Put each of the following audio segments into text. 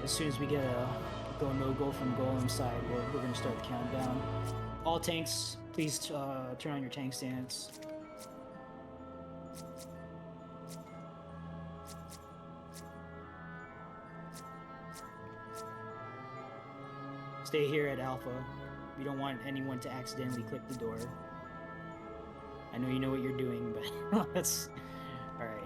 As soon as we get a go no-go from Golem side, we're gonna start the countdown. All tanks, please turn on your tank stance. Stay here at Alpha. We don't want anyone to accidentally click the door. I know you know what you're doing, but that's alright.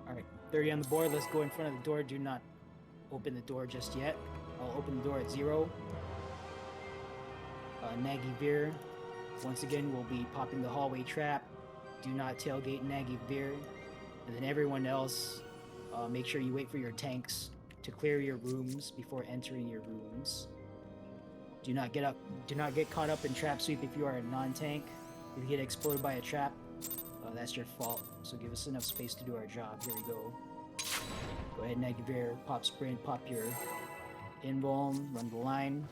Alright, 30 on the board. Let's go in front of the door. Do not open the door just yet. I'll open the door at 0. Nagy Veer. Once again, we'll be popping the hallway trap. Do not tailgate Nagy Veer. And then everyone else, make sure you wait for your tanks to clear your rooms before entering your rooms. Do not get caught up in trap sweep if you are a non-tank. If you get exploded by a trap, that's your fault. So give us enough space to do our job. Here we go. Go ahead, Nagy Veer, pop sprint, pop your invuln, run the line.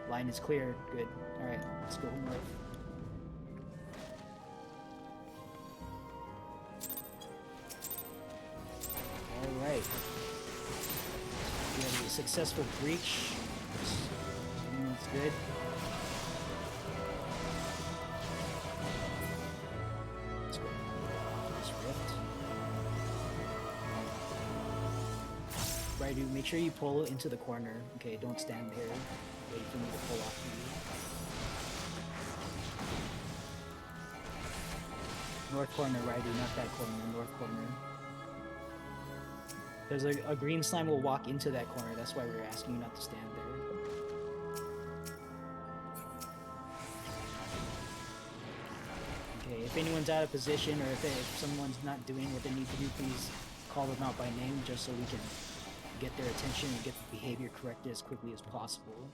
Line is clear. Good. Alright, let's go north. Alright. We have a successful breach. That's good. Let's go this rift. Right, dude, make sure you pull into the corner. Okay, don't stand there. Wait for me to pull off you. North corner, right, dude, not that corner, north corner. There's a green slime will walk into that corner. That's why we're asking you not to stand there. Okay, if anyone's out of position or if someone's not doing what they need to do, please call them out by name just so we can get their attention and get the behavior corrected as quickly as possible.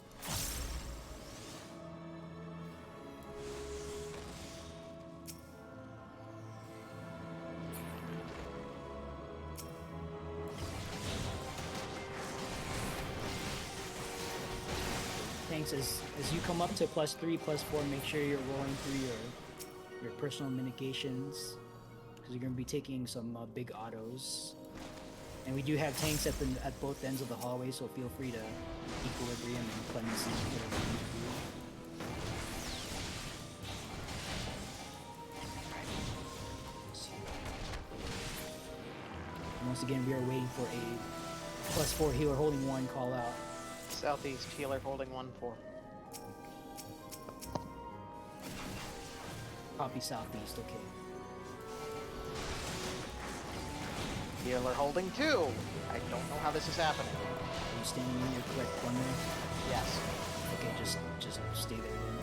Tanks, as you come up to +3, +4, make sure you're rolling through your personal mitigations, because you're going to be taking some big autos. And we do have tanks at both ends of the hallway, so feel free to equilibrium and cleanse whatever you need to do. And once again, we are waiting for a +4 healer holding 1 call out. Southeast healer holding 1-4. Copy southeast, okay. Healer holding 2! I don't know how this is happening. Are you standing in your correct corner? Yes. Okay, just stay there then.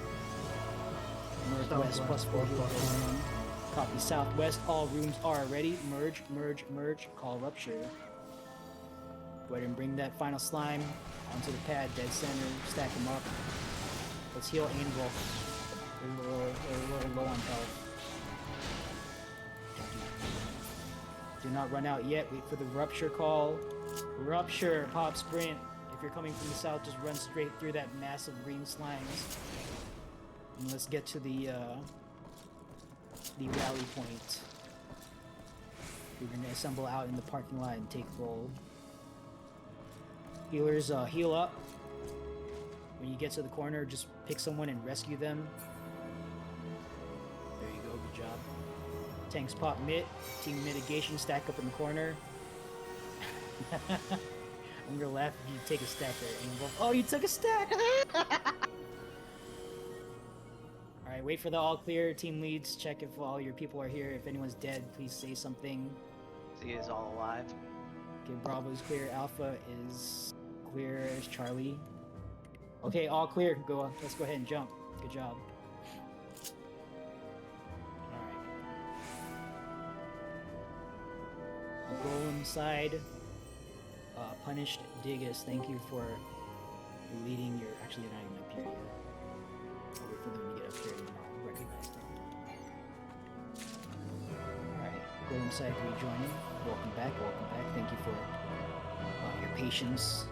Northwest +4 healer holding 1. Copy southwest. All rooms are ready. Merge, merge, merge. Call rupture. Go ahead and bring that final slime onto the pad, dead center, stack them up. Let's heal Anvil. We're a little low on health. Do not run out yet. Wait for the rupture call. Rupture, pop sprint. If you're coming from the south, just run straight through that massive green slimes. And let's get to the rally point. We're gonna assemble out in the parking lot and take roll. Healers, heal up. When you get to the corner, just pick someone and rescue them. There you go, good job. Tanks pop mid. Team mitigation, stack up in the corner. I'm gonna laugh if you take a stack there. Oh, you took a stack! Alright, wait for the all clear. Team leads, check if all your people are here. If anyone's dead, please say something. Z is all alive. Okay, Bravo is clear. Alpha is clear as Charlie. Okay, all clear. Let's go ahead and jump. Good job. Alright. Golem side. Punished Digus, thank you for leading your... Actually, they're not even up here yet. I'll wait for them to get up here and I'll recognize them. Alright. Golem Side rejoining. Welcome back, welcome back. Thank you for your patience.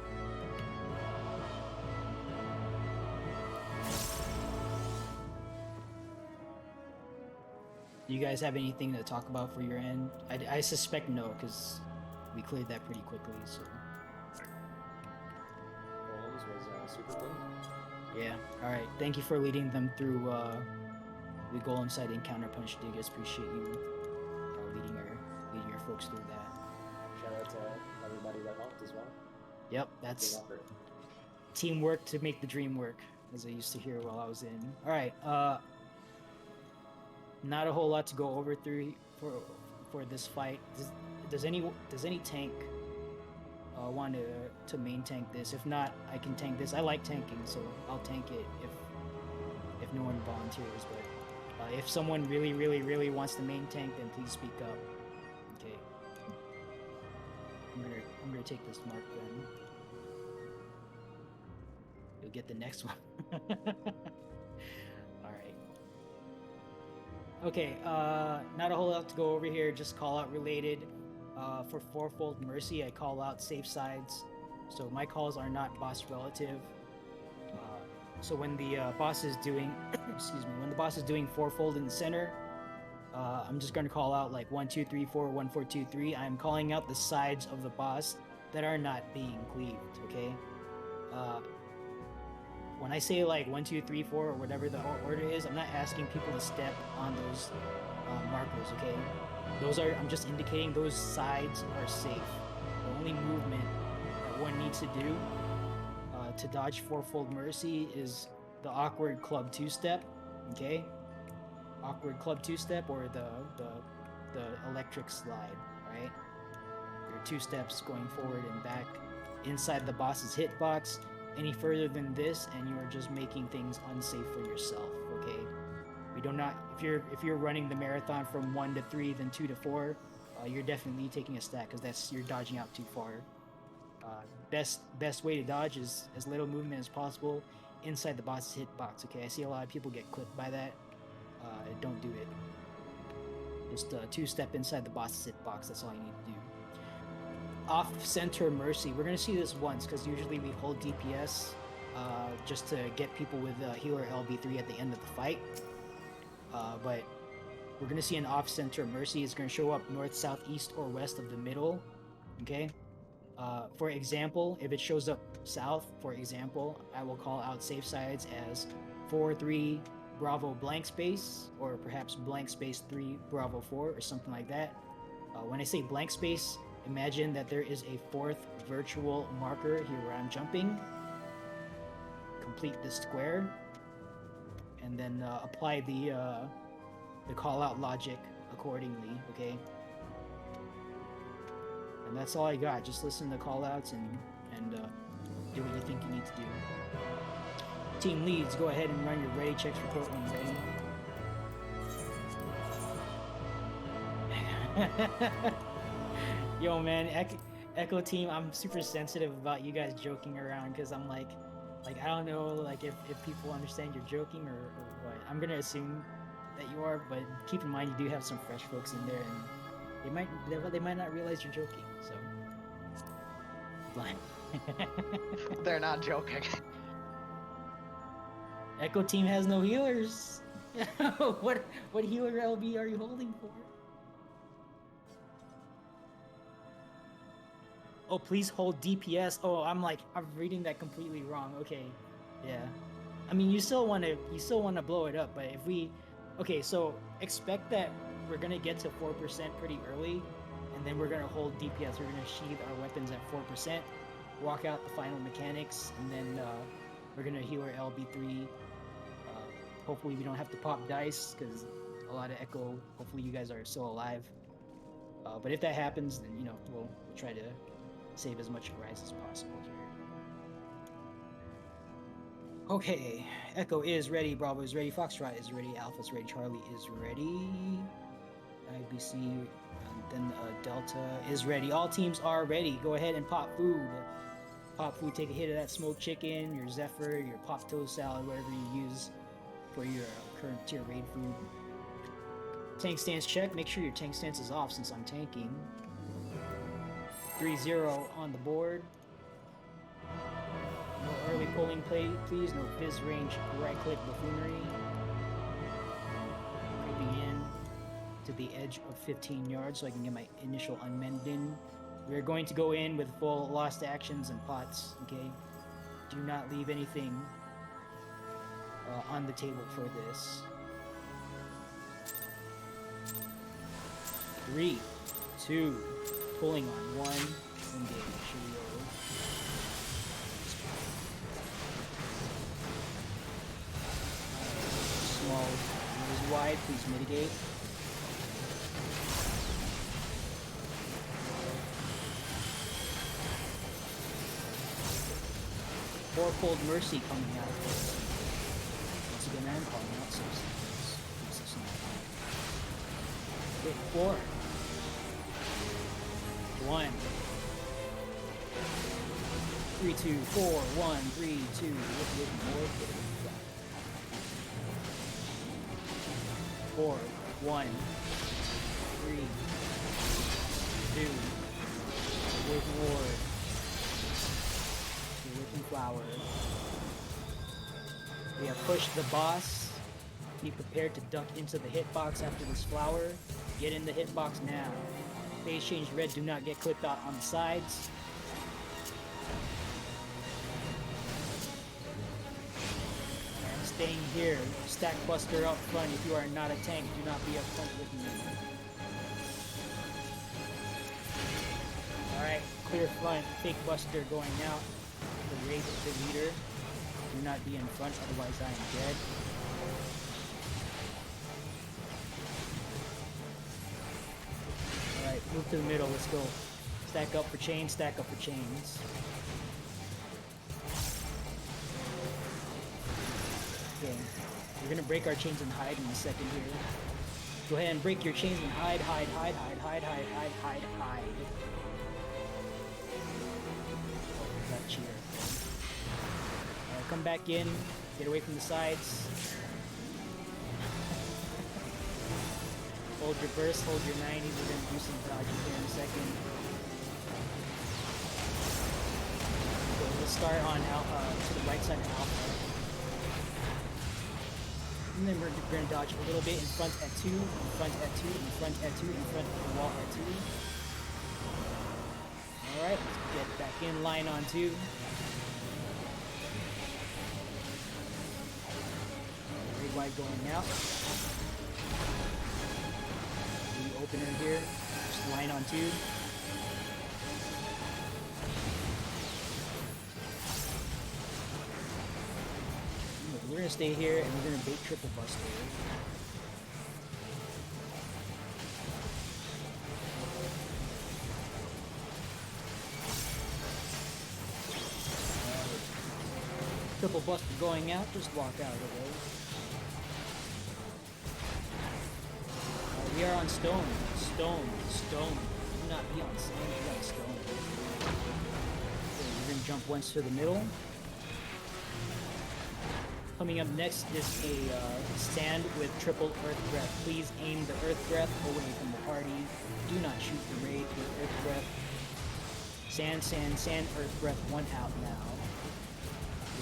Do you guys have anything to talk about for your end? I suspect no, because we cleared that pretty quickly, so... Golems was super clean. Yeah, alright. Thank you for leading them through the Golem Side and Counterpunch. Do you guys appreciate you leading your folks through that. Shout out to everybody that helped as well. Yep, that's Team effort. teamwork to make the dream work, as I used to hear while I was in. Alright, not a whole lot to go over through for this fight. Does any tank want to main tank this? If not, I can tank this. I like tanking, so I'll tank it if no one volunteers. But if someone really wants to main tank, then please speak up. Okay. I'm gonna take this mark then. You'll get the next one. Okay, not a whole lot to go over here, just call out related. For Fourfold Mercy, I call out safe sides. So my calls are not boss relative. So when the boss is doing, excuse me, when the boss is doing Fourfold in the center, I'm just going to call out like 1, 2, 3, 4, 1, 4, 2, 3. I'm calling out the sides of the boss that are not being cleaved, okay? When I say like 1, 2, 3, 4 or whatever the order is, I'm not asking people to step on those markers, okay? I'm just indicating those sides are safe. The only movement that one needs to do to dodge Fourfold Mercy is the awkward club 2-step, okay? Awkward club 2-step or the electric slide, right? Your 2 steps going forward and back inside the boss's hitbox. Any further than this, and you are just making things unsafe for yourself. Okay, we do not. If you're running the marathon from 1 to 3, then 2 to 4, you're definitely taking a stack because you're dodging out too far. Best way to dodge is as little movement as possible inside the boss's hitbox. Okay, I see a lot of people get clipped by that. Don't do it. Just 2-step inside the boss's hitbox. That's all you need to do. Off-center Mercy. We're going to see this once because usually we hold DPS just to get people with healer LB3 at the end of the fight. But we're going to see an off-center Mercy. It's going to show up north, south, east, or west of the middle. Okay? For example, if it shows up south, for example, I will call out safe sides as 4-3 Bravo blank space, or perhaps blank space 3 Bravo 4, or something like that. When I say blank space, imagine that there is a 4th virtual marker here where I'm jumping. Complete this square, and then apply the call-out logic accordingly. Okay, and that's all I got. Just listen to call-outs and do what you think you need to do. Team leads, go ahead and run your ready checks report when ready. Yo, man, Echo team, I'm super sensitive about you guys joking around because I'm like I don't know, like if people understand you're joking or what. I'm gonna assume that you are, but keep in mind you do have some fresh folks in there, and they might not realize you're joking. So, They're not joking. Echo team has no healers. What healer LB are you holding for? Oh, please hold DPS. Oh, I'm reading that completely wrong. Okay, yeah. I mean, you still want to blow it up, but okay, so expect that we're gonna get to 4% pretty early, and then we're gonna hold DPS. We're gonna sheathe our weapons at 4%, walk out the final mechanics, and then we're gonna heal our LB3. Hopefully, we don't have to pop dice because a lot of Echo. Hopefully, you guys are still alive. But if that happens, then we'll try to save as much rise as possible here. Okay, Echo is ready, Bravo is ready, Foxtrot is ready, Alpha is ready, Charlie is ready, IBC, and then Delta is ready. All teams are ready. Go ahead and pop food. Pop food, take a hit of that smoked chicken, your Zephyr, your pop toast salad, whatever you use for your current tier raid food. Tank stance check. Make sure your tank stance is off since I'm tanking. 3-0 on the board. No early pulling play, please. No fizz range right click buffoonery. Creeping in to the edge of 15 yards so I can get my initial unmend in. We're going to go in with full lost actions and pots, okay? Do not leave anything on the table for this. 3, 2, pulling on 1, engage. Here we go. Small is wide, please mitigate. Four-fold mercy coming out of this. Once again, I'm calling out 6. Hit 4. 1. 3, 2, 4, 1, 3, 2. Hit more. 4, 1, 3, 2. With ward. Whipping flower. We have pushed the boss. Be prepared to duck into the hitbox after this flower. Get in the hitbox now. Phase change red, do not get clipped out on the sides. And staying here. Stack buster up front. If you are not a tank, do not be up front with me. Alright, clear front. Fake buster going out. The raid the leader. Do not be in front, otherwise I am dead. Alright, move to the middle, let's go. Stack up for chains, stack up for chains. Okay, we're gonna break our chains and hide in a second here. Go ahead and break your chains and hide. Got cheer. Alright, come back in. Get away from the sides. Hold your burst, hold your 90s. We're gonna do some dodging here in a second. Okay, we'll start on to the right side of Alpha. And then we're gonna dodge a little bit in front at 2, in front at 2, in front at 2, in front of the wall at 2. Alright, let's get back in line on 2. Red white going out. The opener here, just line on 2. We're gonna stay here and we're gonna bait triple buster. Triple buster going out, just walk out of the way. We are on stone. Stone. Do not be on sand, be on stone. Okay, we're gonna jump once to the middle. Coming up next is a stand with triple earth breath. Please aim the earth breath away from the party. Do not shoot the raid with earth breath. Sand, earth breath, 1 out now.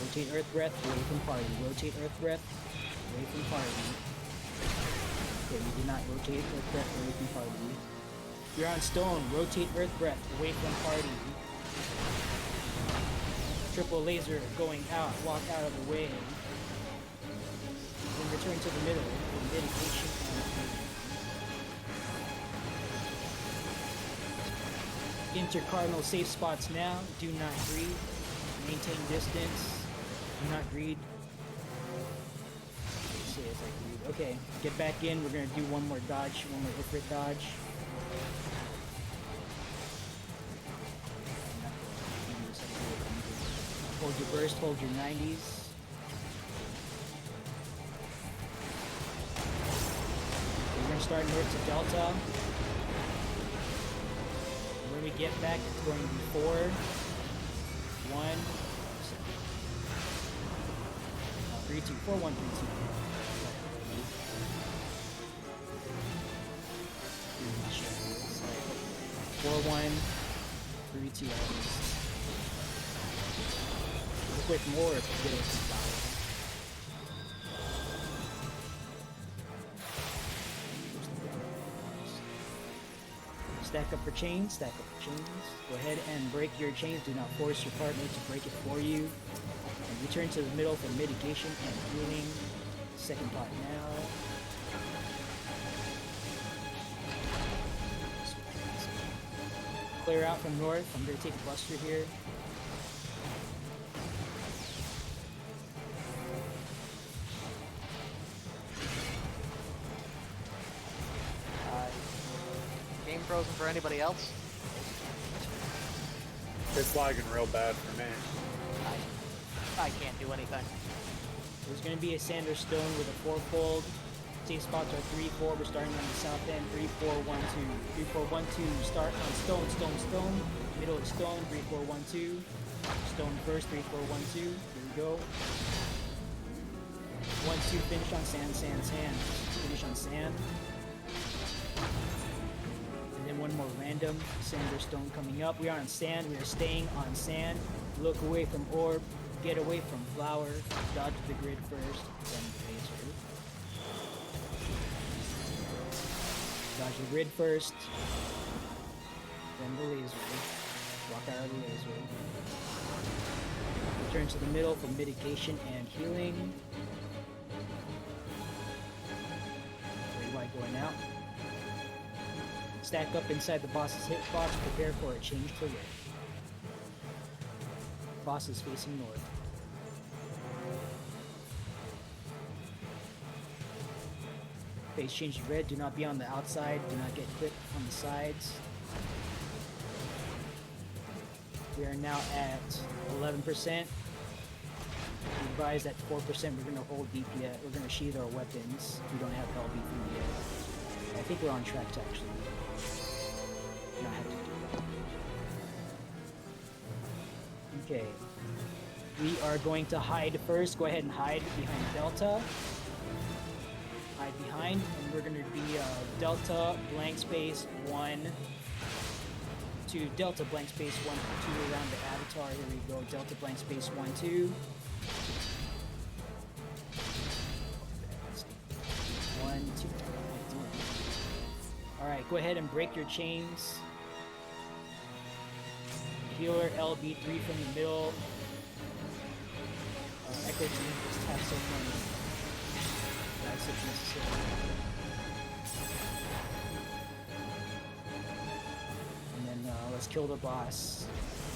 Rotate earth breath away from party. Rotate earth breath away from party. Okay, we did not rotate earth breath away from party. You're on stone. Rotate earth breath away from party. Triple laser going out. Walk out of the way. Then return to the middle with mitigation and enter cardinal safe spots now. Do not greed. Maintain distance. Do not greed. Let's see if I greed. Okay, get back in. We're gonna do one more dodge, one more Ifrit dodge. Hold your burst, hold your 90s. We're gonna start north to Delta. When we get back, it's going to be 4, 1, 3, 2, 4, 1, 3, 2. 1. 3, 2, Look with more if you get some power. Stack up for chains, stack up for chains. Go ahead and break your chains. Do not force your partner to break it for you. And return to the middle for mitigation and healing. Second pot now. Clear out from north. I'm going to take a buster here. Game frozen for anybody else? It's lagging real bad for me. I can't do anything. There's going to be a Sander Stone with a 4-fold. Safe spots are 3, 4. We're starting on the south end. 3, 4, 1, 2. 3, 4, 1, 2. Start on stone, stone, stone. Middle of stone. 3, 4, 1, 2. Stone first. 3, 4, 1, 2. Here we go. 1, 2. Finish on sand, sand, sand. Finish on sand. And then one more random Sander Stone coming up. We are on sand. We are staying on sand. Look away from orb. Get away from flower. Dodge the grid first. Then the laser. Dodge the grid first. Then the laser. Walk out of the laser. Return to the middle for mitigation and healing. Very wide going out. Stack up inside the boss's hitbox. Prepare for a change to red. Boss is facing north. Phase change to red. Do not be on the outside. Do not get clipped on the sides. We are now at 11%. We advise at 4% we're going to hold DPS. We're going to sheathe our weapons. We don't have LB from yet. I think we're on track to actually not have to do that. Okay. We are going to hide first. Go ahead and hide behind Delta. Hide behind, and we're going to be Delta blank space 1 to Delta blank space 1 2 around the avatar. Here we go. Delta blank space 1 2. 1 2. All right, go ahead and break your chains. Healer LB3 from the middle. Echo team just have so many. That's if necessary. And then let's kill the boss.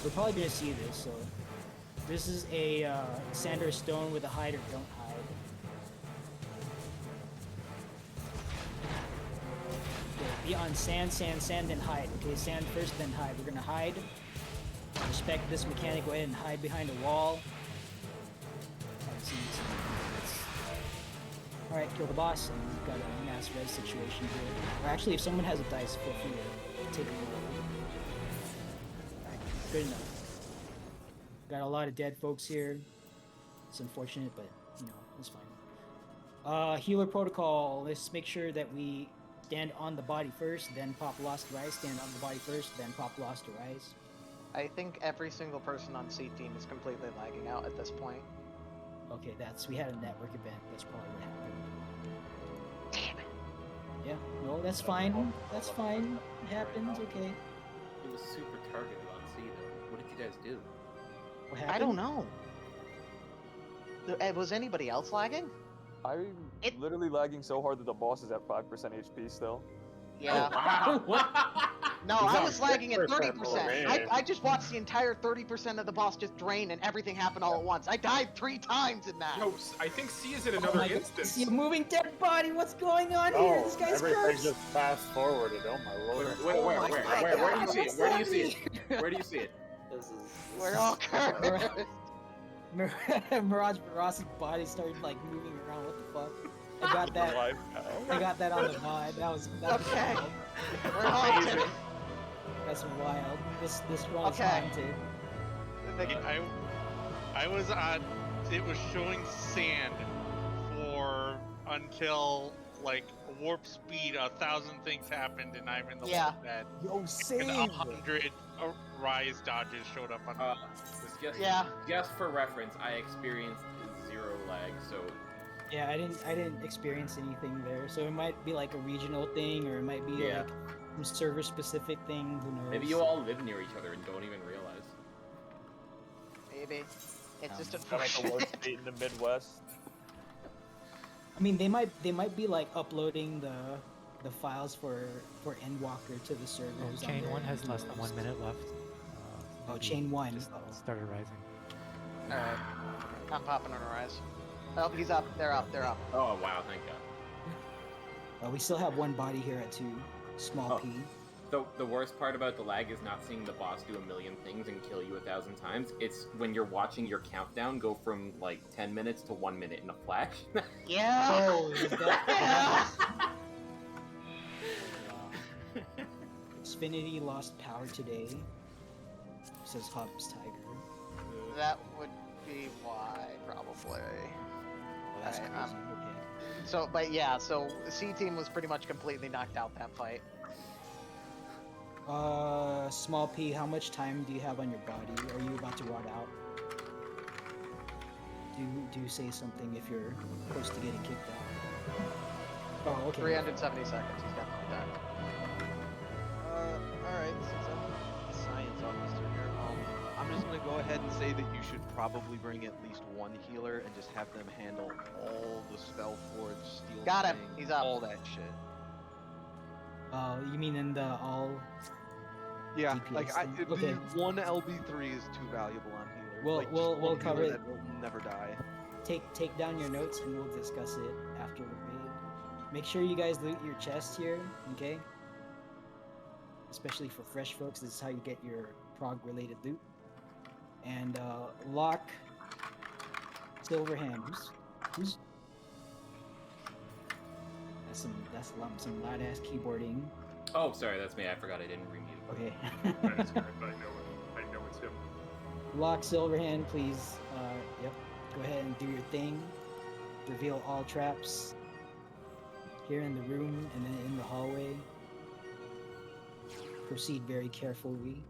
We're probably gonna see this, so this is a Sander Stone with a hide or don't hide. Okay, be on sand, sand, sand, then hide. Okay, sand first, then hide. We're gonna hide. Respect this mechanic. Go ahead and hide behind a wall. Alright, kill the boss, and we've got a mass res situation here. Or actually, if someone has a dice, feel free to take a roll. Alright, good enough. Got a lot of dead folks here. It's unfortunate, but, you know, it's fine. Healer protocol. Let's make sure that we stand on the body first, then pop Lost Rise. Stand on the body first, then pop Lost Rise. I think every single person on C team is completely lagging out at this point. Okay, we had a network event. That's probably what happened. Damn it. Yeah, no, that's fine. That's fine. It happens, okay. It was super targeted on C though. What did you guys do? What happened? I don't know. Was anybody else lagging? I'm literally lagging so hard that the boss is at 5% HP still. Yeah. Wow. What? No, He's I on was lagging at 10%. 30%. I just watched the entire 30% of the boss just drain and everything happened all at once. I died 3 times in that. Yo, I think C is in Oh another my God, instance. see a moving dead body. What's going on here? Oh, This guy's everything cursed. just fast forwarded. Oh my lord. Where do you see it? Where do you see it? Where do you see it? This is. We're all cursed. Mirage Ross's body started like moving around. What the fuck? I got that. Live now. I got that on the mod. That was Okay. wild. We're all dead. That's wild. This run is Okay. haunted. I was on. It was showing sand for until like warp speed, 1,000 things happened, and I'm in the Yeah. one bed. Yo, And same. 100 rise dodges showed up on this. Yeah. Just for reference, I experienced 0 lag, so Yeah, I didn't experience anything there, so it might be like a regional thing, or it might be Yeah. like some server specific thing. Who knows? maybe you all live near each other and don't even realize. Maybe. It's just Kind of like the worst unfortunate. state in the Midwest. I mean, they might be like uploading the files for Endwalker to the servers. Oh, on chain their 1 has less than 1 Windows. minute left. Oh, maybe chain 1. Just started rising. Alright. I'm popping on a rise. Oh, he's up. They're up. They're up. Oh wow, thank God. We still have one body here at 2. Small Oh. P. The worst part about the lag is not seeing the boss do a million things and kill you 1,000 times. It's when you're watching your countdown go from like 10 minutes to 1 minute in a flash. Yeah. Oh, is that? Xfinity lost power today. Says Hobbs Tiger. That would be why, probably. Oh, that's Alright, crazy. Okay. So, but yeah, so the C team was pretty much completely knocked out that fight. Small P, how much time do you have on your body? Are you about to rot out? Do say something if you're close to getting kicked out. Oh, okay. 370 seconds. He's definitely done. Alright, since I'm a science officer here, I'm just gonna go ahead and say that you should probably bring at least one healer and just have them handle all the spell forge, steel Got him. thing, He's up. all that shit. You mean in the all? Yeah, DPS like thing? it'd Okay. be one LB3 is too valuable on healer. We'll- like, we'll- just we'll one cover healer it. that will never die. Take down your notes and we'll discuss it after the raid. Make sure you guys loot your chests here, okay? Especially for fresh folks, this is how you get your prog related loot. And lock Silverhand. Who's that's some loud ass keyboarding. Oh, sorry, that's me. I forgot I didn't remute. Okay. That's good, but I know it's him. Lock Silverhand, please. Yep. Go ahead and do your thing. Reveal all traps here in the room and then in the hallway. Proceed very carefully.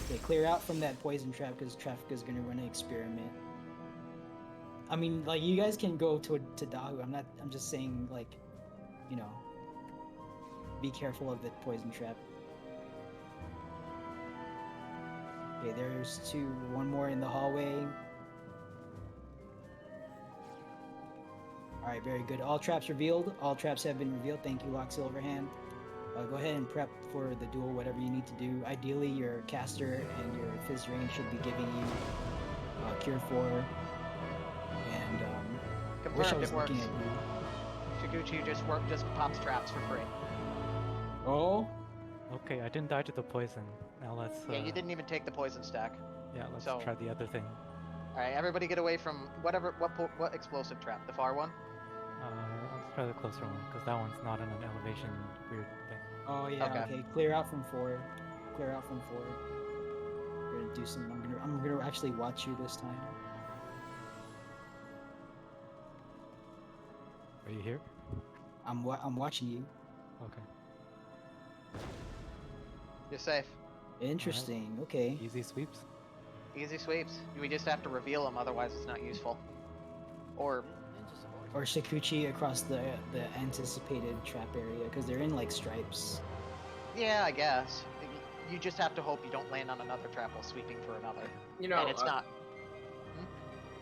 Okay, clear out from that poison trap because Traffic is gonna run an experiment. I mean, like, you guys can go to Dahu. I'm just saying, like, you know, be careful of the poison trap. Okay, there's 2. One more in the hallway. Alright, very good. All traps revealed. All traps have been revealed. Thank you, Lock Silverhand. Go ahead and prep for the duel, whatever you need to do. Ideally, your caster and your Fizz Ring should be giving you Cure 4. And, wish I Confirmed was it works. looking at you. Shiguchi just pops traps for free. Oh? Okay, I didn't die to the poison. Now let's. Yeah, you didn't even take the poison stack. Yeah, let's so- try the other thing. All right, everybody get away from what explosive trap? The far one? Let's try the closer one because that one's not in an elevation weird thing. Oh yeah, Okay. okay. Clear out from 4. Clear out from 4. We're gonna do some. I'm gonna actually watch you this time. Are you here? I'm watching you. Okay. You're safe. Interesting. Okay. Easy sweeps. Easy sweeps. We just have to reveal them, otherwise it's not useful. Or Or Shikuchi across the anticipated trap area because they're in like stripes. yeah, I guess. You just have to hope you don't land on another trap while sweeping for another. You know, And it's not.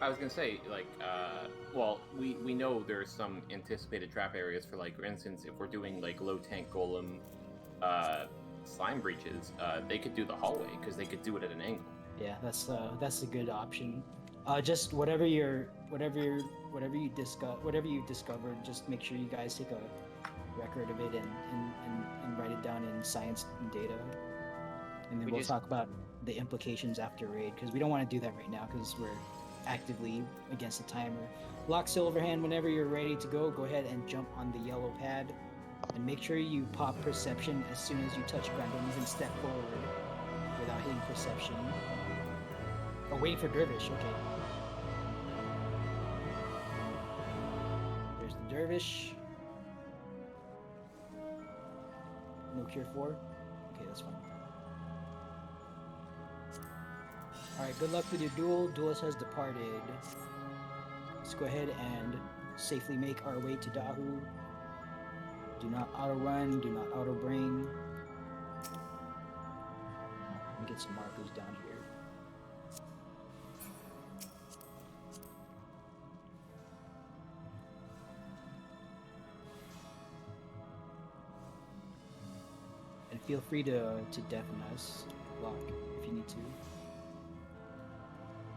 I was gonna say, like, well, we know there's some anticipated trap areas for, like, for instance, if we're doing like low tank golem, slime breaches, they could do the hallway because they could do it at an angle. Yeah, that's a good option. Just whatever you discovered, just make sure you guys take a record of it and write it down in science and data. And then we'll talk about the implications after raid because we don't want to do that right now because we're actively against the timer. Lock Silverhand, whenever you're ready to go ahead and jump on the yellow pad and make sure you pop perception as soon as you touch ground. Don't even step forward without hitting perception. Oh, waiting for Dervish, okay. Dervish. No cure 4? Okay, that's fine. Alright, good luck with your duel. Duelist has departed. Let's go ahead and safely make our way to Dahu. Do not auto-run, do not auto-brain. Let me get some markers down here. And feel free to deafen us, Lock, if you need to.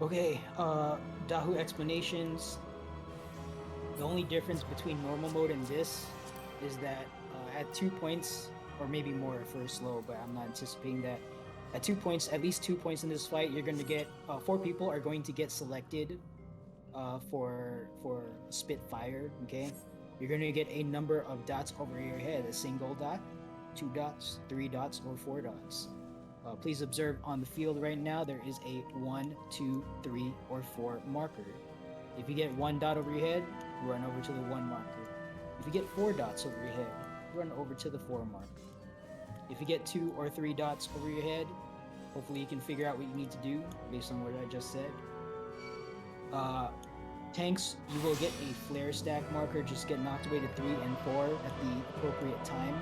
Okay, Dahu explanations. The only difference between normal mode and this is that at 2 points, or maybe more for slow, but I'm not anticipating that. At 2 points, at least 2 points in this fight, you're going to get 4 people are going to get selected for Spitfire. Okay, you're going to get a number of dots over your head: a single dot, 2 dots, 3 dots, or 4 dots. Please observe on the field right now there is a 1, 2, 3, or 4 marker. If you get 1 dot over your head, run over to the 1 marker. If you get 4 dots over your head, run over to the 4 marker. If you get 2 or 3 dots over your head, hopefully you can figure out what you need to do based on what I just said. Tanks, you will get a flare stack marker. Just get knocked away to 3 and 4 at the appropriate time.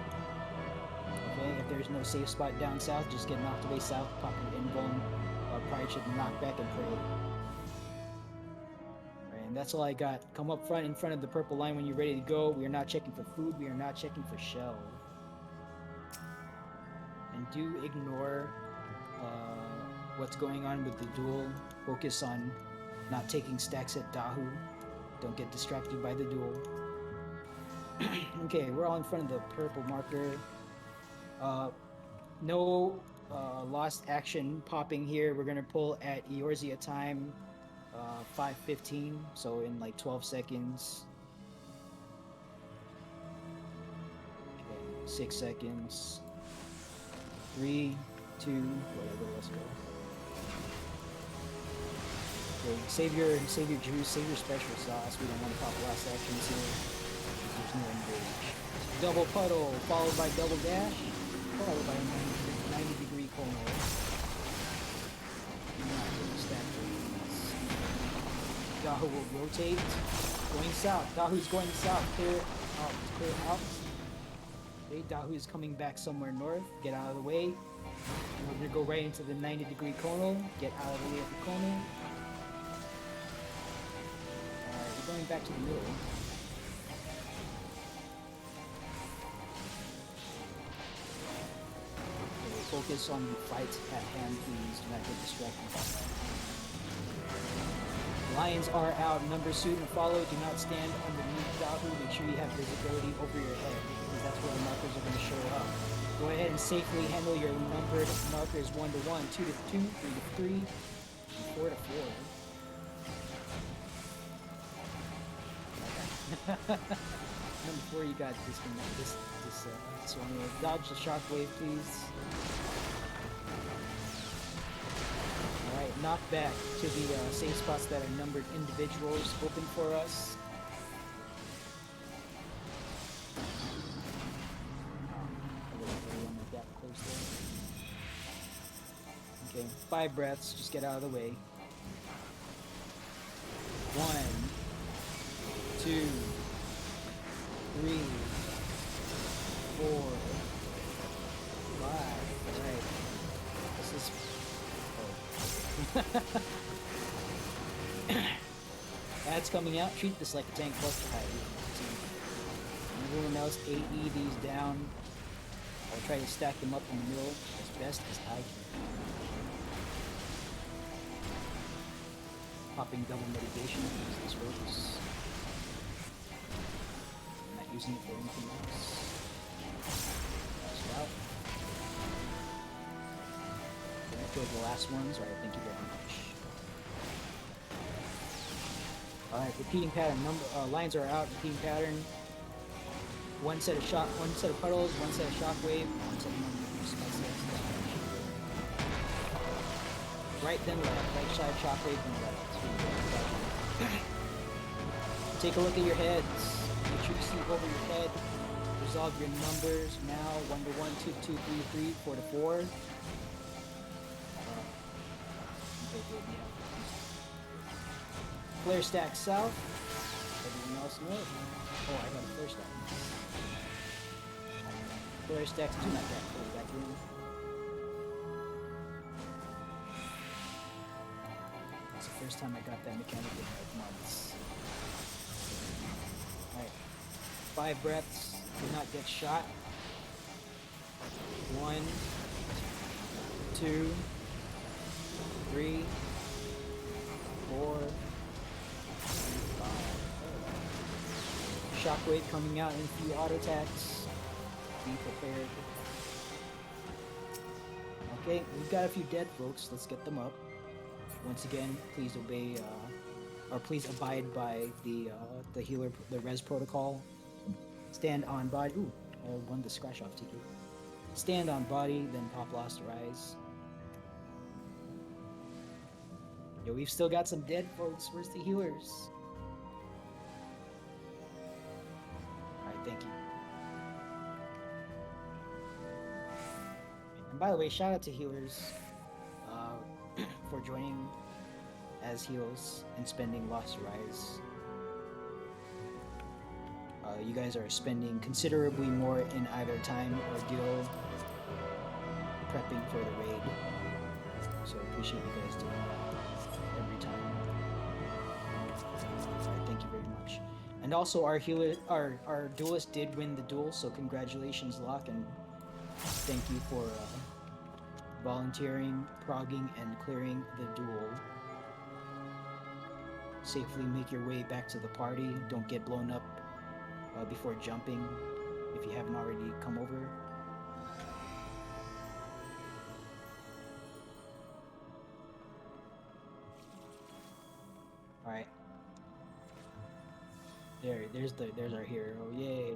Okay, if there's no safe spot down south, just get knocked away south, pop your invuln, prior to the knockback and pray. Alright, and that's all I got. Come up front in front of the purple line when you're ready to go. We are not checking for food, we are not checking for shell. And do ignore what's going on with the duel. Focus on not taking stacks at Dahu. Don't get distracted by the duel. Okay, we're all in front of the purple marker. No lost action popping here. We're gonna pull at Eorzea time 5:15, so in like 12 seconds. Okay, 6 seconds. 3, 2, whatever, let's go. Okay, save your juice, save your special sauce. We don't want to pop lost actions here. There's no engage. Double puddle, followed by double dash, followed by a 90-degree corner. Dahu will rotate. Going south. Dahu's going south. Clear out. Clear out. Okay, Dahu is coming back somewhere north. Get out of the way. And we're gonna go right into the 90-degree conal. Get out of the way of the conal. Alright, we're going back to the middle. Okay, focus on the fight at hand, please. Do not get distracted. Lions are out. Number suit and follow. Do not stand underneath Dahu. Make sure you have visibility over your head, because that's where the markers are going to show up. Go ahead and safely handle your numbered markers 1 to 1, 2 to 2, 3 to 3, and 4 to 4. Number 4, you got this one here. Dodge the shockwave, please. Alright, knock back to the safe spots that are numbered individuals open for us. Okay, 5 breaths, just get out of the way. 1, 2, 3, 4, 5. Alright. This is... Ads coming out, treat this like a tank plus the high. Everyone else AE these down. I'll try to stack them up in the middle as best as I can. Popping double mitigation because this works. I'm not using it for anything else. Scout. Gonna kill the last ones, alright, thank you very much. Alright, repeating pattern. Lines are out, repeating pattern. One set of puddles, one set of shockwave, one set of right then left, right side shockwave then left. Take a look at your heads. Make make sure you see over your head. Resolve your numbers now. 1 to 1, 2 to 2, 3 to 3, 4 to 4. Okay, good, yeah. Flare stack south. Everyone else know it. Oh, I got a flare stack. Flare stacks do not get pulled back in. It's the first time I got that mechanic in like months. Alright. 5 breaths. Do not get shot. 1, 2, 3, 4, 5. Shockwave coming out in few auto attacks. Be prepared. Okay, we've got a few dead folks. Let's get them up. Once again, please obey, or please abide by the healer, the res protocol. Stand on body. Ooh, I won the scratch off ticket. Stand on body, then pop lost rise. Yo, we've still got some dead folks. Where's the healers? Alright, thank you. And by the way, shout out to healers for joining as heals and spending lost rise. You guys are spending considerably more in either time or gil prepping for the raid. So I appreciate you guys doing that every time. Alright, thank you very much. And also our healer, our duelist did win the duel, so congratulations, Locke, and thank you for volunteering, progging, and clearing the duel. Safely make your way back to the party. Don't get blown up before jumping if you haven't already come over. Alright. There's our hero. Yay.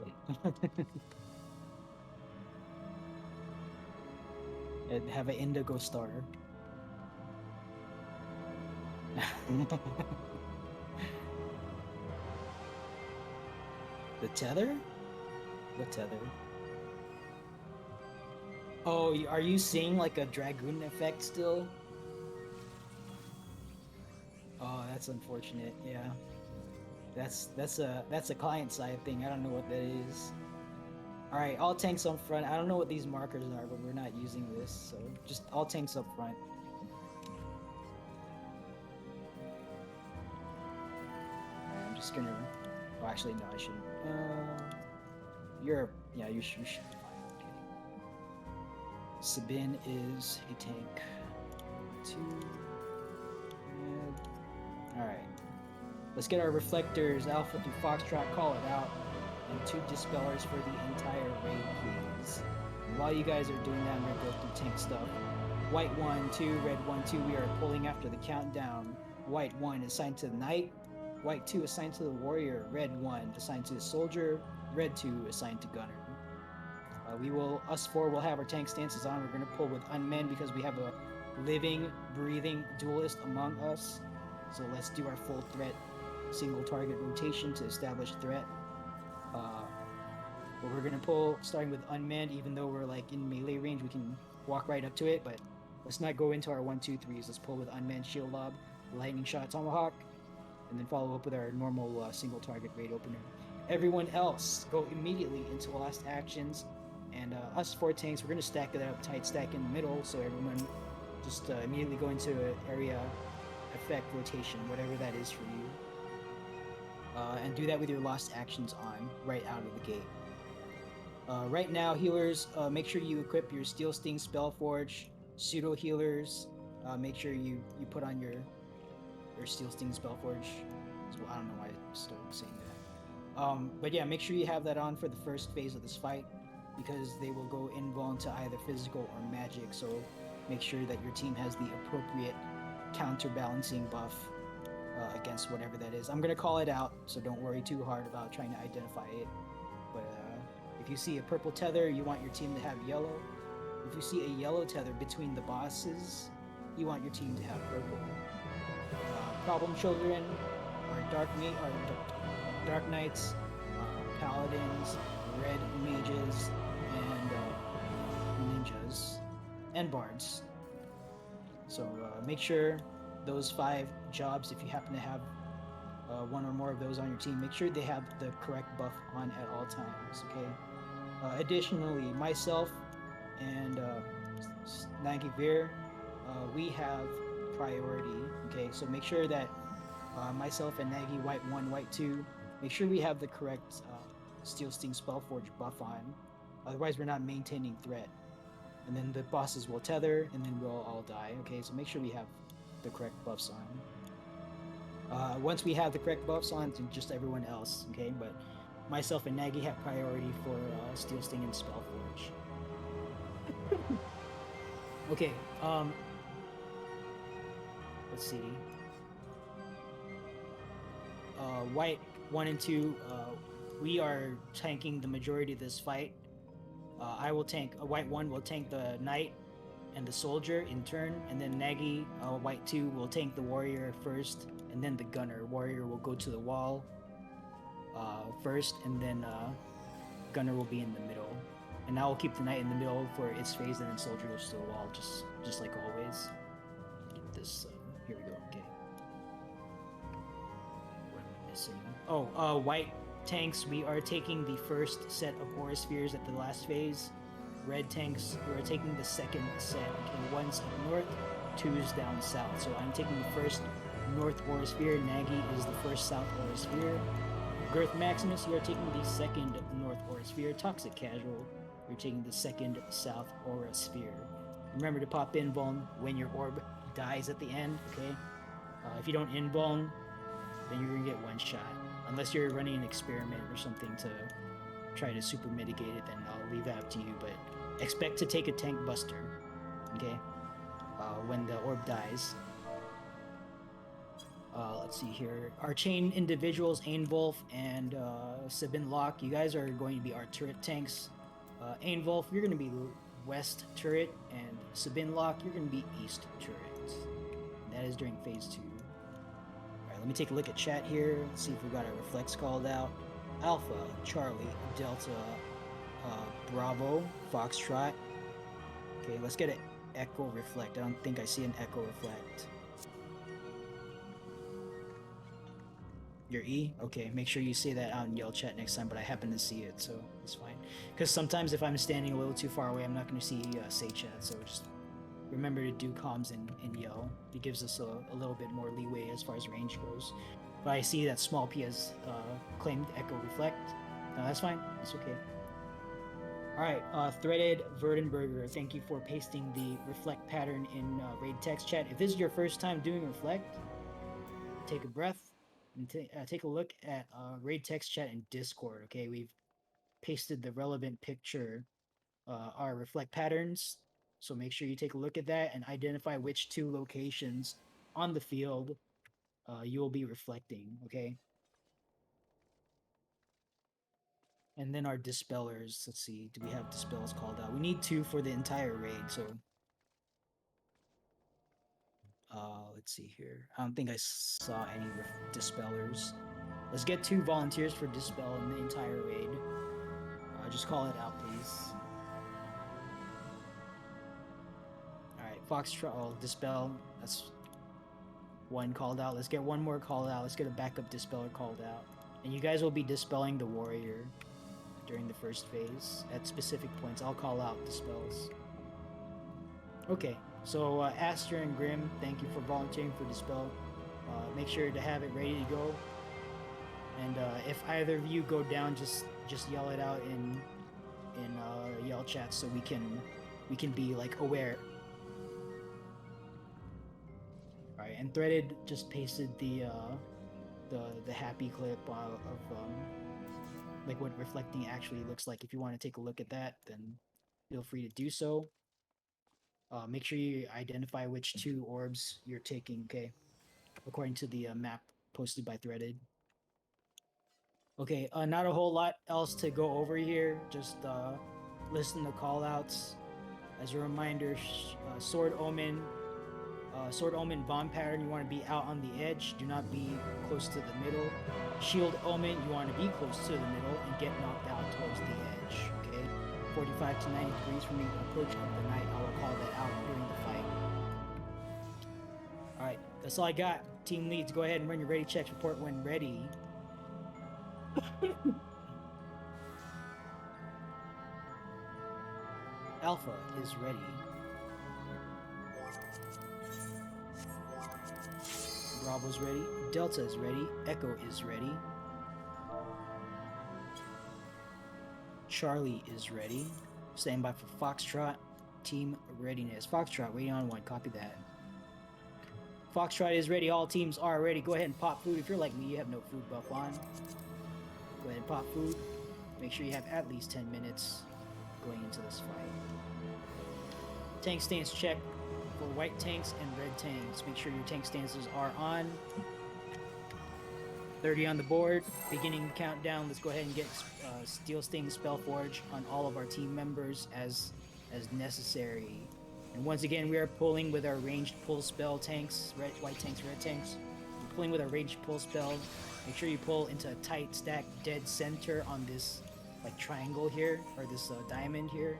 And have an indigo star. The tether? What tether? Oh, are you seeing like a dragoon effect still? Oh, that's unfortunate. Yeah, that's a client side thing. I don't know what that is. All right, all tanks up front. I don't know what these markers are, but we're not using this, so just all tanks up front. Alright, I'm just gonna. Oh, actually, no, I shouldn't. Yeah, you should be fine. Okay. Sabin is a tank. 2. Alright. Let's get our reflectors, Alpha through Foxtrot, call it out, and 2 dispellers for the entire raid, please. And while you guys are doing that, I'm gonna go through tank stuff. White 1, 2, red 1, 2, we are pulling after the countdown. White 1 assigned to the knight. White 2 assigned to the warrior, red 1 assigned to the soldier, red 2 assigned to gunner. Us 4 will have our tank stances on. We're going to pull with unmanned because we have a living, breathing duelist among us. So let's do our full threat, single target rotation to establish threat. But we're going to pull starting with unmanned, even though we're like in melee range, we can walk right up to it, but let's not go into our 1, 2, 3s. Let's pull with unmanned shield lob, lightning shot tomahawk, and then follow up with our normal single target raid opener. Everyone else, go immediately into last actions, and us 4 tanks, we're going to stack it up, tight stack in the middle, so everyone just immediately go into area effect rotation, whatever that is for you. And do that with your lost actions on, right out of the gate. Right now, healers, make sure you equip your Steel Sting Spellforge. Pseudo healers, make sure you put on your Steel Sting Spellforge. So I don't know why I started saying that. But yeah, make sure you have that on for the first phase of this fight, because they will go invuln to either physical or magic. So make sure that your team has the appropriate counterbalancing buff against whatever that is. I'm gonna call it out, so don't worry too hard about trying to identify it. But if you see a purple tether, you want your team to have yellow. If you see a yellow tether between the bosses, you want your team to have purple. Problem children, or dark knights, paladins, red mages, and ninjas, and bards. So make sure those 5 jobs, if you happen to have one or more of those on your team, make sure they have the correct buff on at all times, okay? Additionally, myself and Nagy Veer, we have priority, okay? So make sure that myself and Nagy, White 1, White 2, make sure we have the correct Steel Sting Spellforge buff on. Otherwise, we're not maintaining threat. And then the bosses will tether, and then we'll all die, okay? So make sure we have the correct buffs on. Once we have the correct buffs on, then just everyone else, okay? But myself and Nagy have priority for Steel Sting and Spellforge. Okay, let's see. White 1 and 2, we are tanking the majority of this fight. I will tank, White 1 will tank the Knight and the Soldier in turn, and then Nagy, White 2 will tank the Warrior first, and then the Gunner. Warrior will go to the wall first, and then Gunner will be in the middle. And I will keep the Knight in the middle for its phase, and then Soldier goes to the wall, just like always. Get this, here we go, okay. What am I missing? Oh, White tanks, we are taking the first set of Aura Spheres at the last phase. Red tanks, we are taking the second set. Okay, 1's up north, 2's down south. So I'm taking the first North Aura Sphere. Nagy is the first South Aura Sphere. Girth Maximus, you are taking the second North Aura Sphere. Toxic Casual, you're taking the second South Aura Sphere. Remember to pop invuln when your orb dies at the end, okay? If you don't invuln, then you're gonna get one shot. Unless you're running an experiment or something to try to super mitigate it, then I'll leave that up to you. But expect to take a tank buster, okay? When the orb dies. Let's see here. Our chain individuals, Ainwolf and Sabin Locke, you guys are going to be our turret tanks. Ainwolf, you're going to be west turret, and Sabin Locke, you're going to be east turret. And that is during phase 2. Alright, let me take a look at chat here. Let's see if we got our reflex called out. Alpha, Charlie, Delta, Bravo, Foxtrot. Okay, let's get an Echo Reflect. I don't think I see an Echo Reflect. Your E? Okay, make sure you say that out in yell chat next time, but I happen to see it, so it's fine. Because sometimes if I'm standing a little too far away, I'm not going to see say chat, so just remember to do comms and yell. It gives us a little bit more leeway as far as range goes. But I see that small P has claimed Echo Reflect. No, that's fine. It's okay. Alright, Threaded Verdenberger, thank you for pasting the Reflect pattern in Raid text chat. If this is your first time doing Reflect, take a breath and take a look at Raid text chat and Discord, okay? We've pasted the relevant picture, our Reflect patterns, so make sure you take a look at that and identify which 2 locations on the field you will be reflecting, okay? And then our dispellers, let's see, do we have dispels called out? We need 2 for the entire raid, so let's see here. I don't think I saw any dispellers. Let's get 2 volunteers for dispel in the entire raid. Just call it out, please. Alright, Foxtrot, dispel, that's 1 called out. Let's get 1 more called out. Let's get a backup dispeller called out. And you guys will be dispelling the warrior during the first phase at specific points. I'll call out dispels. Okay, so Aster and Grim, thank you for volunteering for dispel. Make sure to have it ready to go. And if either of you go down, just yell it out in yell chat so we can be like aware. All right, and Threaded just pasted the happy clip of like what reflecting actually looks like. If you want to take a look at that, then feel free to do so. Make sure you identify which 2 orbs you're taking, okay? According to the map posted by Threaded. Okay, not a whole lot else to go over here. Just listen to callouts. As a reminder, Sword Omen, Sword Omen bomb pattern, you want to be out on the edge. Do not be close to the middle. Shield Omen, you want to be close to the middle and get knocked out towards the edge. Okay, 45 to 90 degrees from the approach of the night. I will call that out during the fight. All right, that's all I got. Team leads, go ahead and run your ready checks. Report when ready. Alpha is ready. Bravo's ready. Delta is ready. Echo is ready. Charlie is ready. Stand by for Foxtrot. Team readiness. Foxtrot, waiting on one. Copy that. Foxtrot is ready. All teams are ready. Go ahead and pop food. If you're like me, you have no food buff on. Go ahead and pop food. Make sure you have at least 10 minutes going into this fight. Tank stance check for white tanks and red tanks. Make sure your tank stances are on. 30 on the board. Beginning countdown. Let's go ahead and get Steel Sting Spellforge on all of our team members as necessary. And once again, we are pulling with our ranged pull spell tanks. White tanks, red tanks. We're pulling with our ranged pull spell. Make sure you pull into a tight stack dead center on this like triangle here, or this diamond here.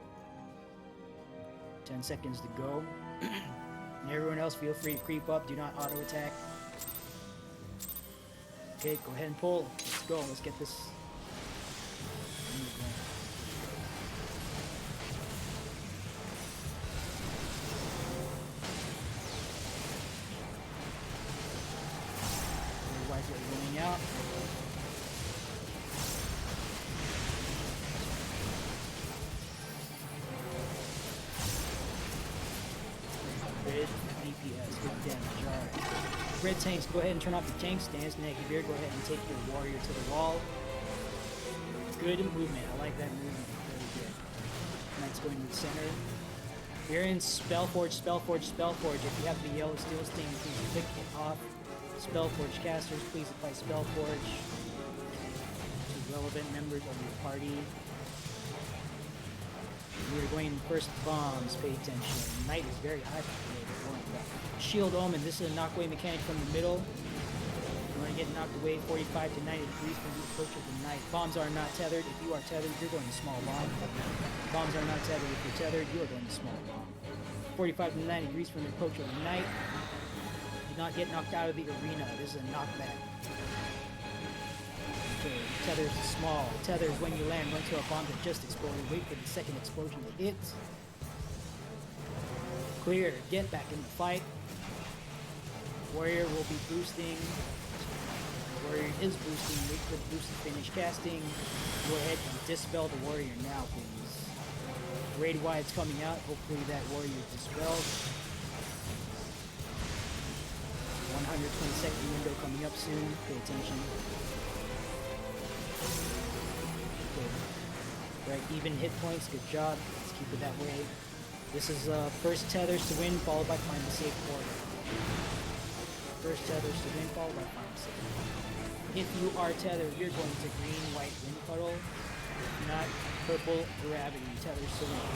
10 seconds to go. And everyone else, feel free to creep up. Do not auto attack. Okay, go ahead and pull. Let's go. Let's get this. Otherwise, we're running out. Red DPS, good damage. Alright. Red tanks, go ahead and turn off your tank stance. Negative beard, go ahead and take your warrior to the wall. Good movement. I like that movement. Very good. Knight's going to the center. We're in Spellforge, Spellforge, Spellforge. If you have the yellow steel sting, please click it off. Spellforge casters, please apply Spellforge to relevant members of your party. We are going first bombs, pay attention. Knight is very high. Shield Omen, this is a knockaway mechanic from the middle. You want to get knocked away 45 to 90 degrees from the approach of the knight. Bombs are not tethered. If you are tethered, you're going to small bomb. Bombs are not tethered. If you're tethered, you are going to small bomb. 45 to 90 degrees from the approach of the knight. Do not get knocked out of the arena. This is a knockback. Okay, tethers is small. Tethers when you land, run to a bomb that just exploded. Wait for the second explosion to hit. Clear. Get back in the fight. Warrior will be boosting. Warrior is boosting. Wait for the boost to finish casting. Go ahead and dispel the warrior now, please. Raid Wide's coming out. Hopefully that warrior is dispelled. 120-second window coming up soon. Pay attention. Okay. Right, even hit points. Good job. Let's keep it that way. This is first tethers to win, followed by find the safe quarter. First tethers to win, followed by find the safe quarter. If you are tethered, you're going to green, white, wind puddle, not purple, gravity. Tethers to win.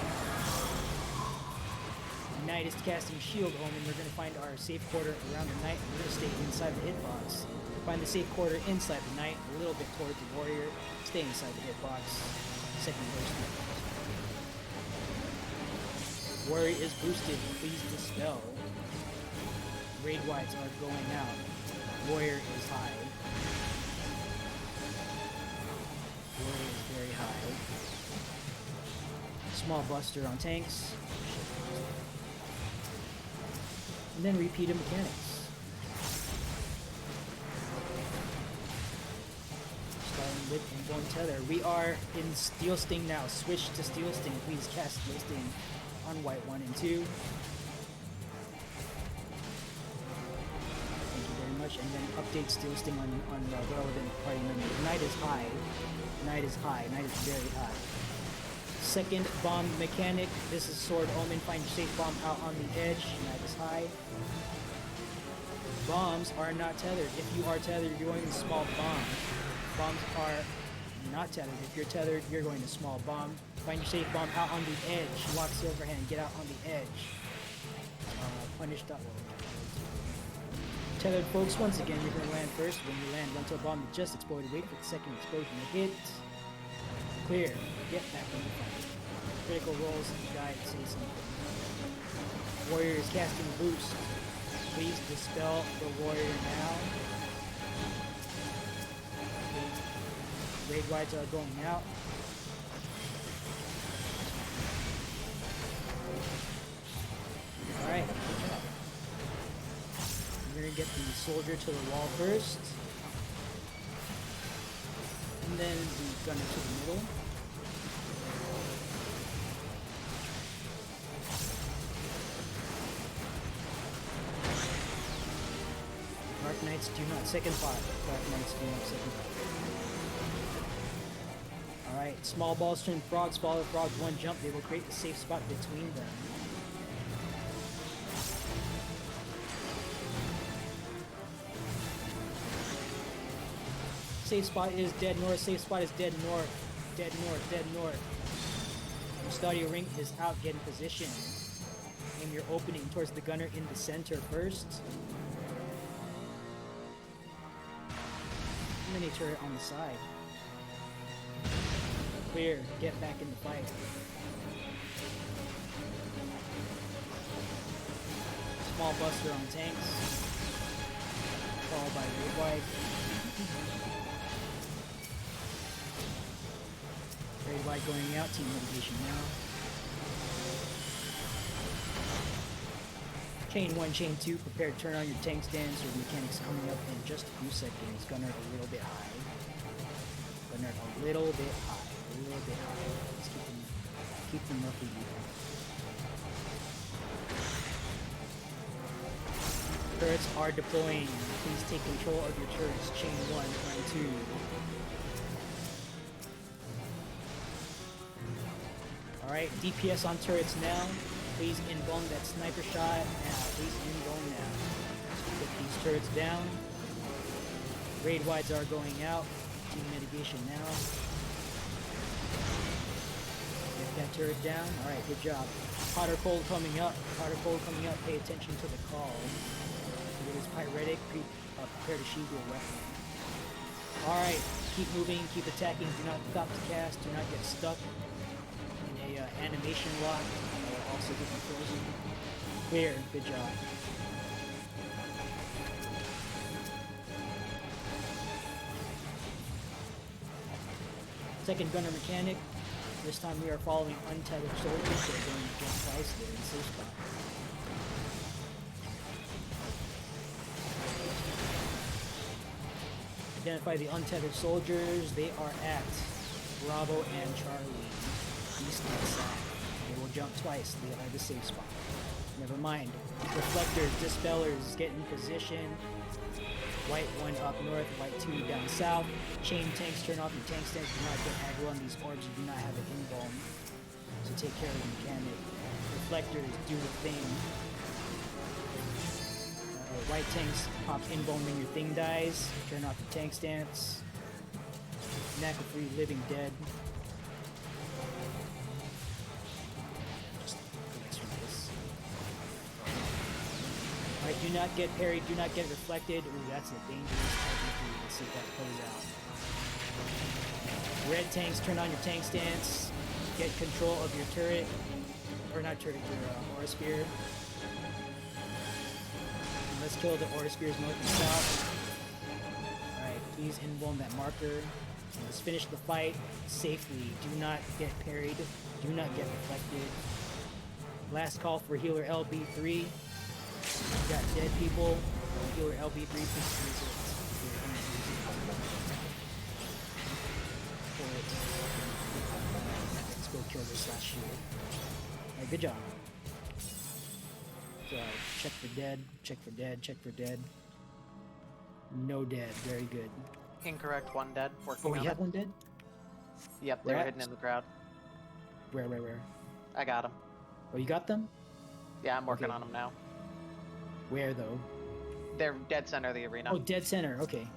Knight is casting Shield Omen. We're going to find our safe quarter around the knight. We're going to stay inside the hitbox. Find the safe quarter inside the knight, a little bit towards the warrior. Stay inside the hitbox. Second burst. Warrior is boosted. Please dispel. Raid Wides are going out. Warrior is high. Warrior is very high. Small buster on tanks. And then repeated mechanics. Starting with inborn tether. We are in Steel Sting now. Switch to Steel Sting. Please cast Steel Sting on white 1 and 2. Thank you very much. And then update Steel Sting on relevant party members. Knight is high. Knight is high. Knight is very high. Second bomb mechanic. This is Sword Omen. Find your safe bomb out on the edge. Knight is high. Bombs are not tethered. If you are tethered, you're going to small bomb. Bombs are not tethered. If you're tethered, you're going to small bomb. Find your safe bomb out on the edge. Lock Silverhand. Get out on the edge. Punish that one. Tethered folks, once again, you're gonna land first. When you land, run to a bomb that just exploded. Wait for the second explosion to hit. Clear. Get back in the fight. Critical rolls, guide, say something. Warrior is casting boost. Please dispel the warrior now. Raid wides are going out. Alright, good job. We're gonna get the soldier to the wall first. And then the gunner to the middle. Dark Knights do not second fire. Dark Knights do not second fire. Alright, small balls turn frogs, follow frogs one jump. They will create a safe spot between them. Safe spot is dead north. Safe spot is dead north. Dead north. Dead north. Stadio ring is out. Get in position. Aim your opening towards the gunner in the center first. Mini turret on the side. Clear. Get back in the fight. Small buster on tanks. Followed by raid wide. Raid wide going out. Team mitigation now. Chain 1, chain 2. Prepare to turn on your tank stands. Your mechanics coming up in just a few seconds. Gunner a little bit high. Gunner a little bit high. A little bit high. Let's keep them roughly even. Turrets are deploying. Please take control of your turrets. Chain 1, chain 2. Alright, DPS on turrets now. Please in-bone that sniper shot now. Please in-bone now. Put these turrets down. Raid wides are going out. Team mitigation now. Get that turret down. Alright, good job. Hot or cold coming up. Hot or cold coming up. Pay attention to the call. If it is pyretic, prepare to sheathe your weapon. Alright, keep moving, keep attacking. Do not stop to cast. Do not get stuck in a animation lock. Also get you frozen. Clear. Good job. Second gunner mechanic. This time we are following untethered soldiers. They're going to jump twice there in the safe spot. Identify the untethered soldiers. They are at Bravo and Charlie. East and south. They will jump twice. They are the safe spot. Never mind. Reflectors, dispellers, get in position. White 1 up north, white 2 down south. Chain tanks, turn off your tank stands. Do not get aggro on these orbs. You do not have an in-bone. So take care of the mechanic. Reflectors, do the thing. White tanks, pop in-bone when your thing dies. Turn off your tank stance. Knack of free living dead. Alright, do not get parried, do not get reflected. Ooh, that's a dangerous RPG. Let's see if that plays out. Red tanks, turn on your tank stance. Get control of your turret. Or not turret, your aura spear. And let's kill the aura spears north and south. Alright, please in-bone that marker. And let's finish the fight safely. Do not get parried. Do not get reflected. Last call for healer LB3. We got dead people. Healer LB3, please use it. Let's go kill this last shield. Alright, good job. So, check for dead, check for dead, check for dead. No dead, very good. Incorrect, 1 dead. Working Oh, we on have it. 1 dead? Yep, they were hidden in the crowd. Where? I got them. Oh, you got them? Yeah, I'm working Okay. on them now. Where, though? They're dead center of the arena. Oh, dead center, okay.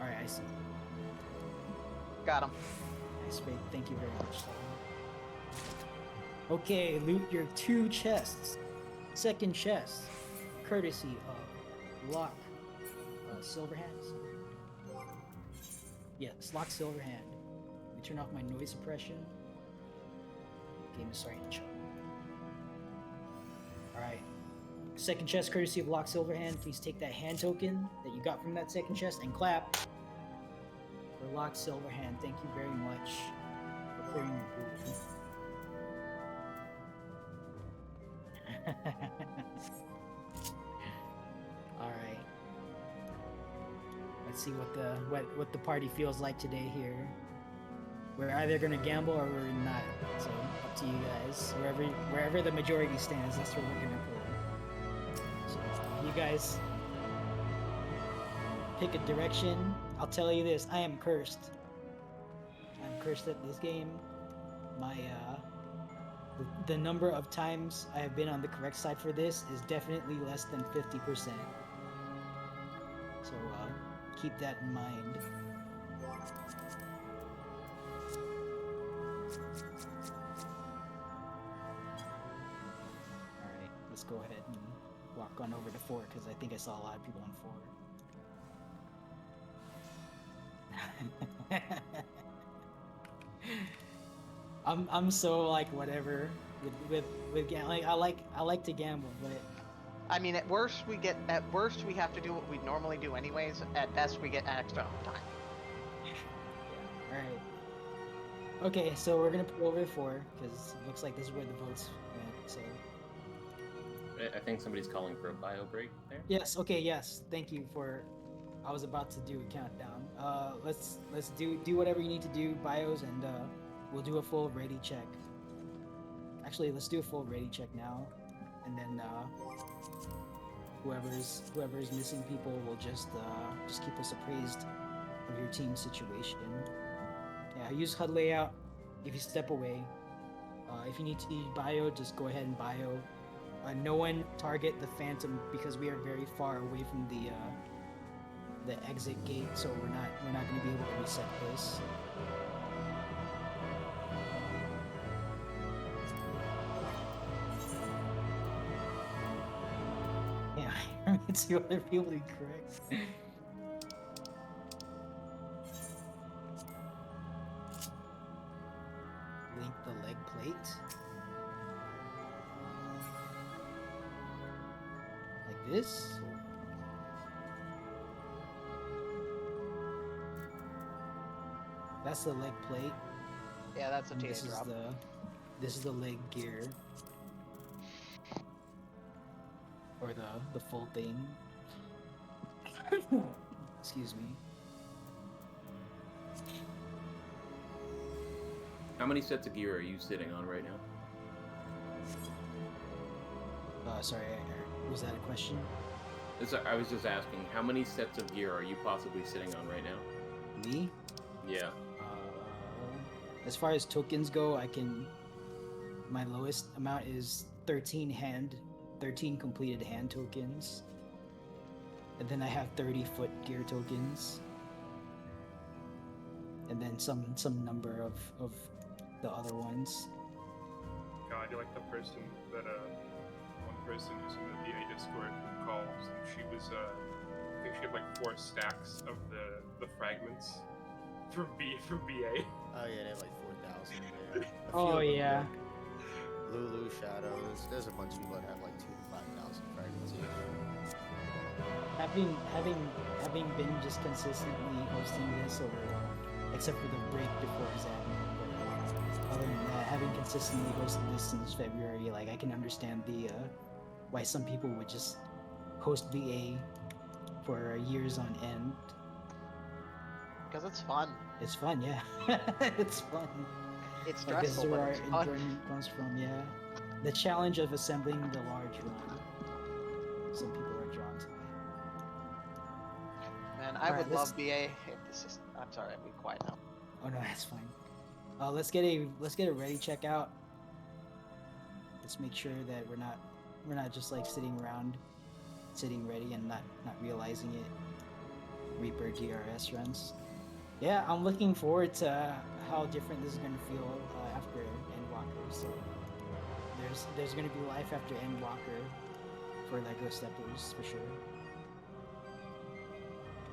Alright, I see. Got them. Nice, great. Thank you very much. Okay, loot your 2 chests. Second chest, courtesy of Lock Silverhand. Yes, lock Silverhand. Let me turn off my noise suppression. Game is starting to chug. Alright. Second chest courtesy of Lock Silverhand. Please take that hand token that you got from that second chest and clap for Lock Silverhand. Thank you very much for clearing your pool. Alright. Let's see what the party feels like today here. We're either gonna gamble or we're not. So up to you guys. Wherever the majority stands, that's where we're gonna go. So you guys pick a direction. I'll tell you this, I am cursed. I'm cursed at this game. My the number of times I have been on the correct side for this is definitely less than 50%. So keep that in mind. Alright, let's go ahead and walk on over to 4 because I think I saw a lot of people on 4. I'm so like whatever with gambling. I like to gamble, but I mean, at worst we have to do what we normally do anyways. At best we get extra time. all right. Okay, so we're gonna pull over to 4 because it looks like this is where the votes went. So I think somebody's calling for a bio break there. yes, okay, yes. Thank you for. I was about to do a countdown. Let's do whatever you need to do, bios, and we'll do a full ready check. Actually, let's do a full ready check now, and then whoever's missing people will just keep us appraised of your team situation. Yeah, use HUD layout if you step away. If you need to use bio, just go ahead and bio. No one target the Phantom because we are very far away from the exit gate, so we're not going to be able to reset this. Yeah, it's the other people to be correct. Link the leg plate. Like this. That's the leg plate. Yeah, that's a And TA drop. This is the leg gear. Or the full thing. Excuse me. How many sets of gear are you sitting on right now? Sorry, was that a question? I was just asking, how many sets of gear are you possibly sitting on right now? Me? Yeah. As far as tokens go, my lowest amount is 13 completed hand tokens. And then I have 30 foot gear tokens. And then some number of the other ones. God, you're like the person that one person who's in the BA Discord calls, and she was I think she had like 4 stacks of the fragments from BA. Oh yeah, they have like 4,000 there. Oh yeah. Lulu, Shadows. There's a bunch of people that have like 2,000 to 5,000 fragments each. Having been just consistently hosting this over, except for the break before Zadman, but other than that, having consistently hosted this since February, like I can understand why some people would just host VA for years on end. Because it's fun. It's fun, yeah. It's fun. It's Like, this is stressful, where but our it's fun. enjoyment comes from, yeah. The challenge of assembling the large run. Some people are drawn to that. Man, I Alright, would love BA if this is. I'm sorry, I'm being quiet now. Oh no, that's fine. Let's get a ready check out. Let's make sure that we're not just like sitting around, sitting ready and not realizing it. Reaper GRS runs. Yeah, I'm looking forward to how different this is gonna feel after Endwalker. So there's gonna be life after Endwalker for Lego Steppers for sure.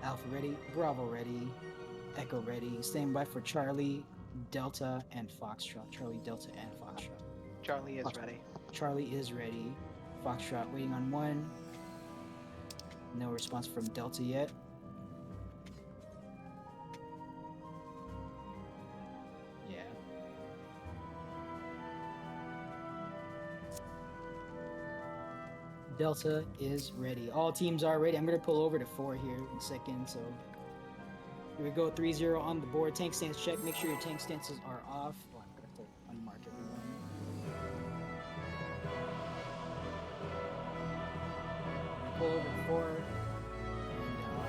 Alpha ready, Bravo ready, Echo ready. Stand by for Charlie, Delta, and Foxtrot. Charlie, Delta, and Foxtrot. Charlie is Fox- ready. Charlie is ready. Foxtrot waiting on 1. No response from Delta yet. Yeah. Delta is ready. All teams are ready. I'm going to pull over to 4 here in a second. So here we go. 3-0 on the board. Tank stance check. Make sure your tank stances are off. Oh, I'm going to have to unmark everyone. Pull over to 4. And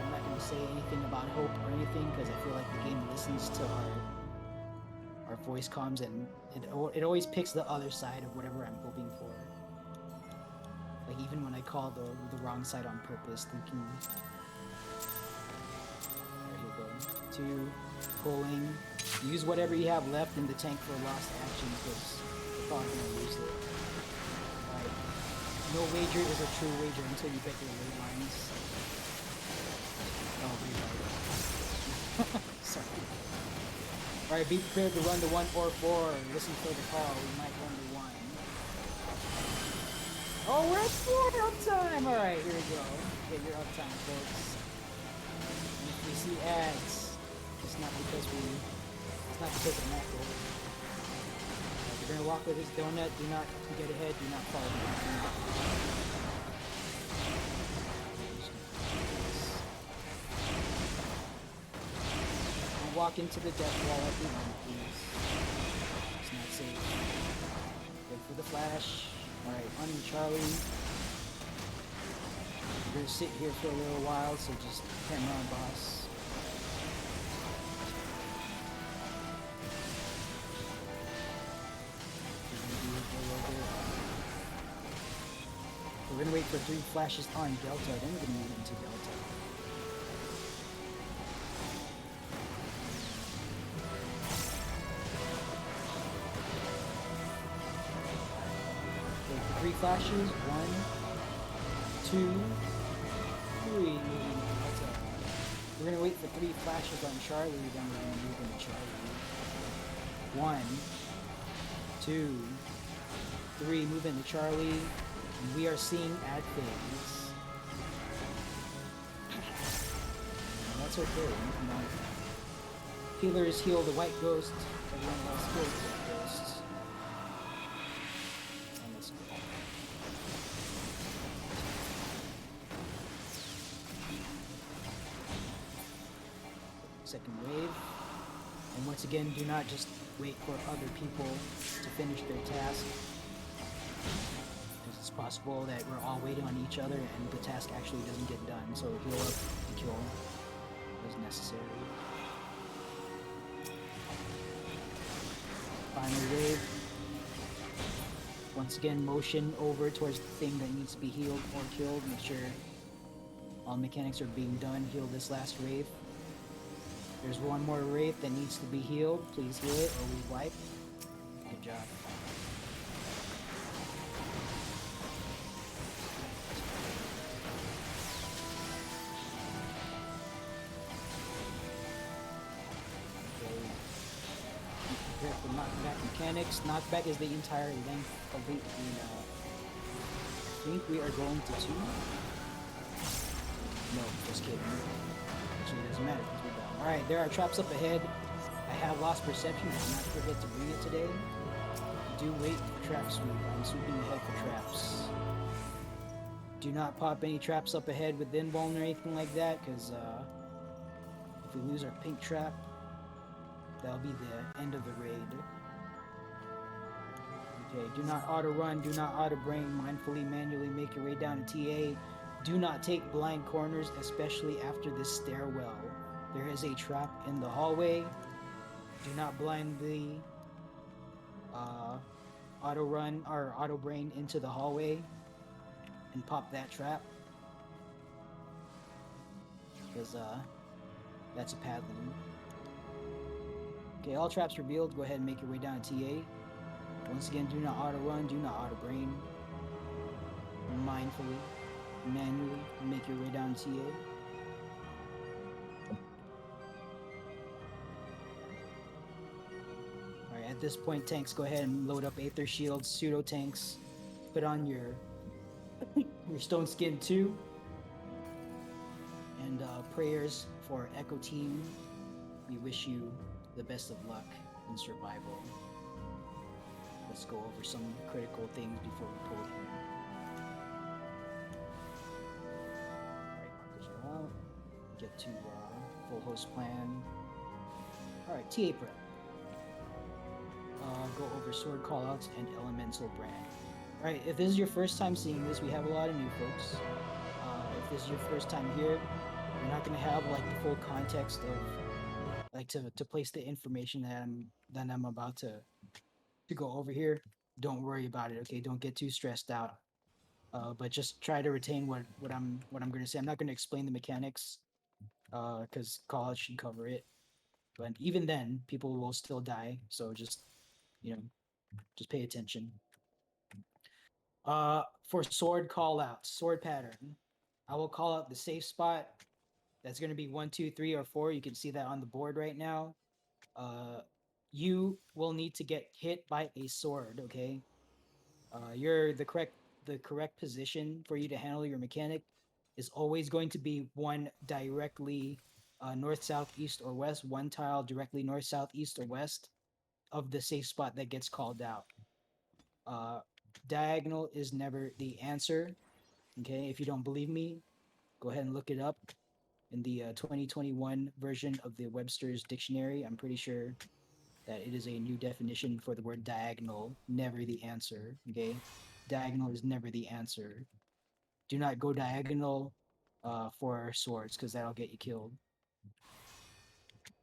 I'm not going to say anything about hope or anything because I feel like the game listens to our voice comms and it always picks the other side of whatever I'm hoping for. Like even when I call the wrong side on purpose, thinking. There you go. 2, pulling. Use whatever you have left in the tank for lost action because you're probably gonna lose it. Alright. No wager is a true wager until you bet your ley lines. Oh, rewrite. Sorry. Alright, be prepared to run to 1 or 4. Listen for the call. We might run to 1. Oh, we're at 4 uptime! Alright, here we go. Get your uptime, folks. And if we see ads, it's not because of macro. If you're gonna walk with this donut, do not get ahead, do not follow behind. Don't walk into the death wall at the end, please. It's not safe. Wait for the flash. Alright, on Charlie. We're gonna sit here for a little while, so just hammer on boss. We're gonna wait for 3 flashes on Delta, then we're gonna move into Delta. Wait for 3 flashes. 1, 2, 3. Moving into Delta. We're gonna wait for 3 flashes on Charlie, then we're gonna move into Charlie. 1, 2, 3. Move into Charlie. And we are seeing ad phase. And that's okay. You know, healers heal the white ghost. Everyone else heals the white ghosts. And let's go. Second wave. And once again, do not just wait for other people to finish their task. It's possible that we're all waiting on each other and the task actually doesn't get done, so heal up and kill as necessary. Final wave. Once again, motion over towards the thing that needs to be healed or killed. Make sure all mechanics are being done. Heal this last wraith. There's one more wraith that needs to be healed. Please heal it or we wipe. Good job. For knockback mechanics. Knockback is the entire length of the I think we are going to 2. No, just kidding. Actually, it doesn't matter because we're done. Alright, there are traps up ahead. I have lost perception. I did not forget to bring it today. Do wait for trap sweep. I'm sweeping ahead for traps. Do not pop any traps up ahead with invuln or anything like that, because if we lose our pink trap, that'll be the end of the raid. Okay, do not auto run, do not auto brain, mindfully, manually make your way down to TA. Do not take blind corners, especially after this stairwell. There is a trap in the hallway. Do not blindly auto run or auto brain into the hallway and pop that trap. Because that's a pathing. Okay, all traps revealed. Go ahead and make your way down to TA. Once again, do not auto run, do not auto brain. Mindfully, manually, make your way down to TA. At this point, tanks, go ahead and load up Aether Shields, Pseudo Tanks. Put on your Stone Skin 2. And prayers for Echo Team. We wish you the best of luck in survival. Let's go over some critical things before we pull here. Alright, markers are out. Get to full host plan. Alright, TA prep. Go over sword callouts and elemental brand. Alright, if this is your first time seeing this, we have a lot of new folks. If this is your first time here, you're not going to have like the full context of like to place the information that I'm about to go over here. Don't worry about it, okay? Don't get too stressed out. But just try to retain what I'm going to say. I'm not going to explain the mechanics because college should cover it. But even then, people will still die. So just just pay attention. For sword callouts, sword pattern, I will call out the safe spot. That's going to be 1, 2, 3, or 4. You can see that on the board right now. You will need to get hit by a sword. Okay. You're the correct position for you to handle your mechanic is always going to be one directly north, south, east, or west. One tile directly north, south, east, or west of the safe spot that gets called out. Diagonal is never the answer. Okay, if you don't believe me, go ahead and look it up in the 2021 version of the Webster's Dictionary. I'm pretty sure that it is a new definition for the word diagonal, never the answer. Okay, diagonal is never the answer. Do not go diagonal for swords because that'll get you killed.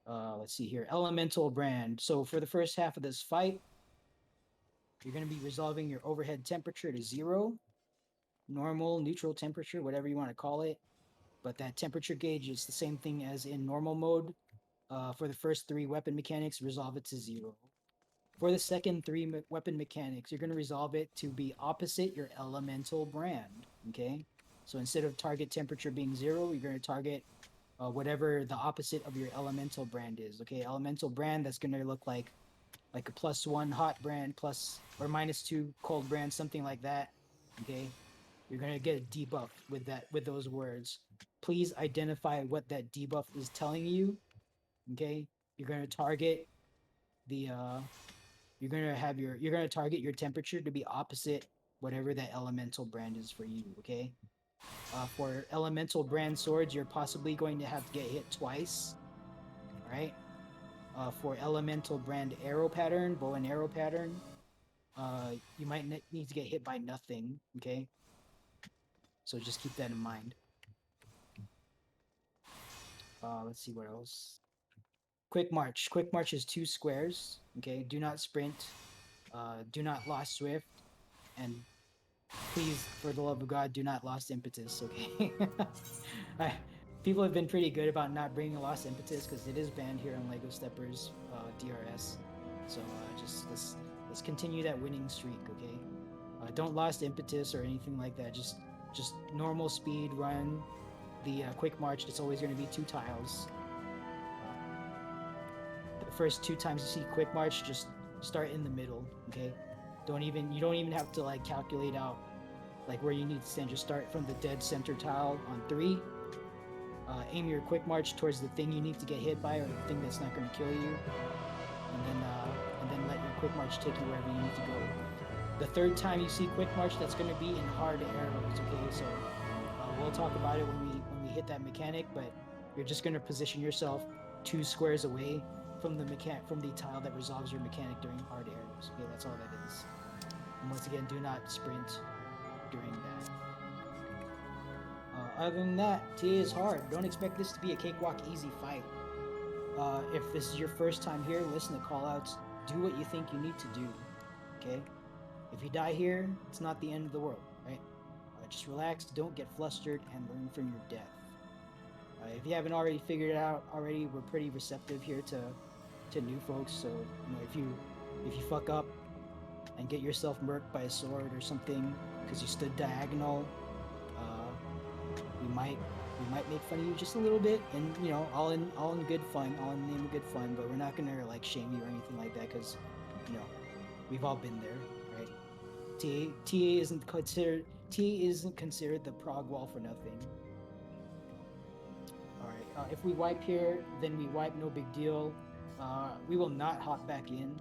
Let's see here, elemental brand. So for the first half of this fight, you're going to be resolving your overhead temperature to 0, normal, neutral temperature, whatever you want to call it. But that temperature gauge is the same thing as in normal mode. For the first 3 weapon mechanics, resolve it to 0. For the second 3 weapon mechanics, you're going to resolve it to be opposite your elemental brand. Okay? So instead of target temperature being 0, you're going to target whatever the opposite of your elemental brand is. Okay? Elemental brand, that's going to look like a +1 hot brand, plus or -2 cold brand, something like that. Okay? You're going to get a debuff with those words. Please identify what that debuff is telling you. Okay? You're going to target the you're going to target your temperature to be opposite whatever that elemental brand is for you, okay? For elemental brand swords, you're possibly going to have to get hit twice. All right? For elemental brand arrow pattern, bow and arrow pattern, you might need to get hit by nothing, okay? So just keep that in mind. Let's see what else. Quick march. Quick march is 2 squares, okay? Do not sprint. Do not lost swift. And please, for the love of God, do not lost impetus, okay? People have been pretty good about not bringing lost impetus because it is banned here on Lego Steppers DRS. So just let's continue that winning streak, okay? Don't lost impetus or anything like that. Just normal speed run. The quick march, it's always going to be 2 tiles. The first 2 times you see quick march, just start in the middle, okay? You don't even have to like calculate out like where you need to stand. Just start from the dead center tile on 3. Aim your quick march towards the thing you need to get hit by or the thing that's not going to kill you, and then let your quick march take you wherever you need to go. The 3rd time you see quick march, that's going to be in hard arrows, okay? So we'll talk about it when we hit that mechanic, but you're just going to position yourself 2 squares away from the tile that resolves your mechanic during hard arrows. Okay, that's all that is. And once again, do not sprint during that. Other than that, TA is hard. Don't expect this to be a cakewalk easy fight. If this is your first time here, listen to callouts. Do what you think you need to do. Okay? If you die here, it's not the end of the world, right? Just relax, don't get flustered, and learn from your death. If you haven't already figured it out already, we're pretty receptive here to new folks. So if you fuck up and get yourself murked by a sword or something because you stood diagonal, we might make fun of you just a little bit, and all in good fun, all in the name of good fun. But we're not gonna like shame you or anything like that because you know, we've all been there, right? TA isn't considered the prog wall for nothing. All right, if we wipe here, then we wipe, no big deal. We will not hop back in.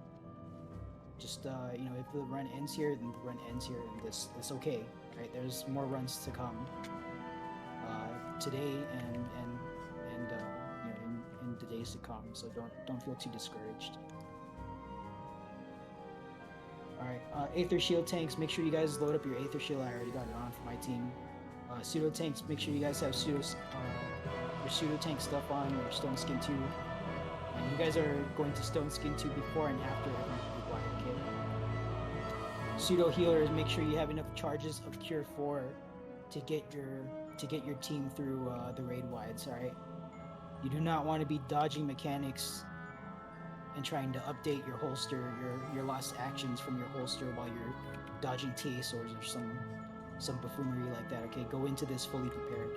Just you know, if the run ends here, then the run ends here, and that's okay, right? There's more runs to come today and you know, in the days to come. So don't feel too discouraged. All right, Aether Shield tanks. Make sure you guys load up your Aether Shield. I already got it on for my team. Pseudo tanks. Make sure you guys have your pseudo tank stuff on. Your Stone Skin 2. And you guys are going to Stone Skin 2 before and after every required, okay? Pseudo healers, make sure you have enough charges of Cure 4 to get your team through the raid wides, alright? You do not want to be dodging mechanics and trying to update your holster, your lost actions from your holster while you're dodging TA swords or some buffoonery like that, okay? Go into this fully prepared.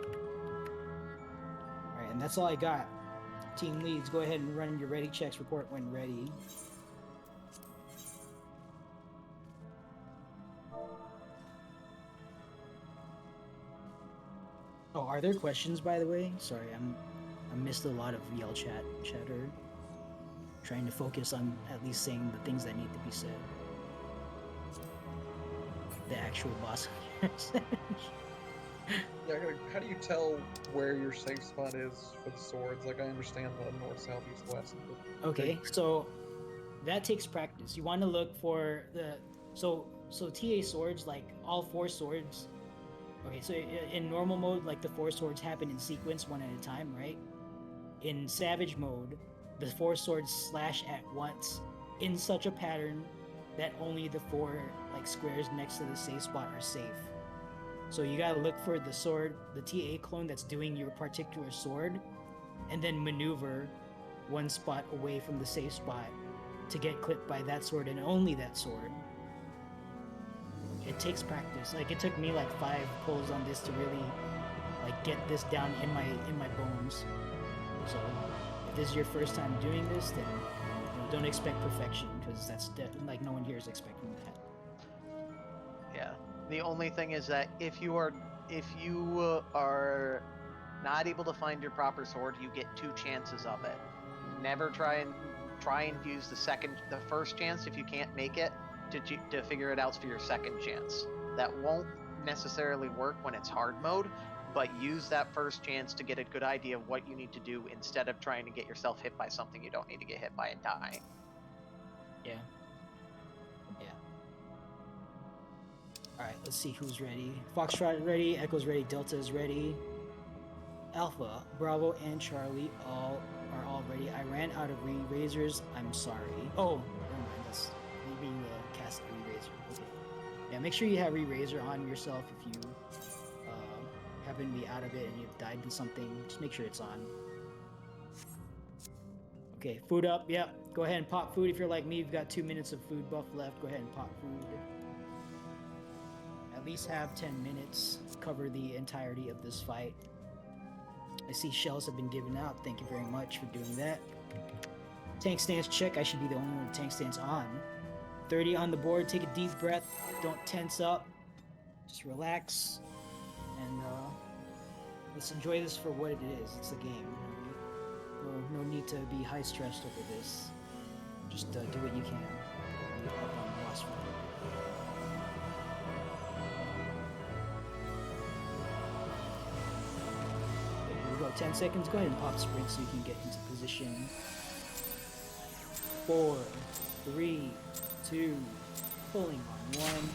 Alright, and that's all I got. Team leads, go ahead and run your ready checks, report when ready. Oh, are there questions, by the way? Sorry, I missed a lot of yell chatter. Trying to focus on at least saying the things that need to be said. The actual boss. Yeah, how do you tell where your safe spot is for the swords? Like, I understand the north, south, east, west. Okay, so that takes practice. You want to look for the so TA swords, like all 4 swords. Okay, so in normal mode, like the 4 swords happen in sequence, one at a time, right? In Savage mode, the 4 swords slash at once in such a pattern that only the 4 like squares next to the safe spot are safe. So you gotta look for the sword, the TA clone that's doing your particular sword, and then maneuver 1 spot away from the safe spot to get clipped by that sword and only that sword. It takes practice. Like, it took me like 5 pulls on this to really like get this down in my bones. So if this is your first time doing this, then you know, don't expect perfection, because that's like no one here is expecting that. Yeah. The only thing is that if you are not able to find your proper sword, you get 2 chances of it. Never try and use the first chance if you can't make it to figure it out for your second chance. That won't necessarily work when it's hard mode, but use that first chance to get a good idea of what you need to do instead of trying to get yourself hit by something you don't need to get hit by and die. Yeah. Yeah. Alright, let's see who's ready. Foxtrot is ready, Echo's ready, Delta is ready. Alpha, Bravo, and Charlie are all ready. I ran out of re-razors. I'm sorry. Oh, never mind. That's me being the cast re-razor. Okay. Yeah, make sure you have re-razor on yourself if you happen to be out of it and you've died in something. Just make sure it's on. Okay, food up. Yep. Go ahead and pop food if you're like me. You've got 2 minutes of food buff left. Go ahead and pop food. At least have 10 minutes. Cover the entirety of this fight. I see shells have been given out. Thank you very much for doing that. Tank stance check. I should be the only one with tank stance on. 30 on the board. Take a deep breath. Don't tense up. Just relax. And let's enjoy this for what it is. It's a game. No need to be high stressed over this. Just do what you can. Be up on the boss fight. Okay, here we go. 10 seconds. Go ahead and pop sprint so you can get into position. 4, 3, 2, pulling on 1.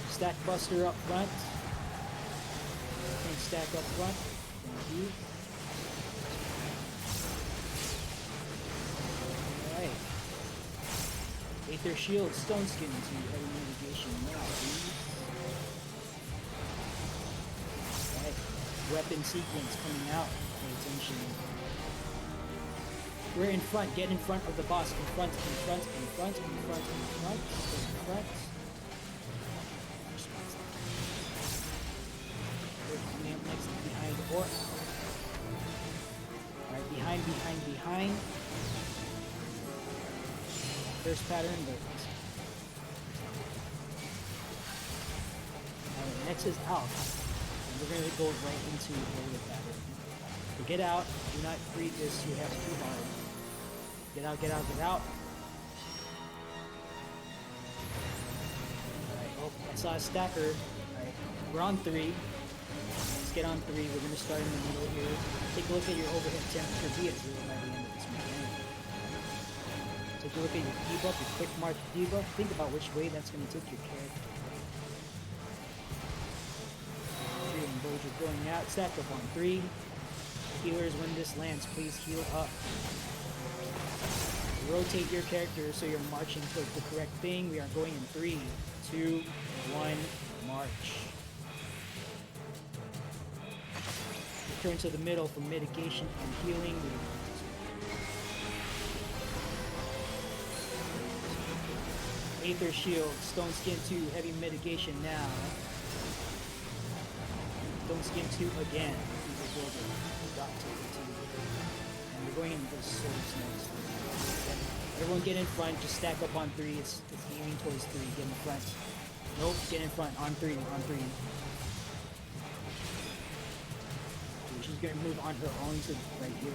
Stack buster up front. Tank stack up front. Thank you. Alright. Aether shield, stone skin to heavy mitigation now, please. Alright. Weapon sequence coming out. Pay attention. We're in front. Get in front of the boss. In front, in front, in front, in front, in front, in front. Next behind or alright, behind. first pattern, but next is out. And we're gonna go right into boulder pattern. So get out. Do not read this. You have too hard. Get out. Get out. Get out. Alright. Oh, I saw a stacker. Alright. We're on 3. Let's get on 3. We're gonna start in the middle here. Take a look at your overhead temperature. Be at 0 by the end of this mechanic. Take a look at your debuff, your quick march debuff. Think about which way that's gonna take your character. You're going out, stack up on 3. Healers, when this lands, please heal up. Rotate your character so you're marching towards the correct thing. We are going in 3, 2, 1, march. Return to the middle for mitigation and healing. Aether Shield, Stone Skin 2, heavy mitigation now. Stone Skin 2 again. And we're going into the swords next. Everyone get in front, just stack up on 3. It's aiming towards 3. Get in front. Nope, get in front. On 3, on 3. She's gonna move on her own to right here.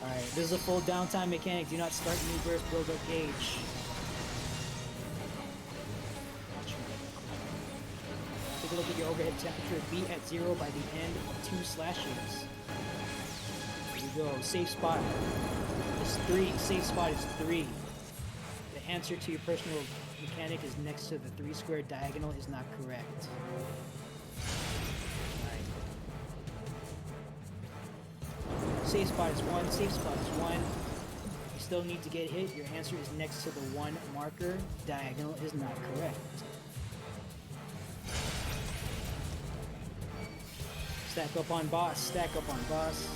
Alright, this is a full downtime mechanic. Do not start new burst, build up gauge. Take a look at your overhead temperature. Be at 0 by the end of 2 slashes. Here we go. Safe spot is 3. Safe spot is 3. The answer to your personal mechanic is next to the 3 square diagonal is not correct. Alright. Safe spot is 1. Safe spot is 1. You still need to get hit. Your answer is next to the 1 marker. Diagonal is not correct. Stack up on boss, stack up on boss.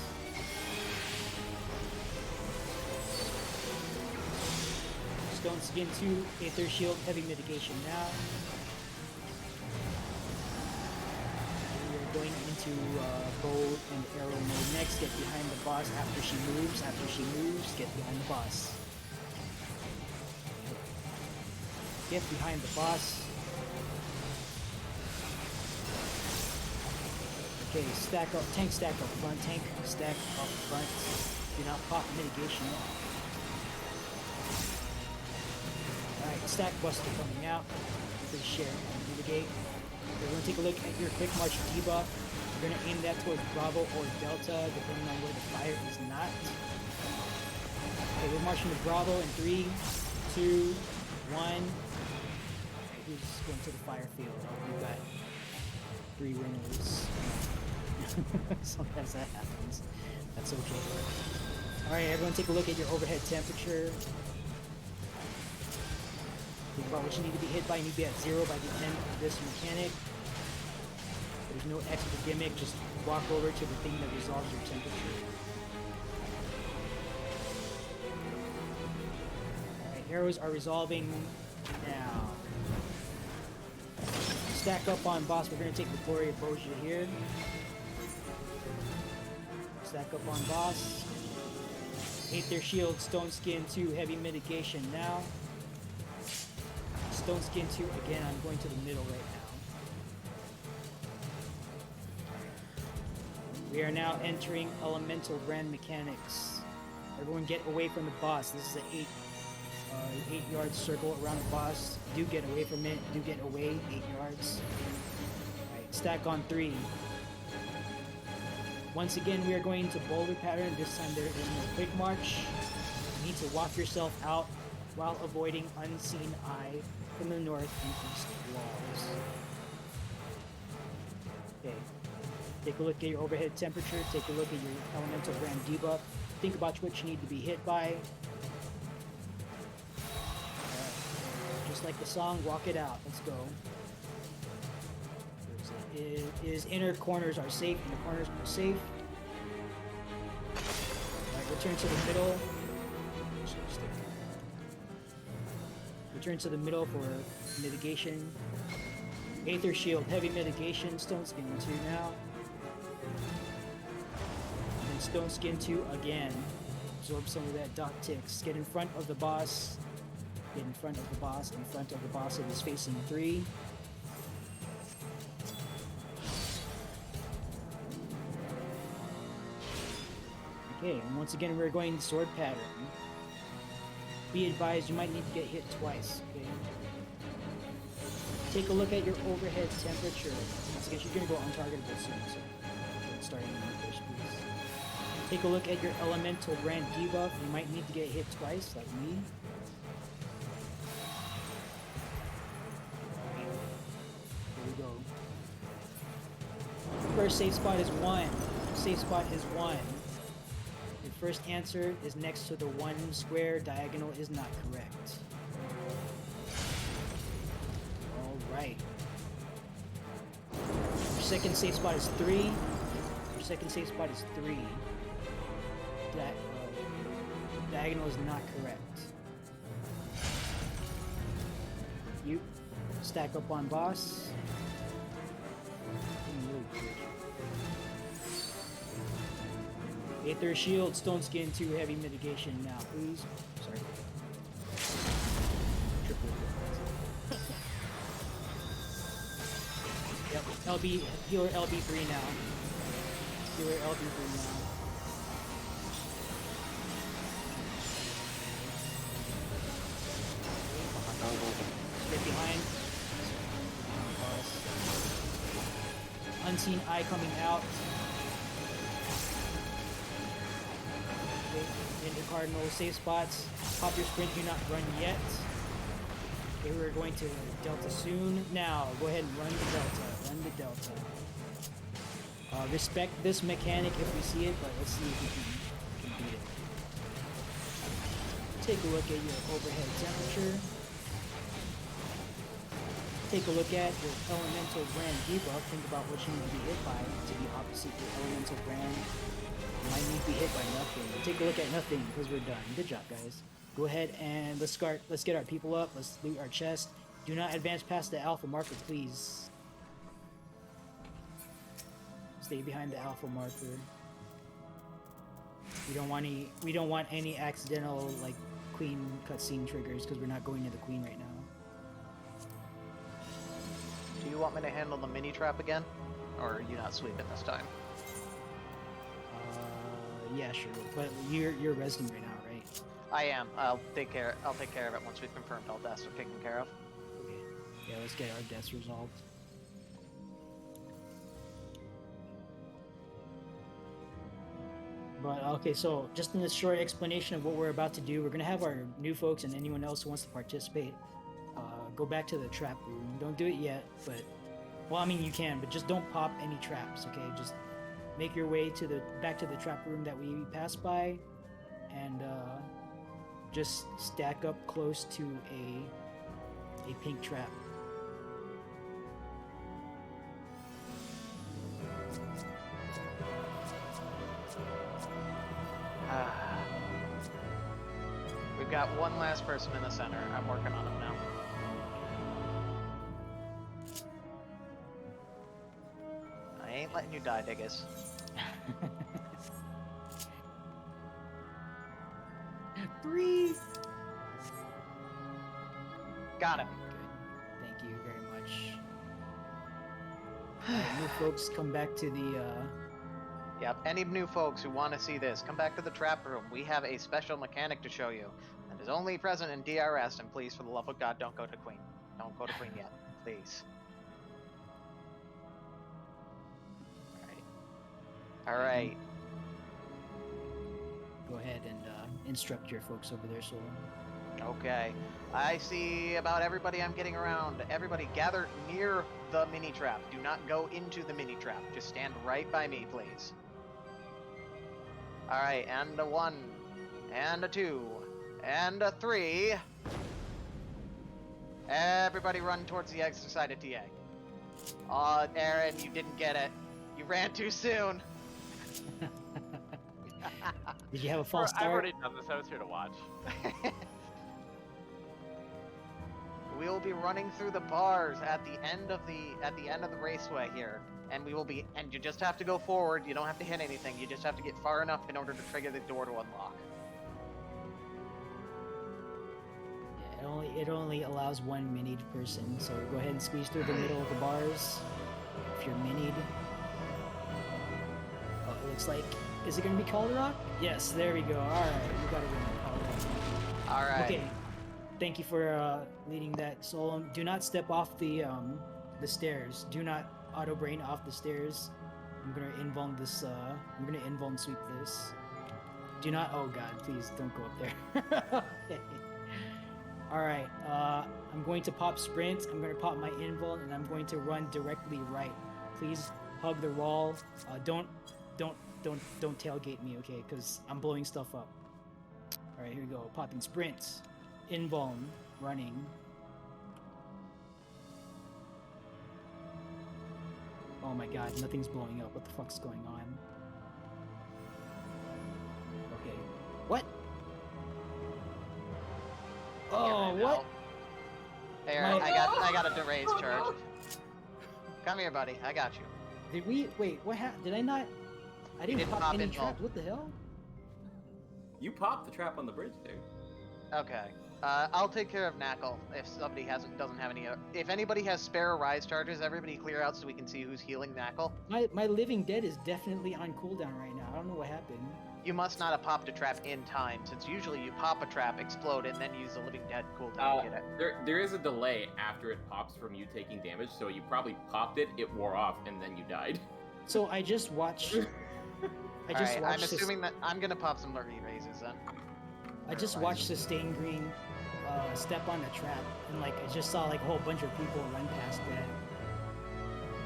Stone Skin 2, Aether Shield, heavy mitigation now. We are going into bow and arrow mode next. Get behind the boss after she moves. After she moves, get behind the boss. Get behind the boss. Okay, stack up, tank stack up front, tank stack up front. Do not pop mitigation. Alright, stack buster coming out. Please share and mitigate. We're going to take a look at your quick march debuff. We're going to aim that towards Bravo or Delta, depending on where the fire is not. Okay, we're marching to Bravo in 3, 2, 1. Alright, who's going to the fire field? Oh, we've got 3 winners. Sometimes that happens. That's okay. Alright, everyone take a look at your overhead temperature. Think about what you need to be hit by. You need to be at 0 by the end of this mechanic. There's no extra gimmick. Just walk over to the thing that resolves your temperature. Alright, arrows are resolving now. Stack up on boss. We're going to take the Glory of Bosia here. Stack up on boss. Aether Shield, Stone Skin 2, heavy mitigation now. Stone Skin 2 again. I'm going to the middle right now. We are now entering elemental brand mechanics. Everyone get away from the boss. This is an 8-yard circle around the boss. Do get away from it. Do get away. 8 yards. Alright, stack on 3. Once again, we are going into boulder pattern. This time there is no quick march. You need to walk yourself out while avoiding unseen eye from the north and east walls. Okay. Take a look at your overhead temperature. Take a look at your elemental brand debuff. Think about what you need to be hit by. Just like the song, walk it out. Let's go. Is inner corners are safe. Inner corners are safe. Alright, return to the middle. Return to the middle for mitigation. Aether Shield, heavy mitigation. Stone Skin 2 now. And Stone Skin 2 again. absorb some of that dot ticks. Get in front of the boss. Get in front of the boss. In front of the boss. It is facing 3. Okay, and once again we're going sword pattern. Be advised, you might need to get hit twice. Okay. Take a look at your overhead temperature. Once again, she's gonna go untargetable soon, so starting in the first piece. Take a look at your elemental brand debuff. You might need to get hit twice, like me. Here we go. First safe spot is 1. Safe spot is 1. Your first answer is next to the 1 square. Diagonal is not correct. Alright. Your second safe spot is 3. Your second safe spot is 3. Diagonal is not correct. You stack up on boss. Aether Shield, Stone Skin 2, Heavy Mitigation now, please. Sorry. Triple. Yep, LB, healer LB3 now. Healer LB3 now. Get behind. Unseen Eye coming out. Into Cardinal safe spots. Pop your sprint, do not run yet. Okay, we're going to Delta soon. Now, go ahead and run the Delta. Run the Delta. Respect this mechanic if we see it, but let's see if we can beat it. Take a look at your overhead temperature. Take a look at your elemental brand debuff. Think about what you need to be hit by to be opposite your elemental brand. You might need to be hit by nothing. Take a look at nothing because we're done. Good job, guys. Go ahead and let's get our people up. Let's loot our chest. Do not advance past the alpha marker, please. Stay behind the alpha marker. We don't want any accidental like queen cutscene triggers because we're not going to the queen right now. Do you want me to handle the mini trap again, or are you not sweeping this time? Yeah, sure. But you're resident right now, right? I am. I'll take care of it once we've confirmed all deaths are taken care of. Okay. Yeah, let's get our deaths resolved. But okay, so just in this short explanation of what we're about to do, we're gonna have our new folks and anyone else who wants to participate go back to the trap room. Don't do it yet, but well, I mean you can, but just don't pop any traps. Okay, just make your way to back to the trap room that we passed by, and just stack up close to a pink trap. We've got one last person in the center. I'm working on him now. I ain't letting you die, Diggus. Three. Got him. Good. Thank you very much. You folks come back to the. Yep. Any new folks who want to see this, come back to the trap room. We have a special mechanic to show you that is only present in DRS. And please, for the love of God, don't go to Queen. Don't go to Queen yet, please. All right. Go ahead and instruct your folks over there, Soul. Okay. I see about everybody I'm getting around. Everybody gather near the mini trap. Do not go into the mini trap. Just stand right by me, please. All right, and a 1, and a 2, and a 3. Everybody run towards the exit side of TA. Aw, Aaron, you didn't get it. You ran too soon. Did you have a false start? I've already done this. I was here to watch. We'll be running through the bars at the end of the raceway here, and you just have to go forward. You don't have to hit anything. You just have to get far enough in order to trigger the door to unlock. it only allows one minied person. So go ahead and squeeze through the middle of the bars. If you're minied. Oh, it looks like. Is it gonna be Calderock? Yes, there we go. Alright, you gotta win Calderock. All right. Okay. Thank you for leading that, Solom. Do not step off the stairs. Do not auto brain off the stairs. I'm gonna invuln this. I'm gonna invuln sweep this. Do not. Oh God, please don't go up there. Okay. All right. I'm going to pop sprint. I'm gonna pop my invuln, and I'm going to run directly right. Please hug the wall. Don't tailgate me, okay? Because I'm blowing stuff up. All right, here we go. Popping sprint. Invuln, running. Oh my god, nothing's blowing up. What the fuck's going on? Okay. What? Oh, what? There, My- I got a derase charge. Come here, buddy. I got you. Did we wait? What happened? Did I not? I didn't didn't pop pop any invuln. traps. What the hell? You popped the trap on the bridge there. Okay. I'll take care of Knackle if somebody doesn't have any. If anybody has spare rise charges, everybody clear out so we can see who's healing Knackle. My living dead is definitely on cooldown right now. I don't know what happened. You must not have popped a trap in time, since usually you pop a trap, explode, and then use the living dead cooldown to get it. There is a delay after it pops from you taking damage, so you probably popped it, it wore off, and then you died. So I just watched. Alright, I'm assuming that I'm gonna pop some raises then. I just watched Sustain Green step on the trap, and like I just saw like a whole bunch of people run past that.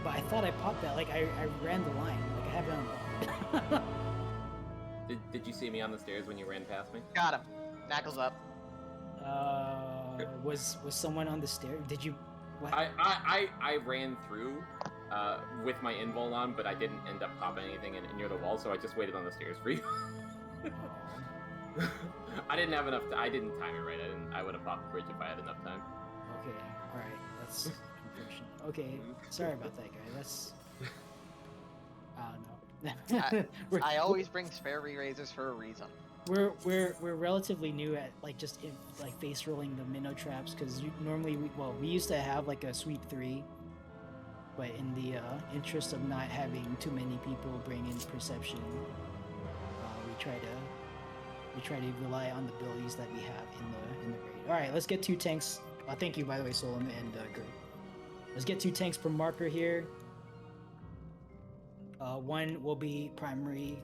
But I thought I popped that. Like I ran the line. Like I have it on. Did you see me on the stairs when you ran past me? Got him. Knackle's up. Was someone on the stair? Did you? What? I ran through with my invul on, but I didn't end up popping anything near the wall, so I just waited on the stairs for you. I didn't have enough. I didn't time it right. I would have popped the bridge if I had enough time. Okay. All right. That's unfortunate. Okay. Sorry about that, guy. That's. I don't know. I always bring spare re-raisers for a reason. We're relatively new at like just like face rolling the minnow traps because normally we used to have like a sweep 3, but in the interest of not having too many people bring in perception, we try to rely on the abilities that we have in the raid. All right, let's get 2 tanks. Thank you, by the way, Solom and Gert. Let's get 2 tanks per marker here. One will be primary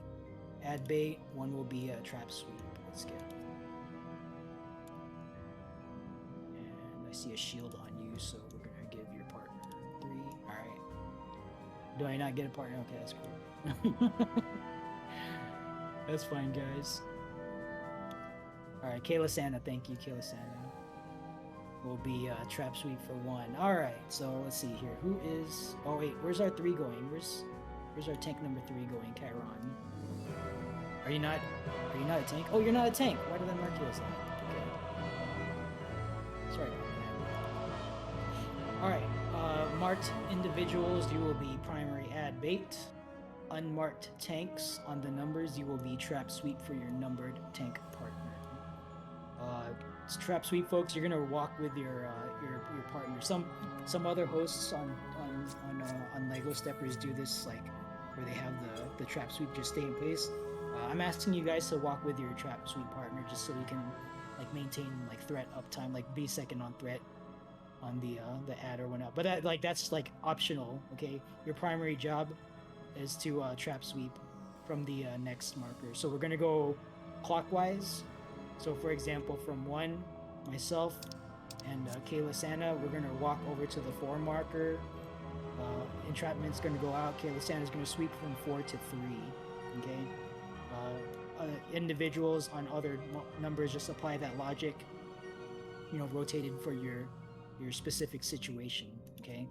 add bait, one will be a trap sweep. Let's get. And I see a shield on you, so we're gonna give your partner 3. Alright. Do I not get a partner? Okay, that's cool. That's fine, guys. Alright, Kayla Santa, thank you, Kayla Santa. Will be trap sweep for 1. Alright, so let's see here. Who is. Oh, wait, where's our 3 going? Where's our tank number 3 going, Chiron? Are you not a tank? Oh, you're not a tank. Why did I mark you as that? Okay. Sorry about that. All right. Marked individuals, you will be primary add bait. Unmarked tanks on the numbers, you will be trap sweep for your numbered tank partner. It's trap sweep, folks. You're gonna walk with your partner. Some other hosts on Lego Steppers do this, like where they have the trap sweep just stay in place. I'm asking you guys to walk with your trap sweep partner just so you can like maintain like threat uptime, like be second on threat on the ad or whatnot. But that's like optional. Okay, your primary job is to trap sweep from the next marker. So we're gonna go clockwise. So for example, from 1, myself and Kayla Santa, we're gonna walk over to the 4 marker. Entrapment's gonna go out. Kayla Santa's gonna sweep from 4 to 3. Okay. Individuals on other numbers just apply that logic. Rotated for your specific situation. Okay.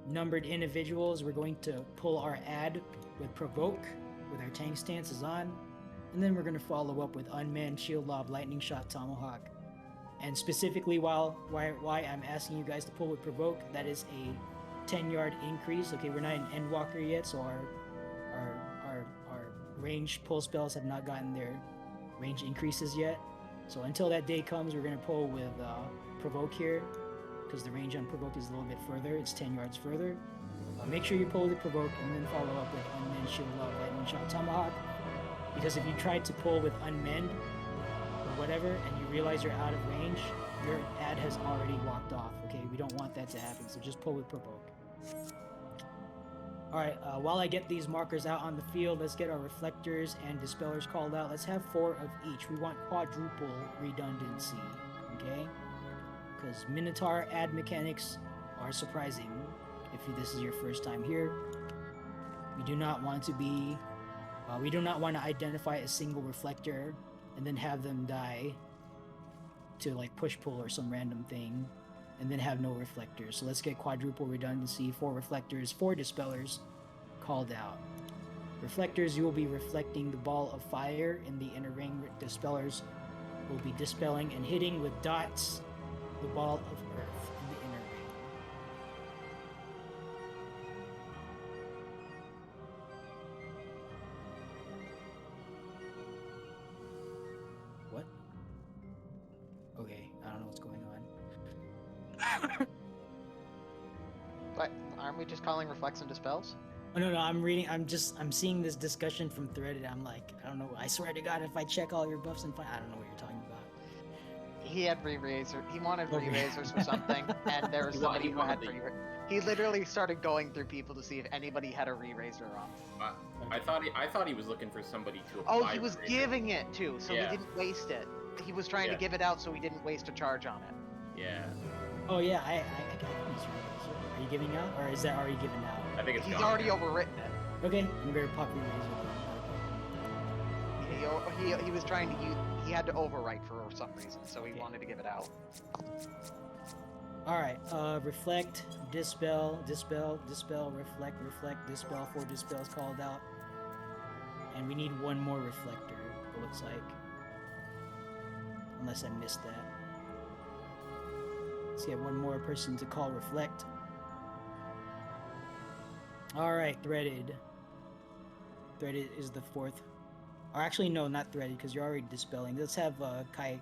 Numbered individuals, we're going to pull our ad with provoke with our tank stances on. And then we're going to follow up with unmanned, shield lob, lightning shot, tomahawk. And specifically why I'm asking you guys to pull with provoke, that is a 10-yard increase. Okay, we're not in Endwalker yet, so our range pull spells have not gotten their range increases yet. So until that day comes, we're gonna pull with provoke here, because the range on provoke is a little bit further. It's 10 yards further. Make sure you pull with provoke and then follow up with unmend, shield love, lightning shot, tomahawk. Because if you tried to pull with unmend or whatever, and you realize you're out of range, your ad has already walked off. Okay, we don't want that to happen. So just pull with provoke. All right, while I get these markers out on the field, let's get our reflectors and dispellers called out. Let's have 4 of each. We want quadruple redundancy, okay? Because Minotaur ad mechanics are surprising if this is your first time here. We do not want to be... we do not want to identify a single reflector and then have them die to like push-pull or some random thing, and then have no reflectors. So let's get quadruple redundancy, 4 reflectors, 4 dispellers called out. Reflectors, you will be reflecting the ball of fire in the inner ring. Dispellers will be dispelling and hitting with dots the ball of earth in the inner ring. What? Okay, I don't know what's going on. But aren't we just calling reflects and dispels? Oh, no, I'm reading. I'm seeing this discussion from Threaded. I'm like, I don't know. I swear to God, if I check all your buffs and find, I don't know what you're talking about. He had re-razor. He wanted Okay. re-razors for something, and there was somebody who had re. He literally started going through people to see if anybody had a re-razor on. I thought he was looking for somebody to Oh, apply he was razor. giving it too, so Yeah. he didn't waste it. He was trying to give it out so he didn't waste a charge on it. Yeah. Oh yeah, I got these razor. Are you giving out, or is that already given out? I think it's He's gone already now. overwritten it. Okay, I'm gonna pop your razor. He was trying to use. He had to overwrite for some reason, so he wanted to give it out. All right, reflect, dispel, dispel, dispel, reflect, reflect, dispel. 4 dispels called out, and we need 1 more reflector. It looks like, unless I missed that. Let's get 1 more person to call reflect. All right, threaded. Threaded is the 4th. Or actually, no, not threaded, because you're already dispelling. Let's have Kai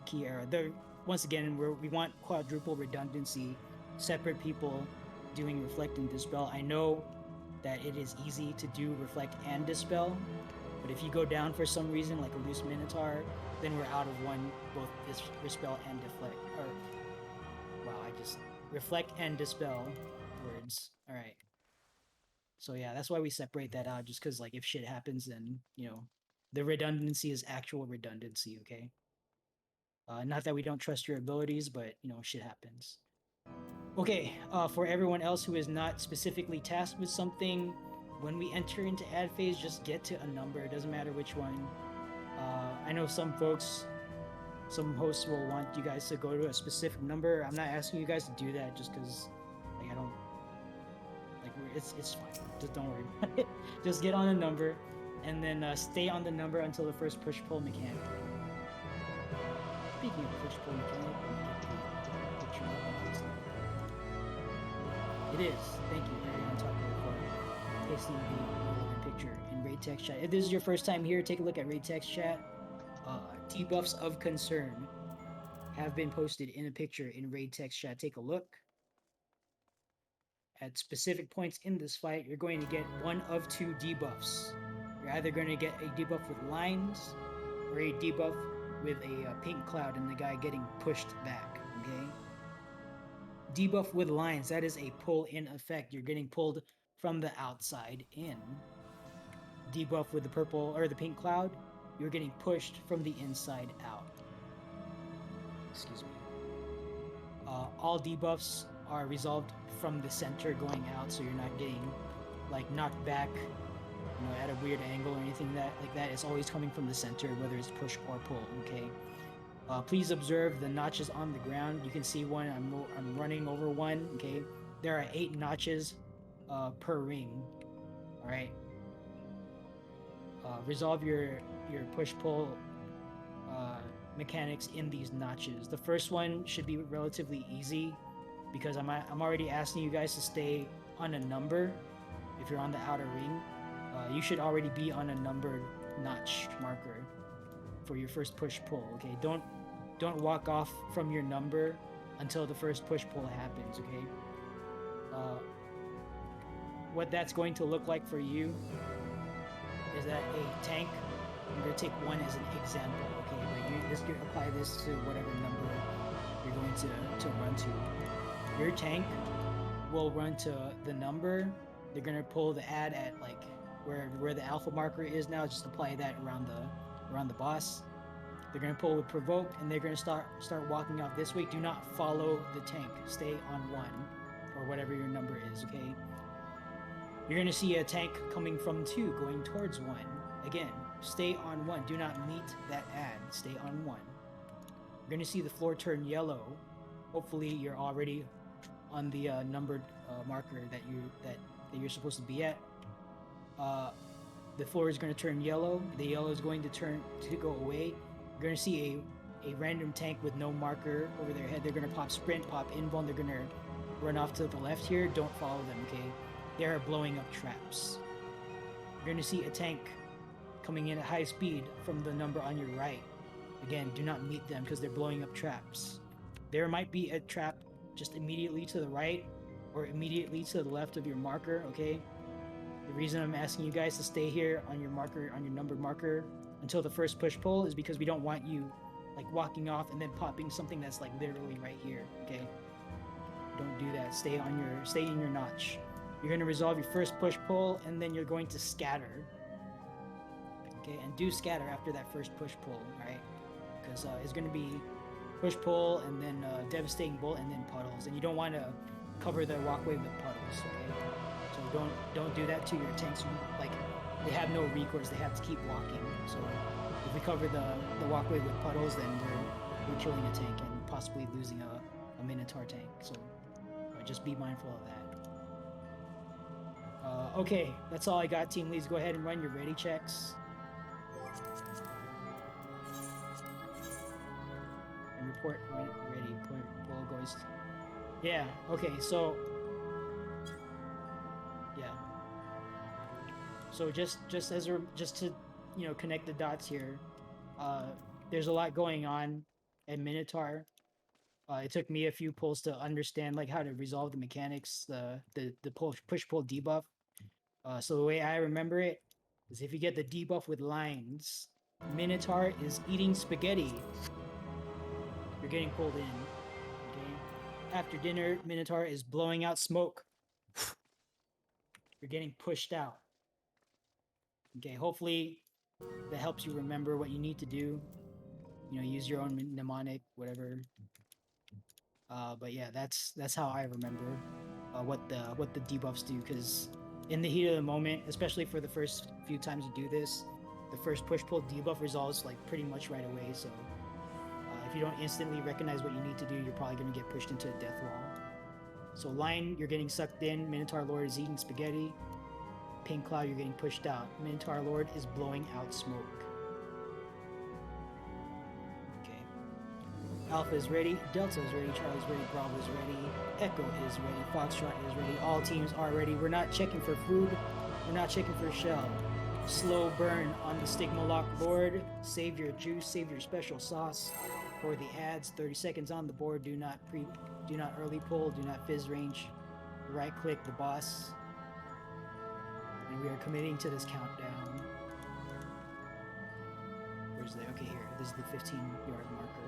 Kiera. Once again, we want quadruple redundancy, separate people doing reflect and dispel. I know that it is easy to do reflect and dispel, but if you go down for some reason, like a loose Minotaur, then we're out of one, both dispel and deflect. Or, wow, I just reflect and dispel words. All right. So yeah, that's why we separate that out, just because like if shit happens, then the redundancy is actual redundancy. Okay. Not that we don't trust your abilities, but shit happens. Okay, for everyone else who is not specifically tasked with something, when we enter into ad phase, just get to a number. It doesn't matter which one. I know some folks, some hosts will want you guys to go to a specific number. I'm not asking you guys to do that just because, like, I don't, like, it's fine. Just don't worry about it. Just get on a number, and then stay on the number until the first push-pull mechanic. Speaking of push-pull mechanic, let me get the picture up on this. It is. Thank you, Harry, on top of it for pasting the relevant picture in raid text chat. If this is your first time here, take a look at raid text chat. Debuffs of concern have been posted in a picture in raid text chat. Take a look. At specific points in this fight, you're going to get one of 2 debuffs. You're either going to get a debuff with lines or a debuff with a pink cloud and the guy getting pushed back, okay? Debuff with lines, that is a pull-in effect. You're getting pulled from the outside in. Debuff with the purple or the pink cloud, you're getting pushed from the inside out. Excuse me. All debuffs are resolved from the center going out, so you're not getting like knocked back, at a weird angle or anything like that. It's always coming from the center, whether it's push or pull. Okay. Please observe the notches on the ground. You can see one. I'm running over one. Okay. There are 8 notches per ring. All right. Resolve your push pull mechanics in these notches. The first one should be relatively easy because I'm already asking you guys to stay on a number. If you're on the outer ring, you should already be on a numbered notch marker for your first push pull. Okay, don't walk off from your number until the first push pull happens. Okay. What that's going to look like for you is that a tank. I'm going to take one as an example. Okay, but you just apply this to whatever number you're going to run to. Your tank will run to the number. They're going to pull the ad at like where the alpha marker is now. Just apply that around the boss. They're going to pull with provoke, and they're going to start walking off this way. Do not follow the tank. Stay on 1 or whatever your number is. Okay. You're going to see a tank coming from 2 going towards 1. Again, stay on 1. Do not meet that ad. Stay on 1. You're going to see the floor turn yellow. Hopefully, you're already on the numbered marker that you're supposed to be at. The floor is going to turn yellow. The yellow is going to go away. You're going to see a random tank with no marker over their head. They're going to pop sprint, pop invuln. They're going to run off to the left here. Don't follow them, okay? They're blowing up traps. You're going to see a tank coming in at high speed from the number on your right. Again, do not meet them because they're blowing up traps. There might be a trap just immediately to the right or immediately to the left of your marker, okay? The reason I'm asking you guys to stay here on your marker, on your numbered marker until the first push pull is because we don't want you like walking off and then popping something that's like literally right here, okay? Don't do that. Stay in your notch. You're going to resolve your first push pull and then you're going to scatter. Okay, and do scatter after that first push pull, right? Because it's going to be push pull and then devastating bolt and then puddles, and you don't want to cover the walkway with puddles. Okay, so don't do that to your tanks. Like they have no recourse; they have to keep walking. So if we cover the walkway with puddles, then we're killing a tank and possibly losing a Minotaur tank. So just be mindful of that. Okay, that's all I got. Team leads, go ahead and run your ready checks. And report ready. Pull goes. Yeah. Okay. So. Yeah. So just to connect the dots here. There's a lot going on at Minotaur. It took me a few pulls to understand like how to resolve the mechanics, the push pull debuff. So the way I remember it is if you get the debuff with lines, Minotaur is eating spaghetti. You're getting pulled in. Okay. After dinner, Minotaur is blowing out smoke. You're getting pushed out. Okay, hopefully that helps you remember what you need to do. Use your own mnemonic, whatever. But yeah, that's how I remember what the debuffs do. Because in the heat of the moment, especially for the first few times you do this, the first push pull debuff resolves like pretty much right away. So if you don't instantly recognize what you need to do, you're probably going to get pushed into a death wall. So line, you're getting sucked in. Minotaur Lord is eating spaghetti. Pink Cloud, you're getting pushed out. Minotaur Lord is blowing out smoke. Okay. Alpha is ready. Delta is ready. Charlie's ready. Bravo is ready. Echo is ready. Foxtrot is ready. All teams are ready. We're not checking for food. We're not checking for shell. Slow burn on the Stigma Lock Lord. Save your juice. Save your special sauce for the ads. 30 seconds on the board. Do not early pull. Do not fizz range. Right click the boss. And we are committing to this countdown. Where's the... Okay, here. This is the 15-yard marker.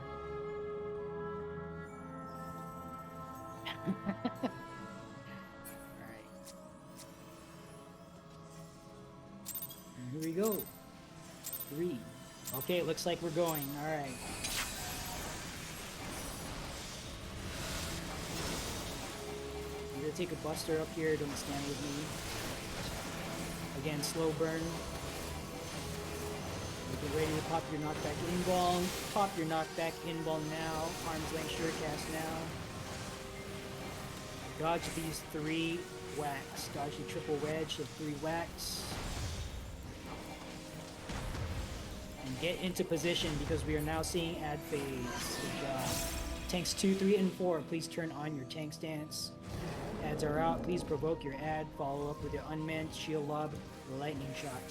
Alright. Here we go. 3. Okay, it looks like we're going. Alright. I'm gonna take a buster up here. Don't stand with me. Again, slow burn. Get ready to pop your knockback invuln. Pop your knockback invuln now. Arm's length surecast now. Dodge these 3 whacks. Dodge the triple wedge of 3 whacks. And get into position because we are now seeing ad phase. Good job. Tanks 2, 3, and 4, please turn on your tank stance. Ads are out. Please provoke your ad. Follow up with your unmanned shield lob, lightning shot,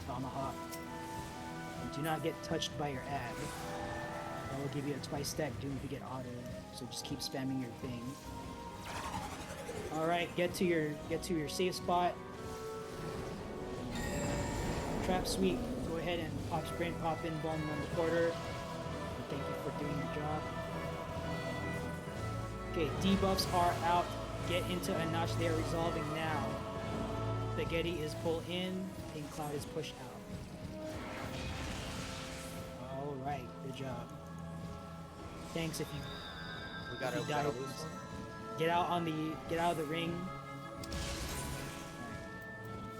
tomahawk. Do not get touched by your ad. That will give you a twice stack doom if you get auto. So just keep spamming your thing. All right, get to your safe spot. Trap sweep. Go ahead and pop sprint, pop in, bomb on the quarter. Thank you for doing your job. Okay, debuffs are out. Get into a notch. They are resolving now. Spaghetti is pull in. Pink cloud is push out. All right, good job. Thanks if you. We got if to you died. lose one. Get out of the ring.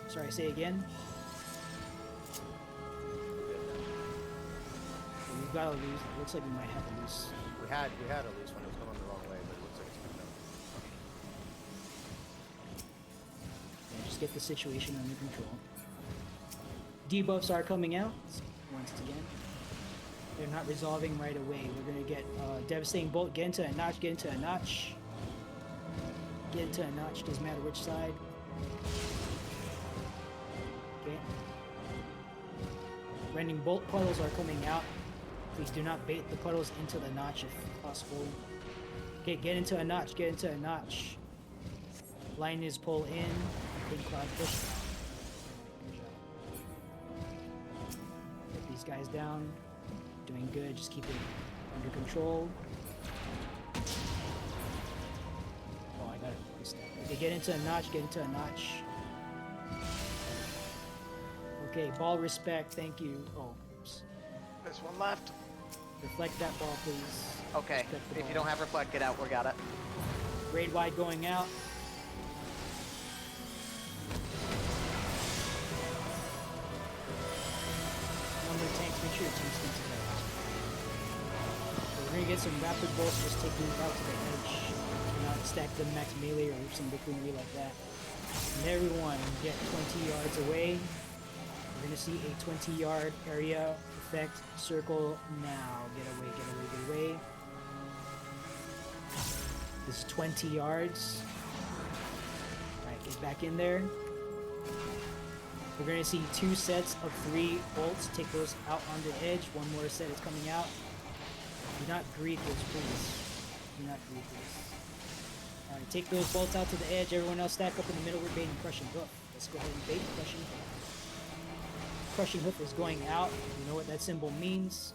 Sorry, say again. We've got to lose. It looks like we might have to lose. We had a loose one. It was going the wrong way, but it looks like it's coming up. Yeah, just get the situation under control. Debuffs are coming out once again. They're not resolving right away. We're gonna get devastating bolt. Get into a notch. Get into a notch. Get into a notch. Doesn't matter which side. Okay. Rending bolt puddles are coming out. Please do not bait the puddles into the notch if possible. Okay, get into a notch. Get into a notch. Line is pull in. Pink cloud push down. Good job. Get these guys down. Doing good. Just keep it under control. Oh, I got it. Okay, get into a notch. Get into a notch. Okay, ball respect. Thank you. Oh, oops. There's one left. Reflect that ball, please. Okay, Respect the if ball. you don't have reflect, get out. We got it. Raid wide going out. Number of tanks, make sure your team stinks it out. We're gonna get some rapid bolts, just take these out to the edge. Do not stack them max melee or some buffoonery like that. And everyone get 20 yards away. We're gonna see a 20-yard area effect circle now. Get away, get away, get away. This is 20 yards. Alright, get back in there. We're going to see 2 sets of 3 bolts. Take those out on the edge. One more set is coming out. Do not greet those, please. Do not greet those. Alright, take those bolts out to the edge. Everyone else stack up in the middle. We're baiting Crushing Hoof. Let's go ahead and bait Crushing Hoof. Crushing Hoof is going out. You know what that symbol means.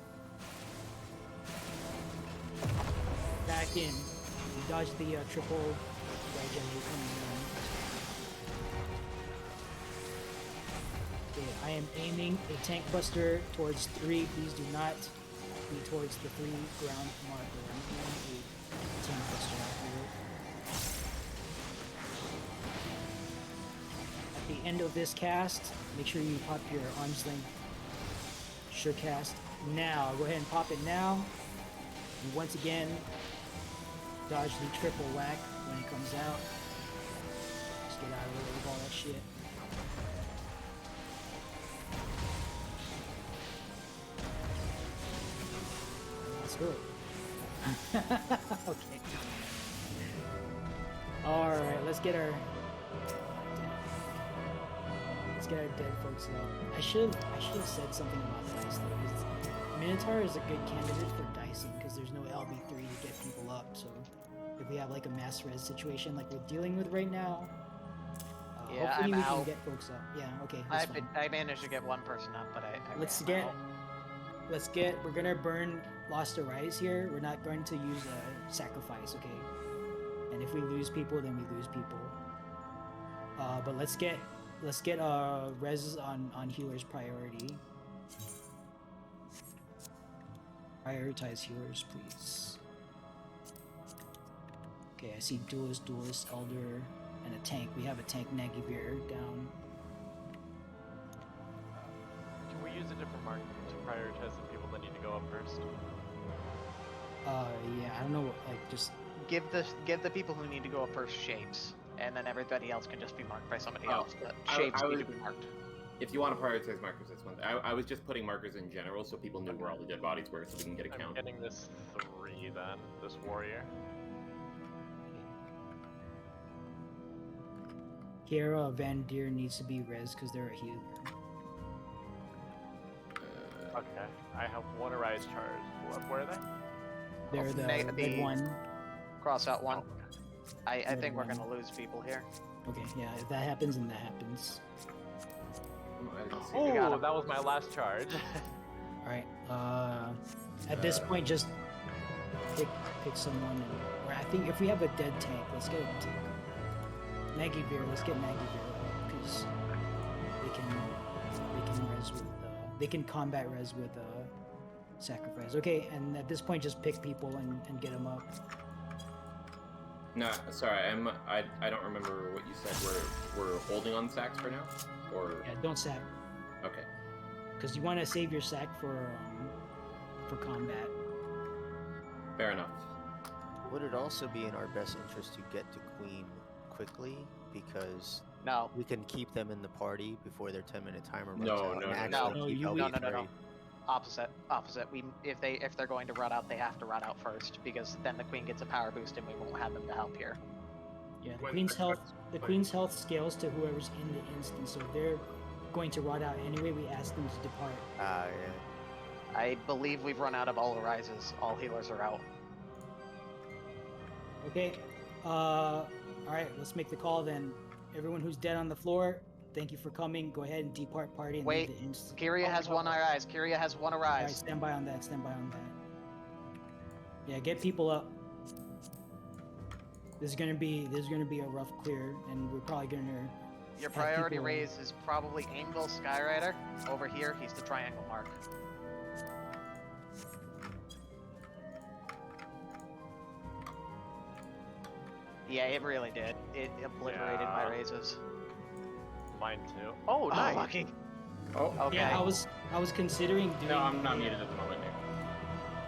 Back in. We dodged the triple regenerate coming in. Okay, I am aiming a tank buster towards 3. Please do not be towards the 3 ground marker. I'm aiming a tank buster out here. At the end of this cast, make sure you pop your arm's length sure cast now. Go ahead and pop it now. And once again, dodge the triple whack when it comes out. Just get out of the way of all that shit. Let's go. Okay. Alright, let's get our dead folks out. I should have said something about dice though, because Minotaur is a good candidate for dicing because there's no LB3 to get people up, so if we have like a mass res situation like we're dealing with right now, Yeah, hopefully I'm we can out. get folks up. Yeah, okay, that's fine. I managed to get one person up, but I ran out. We're gonna burn Lost Arise here. We're not going to use a sacrifice, okay? And if we lose people, then we lose people. But let's get res on healers priority. Prioritize healers, please. Okay, I see duelist, elder, and a tank. We have a tank Nagy Bear down. Can we use a different mark to prioritize the people that need to go up first? Yeah, I don't know, like just Give the people who need to go up first shapes, and then everybody else can just be marked by somebody else. But shapes need to be marked. If you want to prioritize markers, that's one thing. I was just putting markers in general so people knew where all the dead bodies were, so we can get a count. I'm getting this 3 then, this warrior. Kiera Van Deer needs to be res because they're a healer. Okay. I have one arise charge. Where are they? They're the red the- one. Cross out one. Oh, I Red think we're one. gonna lose people here. Okay, yeah, if that happens, then that happens. I didn't see We it. got Oh, 'em. that was my last charge. Alright, at this point, just pick someone, or I think if we have a dead tank, let's get a tank. Nagivir, let's get Nagivir, because they can res with, they can combat res with, sacrifice. Okay, and at this point, just pick people and get them up. No, sorry, I don't remember what you said. We're holding on sacks for now, or Yeah, don't sack, okay. because you want to save your sack for combat. Fair enough. Would it also be in our best interest to get to Queen quickly, because No. we can keep them in the party before their 10-minute timer runs No, out? no, and no, actually no. keep You- LB no, no. free. Opposite. We if they're going to run out, they have to run out first, because then the queen gets a power boost and we won't have them to help here. Yeah, the When queen's the health. quest- The queen's health scales to whoever's in the instance, so if they're going to rot out anyway, we ask them to depart. Ah, yeah. I believe we've run out of all arises. All healers are out. Okay. All right. Let's make the call then. Everyone who's dead on the floor, thank you for coming. Go ahead and depart party and Wait, leave the instance. Kyria has one arise. Kyria has one All right, arise. stand by on that. Stand by on that. Yeah, get people up. This is gonna be a rough clear, and we're probably gonna. Your have priority people- raise is probably Angle Skyrider. Over here, he's the triangle mark. Yeah, it really did. It obliterated my Yeah. raises. Mine too. Oh, Oh, nice. lucky. Oh, Okay. Yeah, I was considering doing. no, I'm not a- muted at the moment. Nick.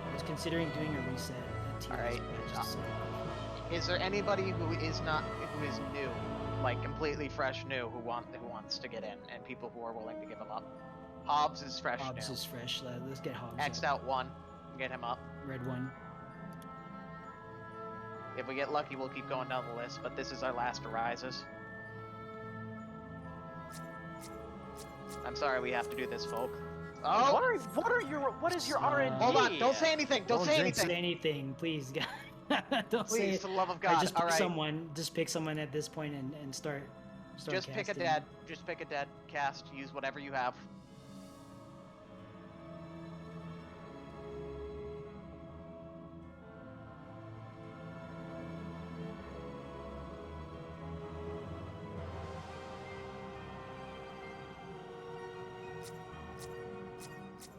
I was considering doing a reset at TS, Alright, but I just decided- Is there anybody who is new, like completely fresh new, who wants to get in, and people who are willing to give him up? Hobbs is fresh Hobbs new. is fresh. Let's get Hobbs. X'd up. out one. Get him up. Red one. If we get lucky, we'll keep going down the list, but this is our last arises. I'm sorry we have to do this, folk. Oh! What is your RNG? Hold on, don't say anything, don't say Don't say anything! anything, please, guys. Don't say Please, it. for the love of Alright, God. just pick Alright, someone. Just pick someone at this point and start just pick a casting. dead. Just pick a dead. Cast. Use whatever you have.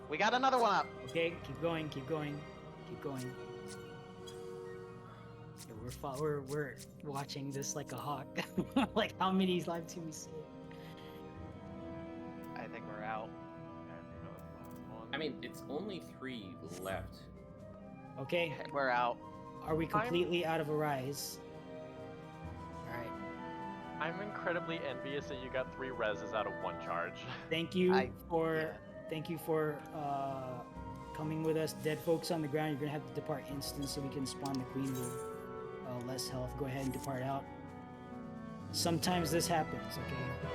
We got another one up. Okay, keep going, keep going, keep going. Yeah, we're watching this like a hawk. Like how many lives can we see? I think we're out. I mean, it's only 3 left. Okay, We're out. are we completely out of Arise? Alright. I'm incredibly envious that you got 3 reses out of 1 charge. Thank you I- for yeah. thank you for coming with us. Dead folks on the ground, you're gonna have to depart instant so we can spawn the queen with less health. Go ahead and depart out. Sometimes this happens, okay?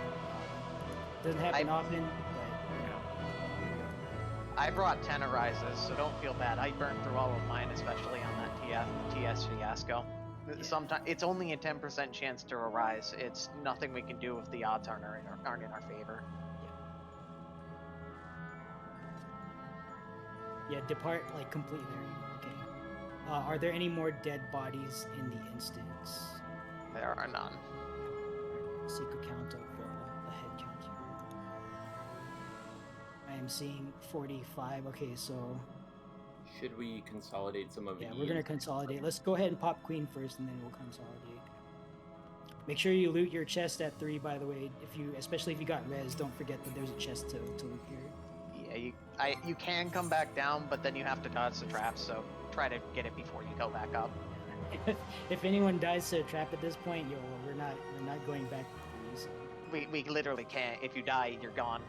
Doesn't happen often, but you know. I brought 10 arises, so don't feel bad. I burned through all of mine, especially on that TS fiasco. Sometimes it's only a 10% chance to arise. It's nothing we can do if the odds aren't in our favor. Yeah, depart like completely. Okay. Are there any more dead bodies in the instance? There are none. Secret count of a head count here. I am seeing 45. Okay, so Should we consolidate some of yeah, the... we're gonna consolidate. Let's go ahead and pop queen first, and then we'll consolidate. Make sure you loot your chest at 3. By the way, especially if you got res, don't forget that there's a chest to loot here. Yeah, you can come back down, but then you have to dodge the traps. So try to get it before you go back up. If anyone dies to a trap at this point, we're not going back to 3. So. We literally can't. If you die, you're gone.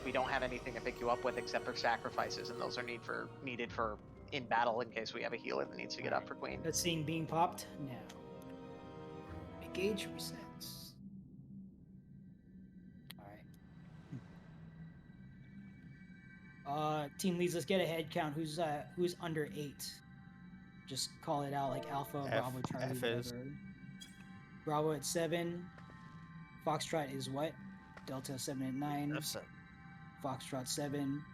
We don't have anything to pick you up with except for sacrifices, and those are needed for in battle in case we have a healer that needs to get up for queen. Let's see being popped now. Engage resets. Team leads, let's get a head count. Who's under 8? Just call it out, like Alpha, Bravo, Charlie, F is. whatever. Bravo at 7. Foxtrot is what? Delta 7 at 9. F7. Foxtrot 7.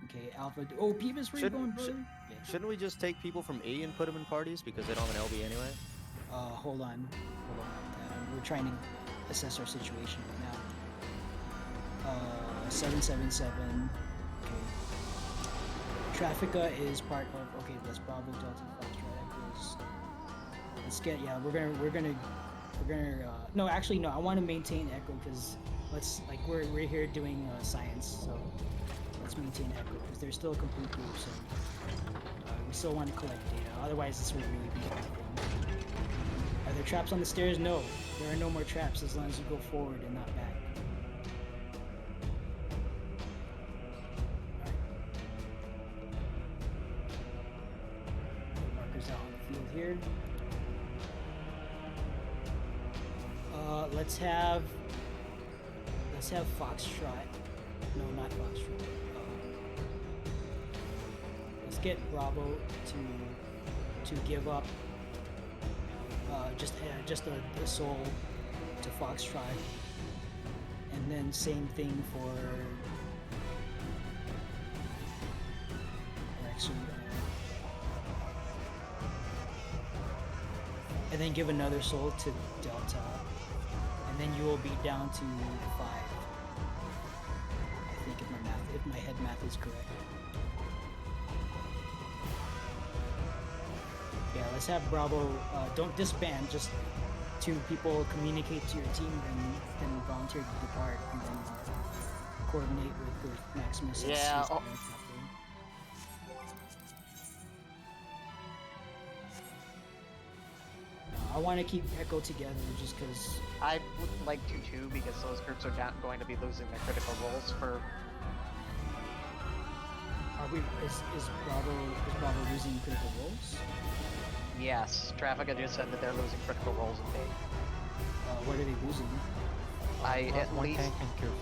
Okay, Alpha. Oh, Peeves, where you going, brother? Yeah. Shouldn't we just take people from E and put them in parties because they don't have an LB anyway? Hold on. We're trying to assess our situation right now. 777. Okay. Traffica is part of. Okay, that's Bravo, Delta, Foxtrot, Echoes. Let's get. Yeah, we're gonna. No, actually, no. I want to maintain Echo because we're here doing science, so let's maintain Echo because they're still a complete group. So we still want to collect data. Otherwise, this would really be anything. Are there traps on the stairs? No, there are no more traps as long as you go forward and not back. Alright. Markers out on the field here. Let's have Foxtrot. No, not Foxtrot. Let's get Bravo to give up just a soul to Foxtrot, and then same thing for. Actually, and then give another soul to Delta. And then you will be down to 5. I think if my head math is correct. Yeah, let's have Bravo. Don't disband. Just 2 people communicate to your team, then volunteer to depart, and then coordinate with Maximus. Yeah. I want to keep Echo together just because. I would like to too, because those groups are not going to be losing their critical roles for. Is Bravo losing critical roles? Yes, Traffica just said that they're losing critical roles in big. What are they losing? At one least. tank and Cure 4.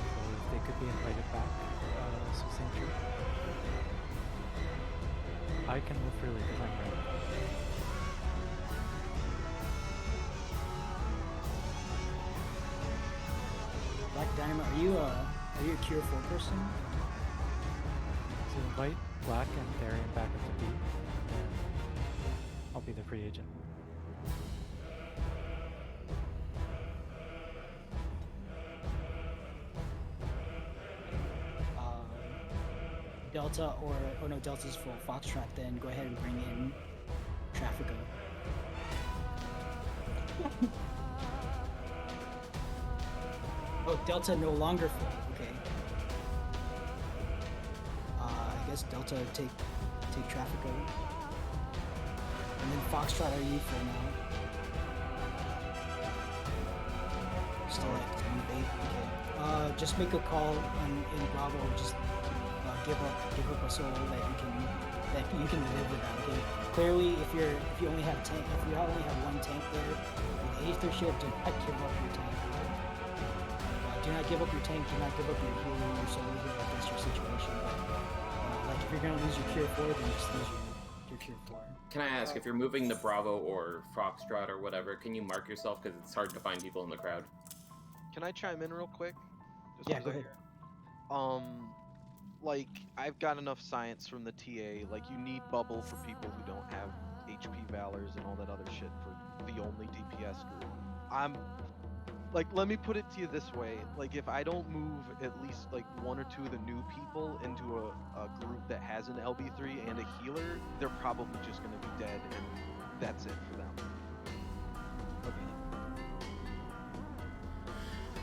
So they could be invited back. Succinct true. I can move freely because I'm ready. Black Diamond, are you a Cure 4 person? So invite Black and Darian back up to B, and I'll be the free agent. Delta or no, Delta's full. Foxtrot, then go ahead and bring in Traffica. Oh, Delta no longer full. Okay. I guess Delta take Traffica. And then Foxtrot, are you full now? Still at 28. Okay. Just make a call in Bravo. Just give up a soul that you can live without. Okay. Clearly, if you only have one tank there, with Aether Shield, do not give up your tank. Do not give up your tank. Do not give up your healer, your soul here. If that's your situation. But if you're gonna lose your Cure 4, then just lose your Cure 4. Can I ask, if you're moving the Bravo or Foxtrot or whatever, can you mark yourself because it's hard to find people in the crowd? Can I chime in real quick? Just Yeah, a go sec. ahead. Like, I've got enough science from the TA. Like, you need bubble for people who don't have HP Valors and all that other shit for the only DPS group. Let me put it to you this way. Like, if I don't move at least, like, 1 or 2 of the new people into a group that has an LB3 and a healer, they're probably just going to be dead, and that's it for them.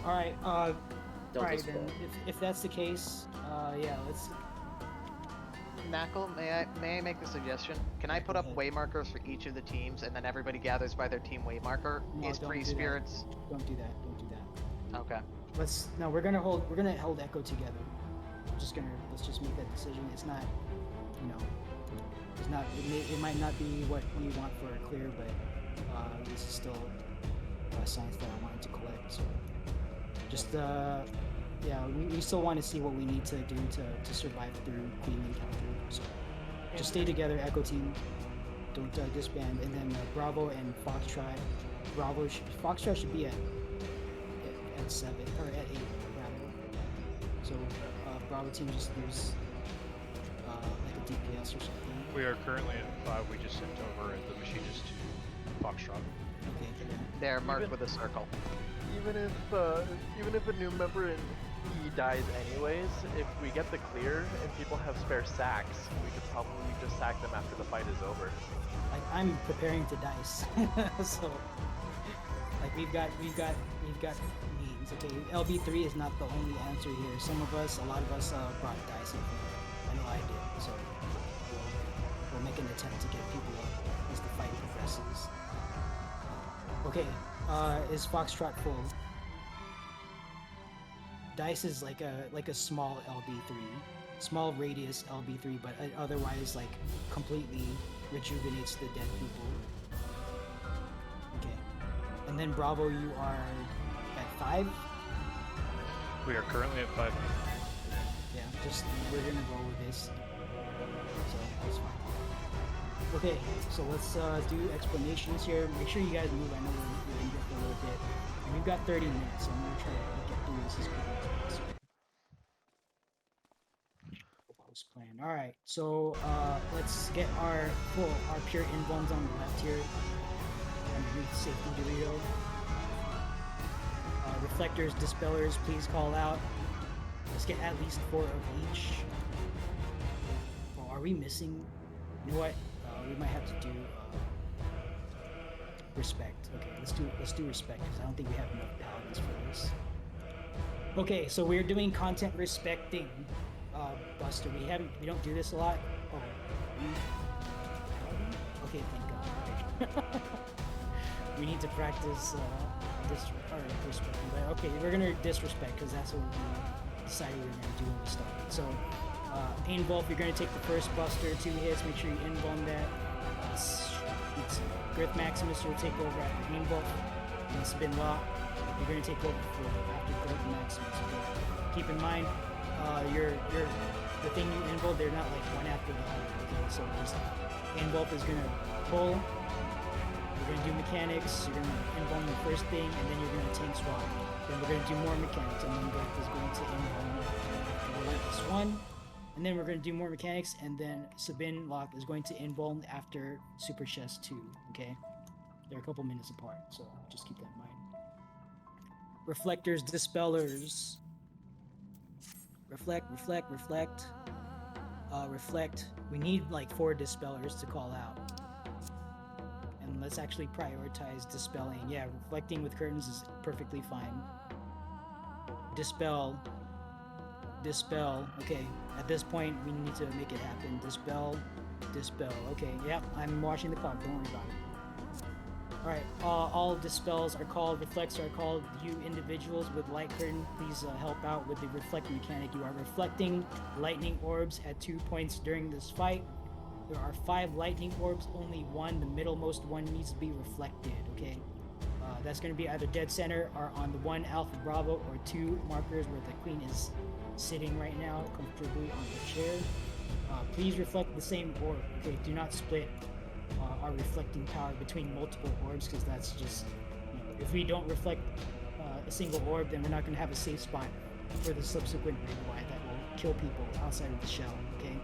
All right. Delta's then. full. If that's the case, yeah, let's. Knuckle, may I make a suggestion? Can I put up way markers for each of the teams, and then everybody gathers by their team way marker? No, Is don't free do that. spirits? Don't do that. Don't do that. Okay. We're gonna hold Echo together. Let's just make that decision. It's not, it's not. It might not be what we want for a clear, but this is still science that I wanted to collect. So just yeah, we still want to see what we need to do to survive through Queen encounter. So just stay together, Echo Team. Don't disband. And then Bravo and Foxtrot. Foxtrot should be at 7 or at 8 rather. So Bravo Team just lose like a DPS or something. We are currently at 5. We just sent over the machinist to Foxtrot. Okay. They're marked with a circle. Even if a new member in E dies anyways, if we get the clear and people have spare sacks, we could probably just sack them after the fight is over. Like I'm preparing to dice, so like we've got means. Okay, LB3 is not the only answer here. A lot of us brought dice. I know I did. So we'll make an attempt to get people up as the fight progresses. Okay, is Foxtrot full? Dice is like a small LB3, small radius LB3, but otherwise like completely rejuvenates the dead people. Okay, and then Bravo, you are at 5. We are currently at 5. Yeah, we're gonna roll with this. So that's fine. Okay, so let's do explanations here. Make sure you guys move. I know we're in here for a little bit. And we've got 30 minutes, so I'm gonna try to get through this as quickly as possible. Post plan. All right, so let's get our pure invulns on the left here. Underneath safety Dorito. Reflectors, dispellers, please call out. Let's get at least 4 of each. Oh, are we missing? You know what? We might have to do respect. Okay, let's do respect because I don't think we have enough paladins for this. Okay, so we're doing content respecting Buster. We don't do this a lot. Oh, okay, thank God. We need to practice disrespect. But okay, we're gonna disrespect because that's what we decided we were gonna do when we started. So. Invuln, you're going to take the first Buster, 2 hits, make sure you invuln that. Girth Maximus will take over after Invuln. And Spin Law, you're going to take over after Girth Maximus. Okay. Keep in mind, the thing you invuln, they're not like one after the other. Okay, so just Invuln is going to pull. You're going to do mechanics. You're going to invuln the first thing, and then you're going to tank swap. Then we're going to do more mechanics, and then Girth is going to invuln the Relentless 1. And then we're going to do more mechanics, and then Sabin Lock is going to invuln after Super Chest 2, okay? They're a couple minutes apart, so just keep that in mind. Reflectors, Dispellers. Reflect. Reflect. We need like 4 Dispellers to call out. And let's actually prioritize Dispelling. Yeah, Reflecting with Curtains is perfectly fine. Dispel. Okay, at this point we need to make it happen. Dispel. Okay, yep, I'm watching the clock, don't worry about it. Alright, all dispels are called, reflects are called. You individuals with light curtain, please help out with the reflect mechanic. You are reflecting lightning orbs at 2 points during this fight. There are 5 lightning orbs, only one, the middlemost one, needs to be reflected, okay? That's going to be either dead center or on the 1 Alpha Bravo or 2 markers where the queen is sitting right now comfortably on the chair. Please reflect the same orb, okay? Do not split our reflecting power between multiple orbs because that's just, if we don't reflect a single orb, then we're not going to have a safe spot for the subsequent ring wide that will kill people outside of the shell, okay?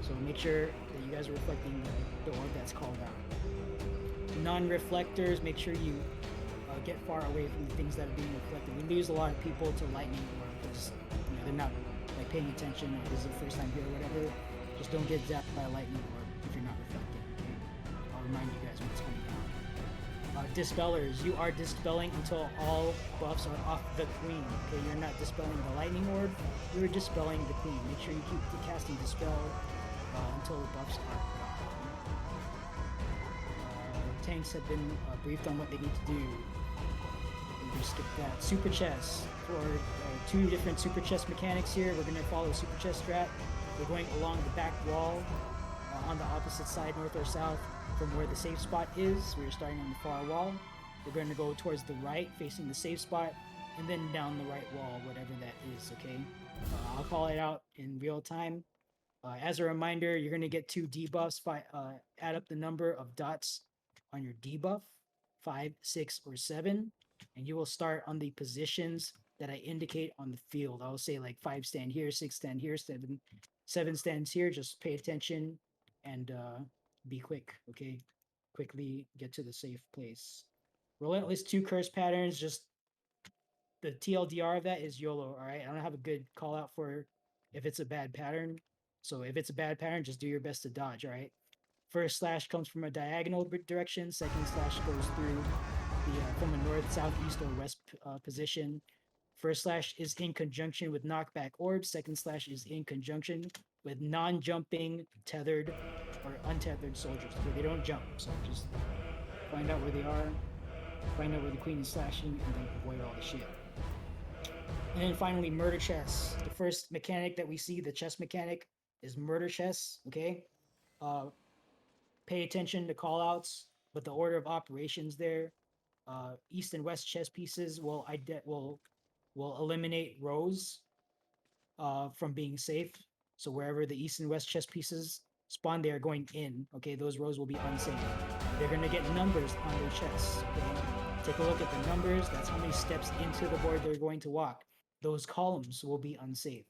So make sure that you guys are reflecting the orb that's called out. Non-reflectors, make sure you get far away from the things that are being reflected. We lose a lot of people to lightning orb because they're not like paying attention or this is the first time here or whatever. Just don't get zapped by a lightning orb if you're not reflecting. Okay? I'll remind you guys when it's coming down. Dispellers, you are dispelling until all buffs are off the queen. Okay, you're not dispelling the lightning orb, you're dispelling the queen. Make sure you keep casting dispel until the buffs are gone. Tanks have been briefed on what they need to do. We just skip that. Super chest. For 2 different super chest mechanics here, we're going to follow super chest strat. We're going along the back wall on the opposite side, north or south, from where the safe spot is. We're starting on the far wall. We're going to go towards the right, facing the safe spot, and then down the right wall, whatever that is. Okay, I'll call it out in real time. As a reminder, you're going to get 2 debuffs. Add up the number of dots on your debuff, 5, 6, or 7, and you will start on the positions that I indicate on the field. I'll say like 5 stand here, 6 stand here, 7 stands here. Just pay attention and be quick, okay? Quickly get to the safe place. Relentless 2 curse patterns, just the TLDR of that is YOLO, all right? I don't have a good call out for if it's a bad pattern. So if it's a bad pattern, just do your best to dodge, all right? First slash comes from a diagonal direction. Second slash goes through the from a north, south, east, or west position. First slash is in conjunction with knockback orbs. Second slash is in conjunction with non-jumping, tethered, or untethered soldiers. Okay, they don't jump, so just find out where they are, find out where the queen is slashing, and then avoid all the shit. And then finally, murder chess. The first mechanic that we see, the chess mechanic, is murder chess. Okay, pay attention to callouts, but the order of operations there. East and west chess pieces will eliminate rows from being safe. So wherever the east and west chess pieces spawn, they are going in. Okay, those rows will be unsafe. They're going to get numbers on their chess. Okay, take a look at the numbers. That's how many steps into the board they're going to walk. Those columns will be unsafe.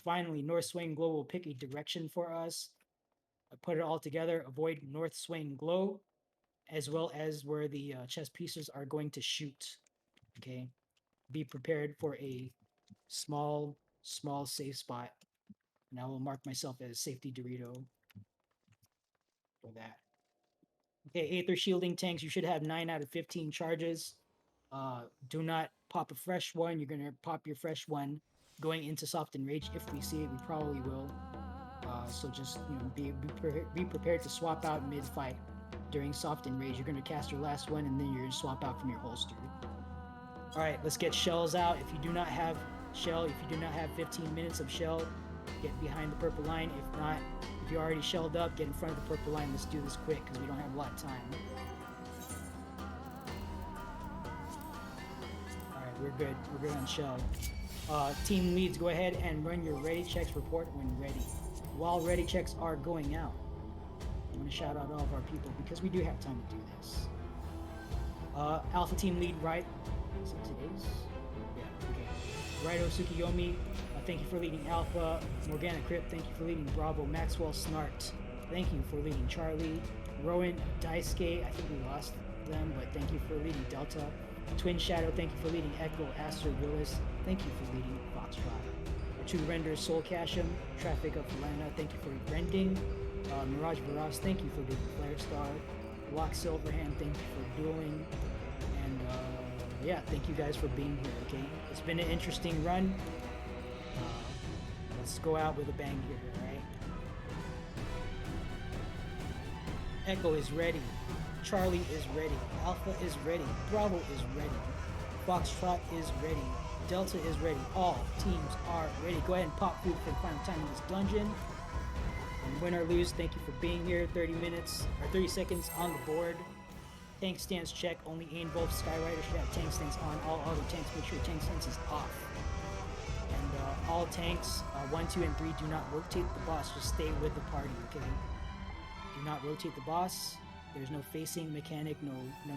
Finally, north swing glow will pick a direction for us. I put it all together. Avoid north swing glow, as well as where the chess pieces are going to shoot. Okay, be prepared for a small safe spot, and I will mark myself as safety Dorito for that. Okay, Aether shielding tanks. You should have 9 out of 15 charges. Do not pop a fresh one. You're gonna pop your fresh one going into soft and rage. If we see it, we probably will. So just be prepared to swap out mid fight during soft and rage. You're gonna cast your last one, and then you're gonna swap out from your holster. All right, let's get shells out. If you do not have shell, if you do not have 15 minutes of shell, get behind the purple line. If not, if you're already shelled up, get in front of the purple line. Let's do this quick because we don't have a lot of time. All right, we're good. We're good on shell. Team leads, go ahead and run your ready checks. Report when ready. While ready checks are going out, I want to shout out all of our people because we do have time to do this. Alpha team lead, right? Is it today's? Yeah, okay. Raito Tsukiyomi, thank you for leading Alpha. Morgana Crypt, thank you for leading Bravo. Maxwell Snart, thank you for leading Charlie. Rowan Daisuke, I think we lost them, but thank you for leading Delta. Twin Shadow, thank you for leading Echo. Aster Willis, thank you for leading Foxtrot. Two Renders, Soul Casham. Traffic of Helena, thank you for rending. Mirage Varas, thank you for doing Flare Star. Block Silverhand, thank you for dueling. And yeah, thank you guys for being here, okay? It's been an interesting run. Let's go out with a bang here, alright? Echo is ready. Charlie is ready. Alpha is ready. Bravo is ready. Foxtrot is ready. Delta is ready. All teams are ready. Go ahead and pop food for the final time in this dungeon. And win or lose, thank you for being here. 30 minutes or 30 seconds on the board. Tank stance check. Only Ainwolf Skyrider should have tank stance on. All other tanks, make sure tank stance is off. And all tanks, 1, 2, and 3, do not rotate the boss. Just stay with the party, okay? Do not rotate the boss. There's no facing mechanic, no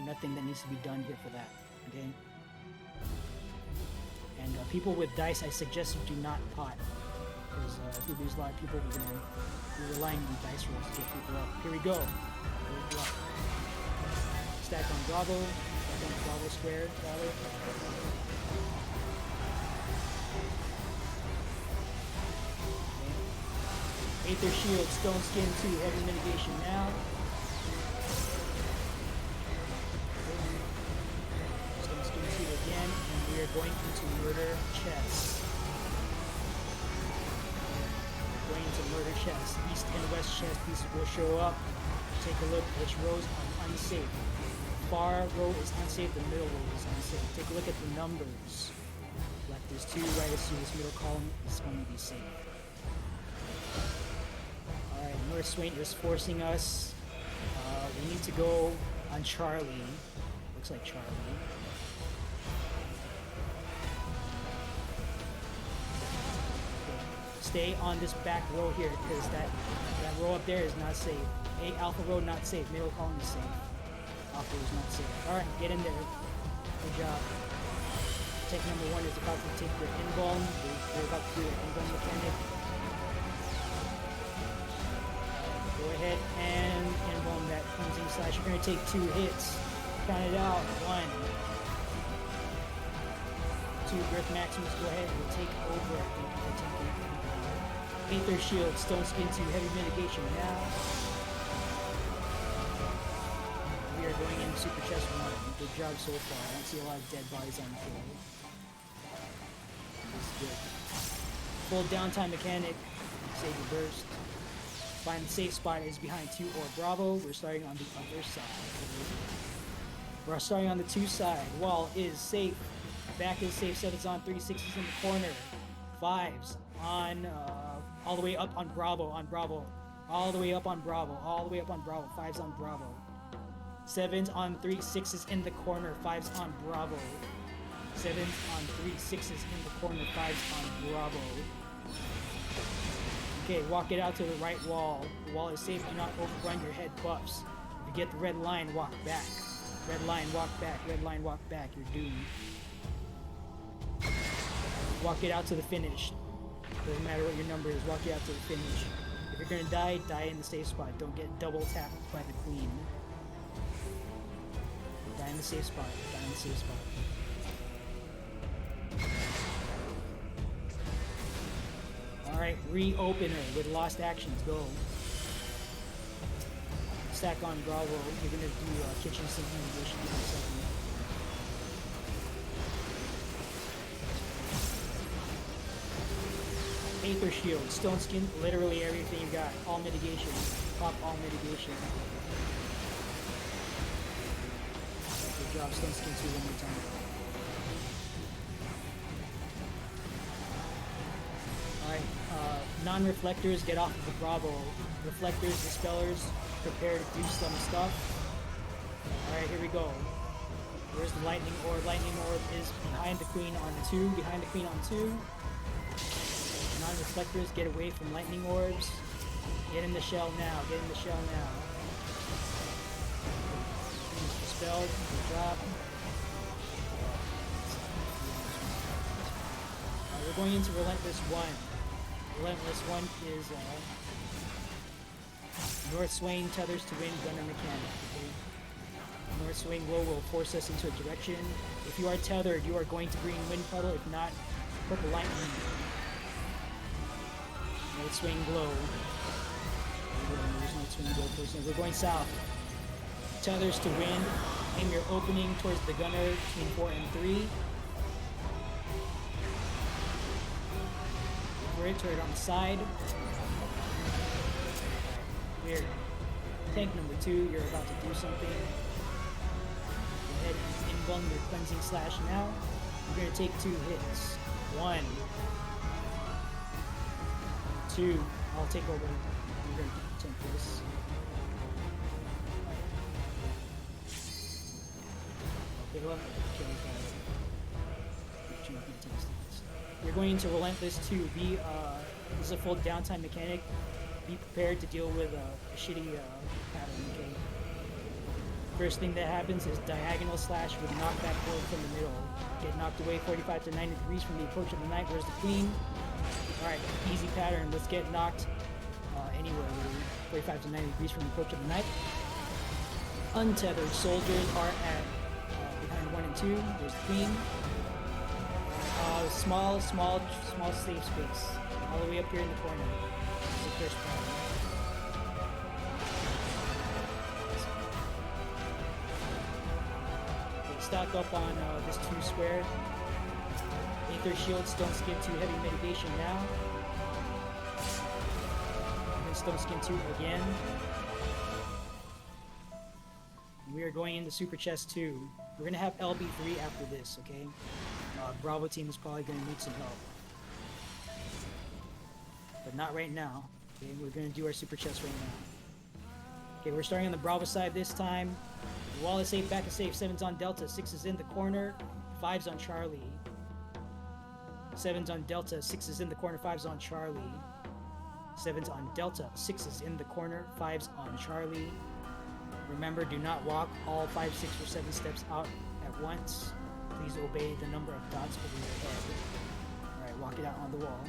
nothing that needs to be done here for that, okay? And people with dice, I suggest you do not pot. Because if we lose a lot of people, we're going to be relying on dice rolls to get people up. Here we go. Stack on Bravo. Stack on Bravo squared, rather. Aether Shield, Stone Skin 2, Heavy Mitigation now. Stone Skin 2 again, and we are going into Murder Chess. Going into Murder Chess. East and West chess pieces will show up. Take a look which rows are unsafe. Far row is unsafe, the middle row is unsafe. Take a look at the numbers. Left is 2, right is 2, this middle column is going to be safe. Alright, North Swain is forcing us. We need to go on Charlie. Looks like Charlie. stay on this back row here, because that row up there is not safe. A alpha row not safe. Middle column is safe. Alpha row is not safe. Alright, get in there. Good job. Tank number 1 is about to take their inbound. They're about to do their inbound mechanic. Go ahead and inbound that cleansing slash. You're going to take 2 hits. Count it out. 1. 2 Griff Maximus. Go ahead and take over. Thank you for taking Aether Shield. Stone Skin 2. Heavy mitigation now. We are going in Super Chest 1. Good job so far. I don't see a lot of dead bodies on the floor. This is good. Full downtime mechanic. Save your burst. Find the safe spot is behind 2 or Bravo. We're starting on the other side. We're starting on the 2 side. Wall is safe. Back is safe. 7's on 3. 6's in the corner. 5's on all the way up on Bravo. All the way up on Bravo. 5's on Bravo. 7's on 3. 6's in the corner. 5's on Bravo. 7's on 3. 6's in the corner. 5's on Bravo. Okay, walk it out to the right wall. The wall is safe. Do not overrun your head buffs. If you get the red line, walk back. Red line, walk back. Red line, walk back. You're doomed. Walk it out to the finish. Doesn't matter what your number is. Walk it out to the finish. If you're gonna die, die in the safe spot. Don't get double tapped by the queen. Die in the safe spot. Die in the safe spot. Alright, reopener with lost actions. Go. Stack on Bravo. You're gonna do kitchen sink mitigation in a second. Aether Shield, Stone Skin, literally everything you got. All mitigation. Pop all mitigation. Good job, Stone Skin 2 one more time. Alright, non-reflectors, get off of the Bravo. Reflectors, dispellers, prepare to do some stuff. Alright, here we go. Where's the lightning orb? Lightning orb is behind the queen on 2. Behind the queen on 2. Non-reflectors, get away from lightning orbs. Get in the shell now. Get in the shell now. Dispelled. Good job. We're going into Relentless 1. Relentless 1 is North Swing tethers to win gunner mechanic. Okay? North Swing will force us into a direction. If you are tethered, you are going to green wind puddle. If not, purple lightning. North Swing glow. There's North Swing glow person. We're going south. Tethers to wind. Aim your opening towards the gunner between 4 and 3. Turret on the side. Weird. Tank number 2, you're about to do something. Go ahead and inbung your cleansing slash now. You're gonna take 2 hits. 1. 2. I'll take over. I'm gonna tank this. Okay, well, you're going into Relentless 2. This is a full downtime mechanic. Be prepared to deal with a shitty pattern, okay? First thing that happens is diagonal slash with knockback blow from the middle. Get knocked away 45 to 90 degrees from the approach of the knight. Where's the queen? Alright, easy pattern. Let's get knocked anywhere, really. 45 to 90 degrees from the approach of the knight. Untethered soldiers are at behind 1 and 2. There's the queen. Small safe space. All the way up here in the corner. This is the first part. Okay, stock up on this 2 square. Aether Shield, Stone Skin 2, Heavy Mitigation now. And then Stone Skin 2 again. And we are going into Super Chest 2. We're going to have LB3 after this, okay? Bravo team is probably going to need some help. But not right now. Okay, we're going to do our Super Chest right now. Okay, we're starting on the Bravo side this time. The wall is safe, back is safe. 7's on Delta, 6 is in the corner, 5's on Charlie. 7's on Delta, 6 is in the corner, 5's on Charlie. 7's on Delta, 6 is in the corner, 5's on Charlie. Remember, do not walk all 5, 6, or 7 steps out at once. Please obey the number of dots over your head. Alright, walk it out on the wall.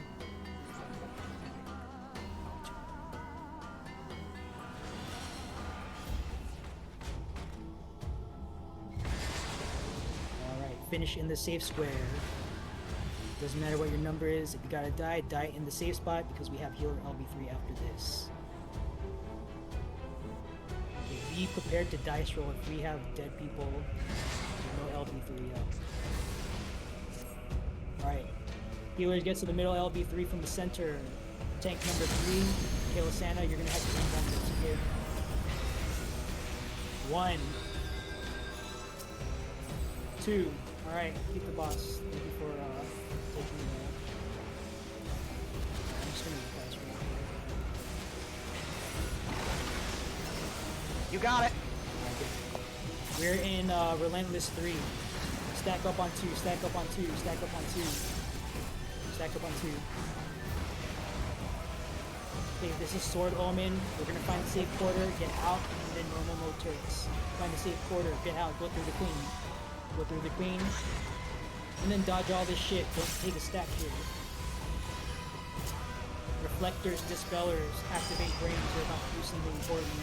Alright, finish in the safe square. Doesn't matter what your number is. If you gotta die, die in the safe spot because we have healer LB3 after this. Okay, be prepared to dice roll if we have dead people. No LB3 up. Alright. Healers gets to the middle LB3 from the center. Tank number 3, Kayla, you're gonna have to run this here. 1. 2. Alright, keep the boss. Thank you for taking the... I'm just gonna pass right. You got it. We're in Relentless 3. Stack up on 2, stack up on 2, stack up on 2. Stack up on 2. Okay, this is Sword Omen. We're gonna find a safe quarter, get out, and then normal mode turrets. Find a safe quarter, get out, go through the queen. Go through the queen. And then dodge all this shit. Don't take a stack here. Reflectors, dispellers, activate brains are about to do something important.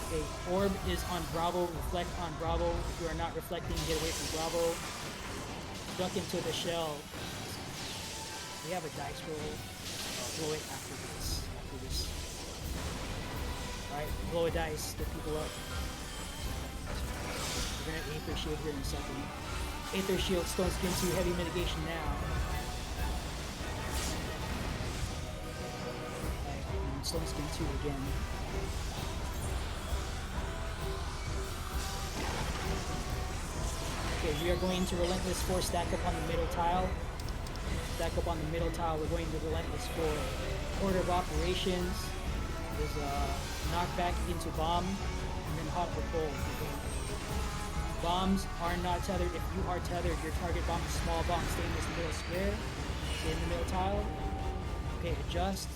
Okay, orb is on Bravo, reflect on Bravo. If you are not reflecting, get away from Bravo. Duck into the shell. We have a dice roll. Blow it after this. Alright, blow a dice, get people up. We're gonna Aether Shield here in a second. Aether Shield, Stone Skin 2, heavy mitigation now. Alright, Stone Skin 2 again. Okay, we are going to Relentless 4, stack up on the middle tile. Stack up on the middle tile, we're going to Relentless 4. Order of operations is knockback into bomb, and then hot or cold. Bombs are not tethered. If you are tethered, your target bomb is small bomb. Stay in this middle square. Stay in the middle tile. Okay, adjust.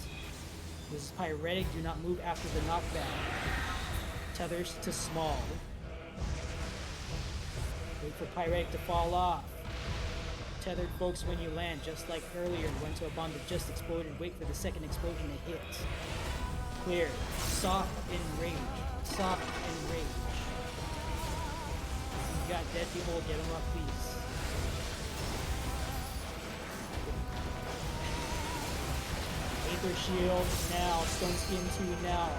This is pyretic. Do not move after the knockback. Tethers to small. Wait for pyretic to fall off. Tethered folks when you land, just like earlier. Went to a bomb that just exploded. Wait for the second explosion to hit. Clear. Soft in range. Soft in range. You got dead people, get them up, please. Aether Shield now. Stone Skin 2 now.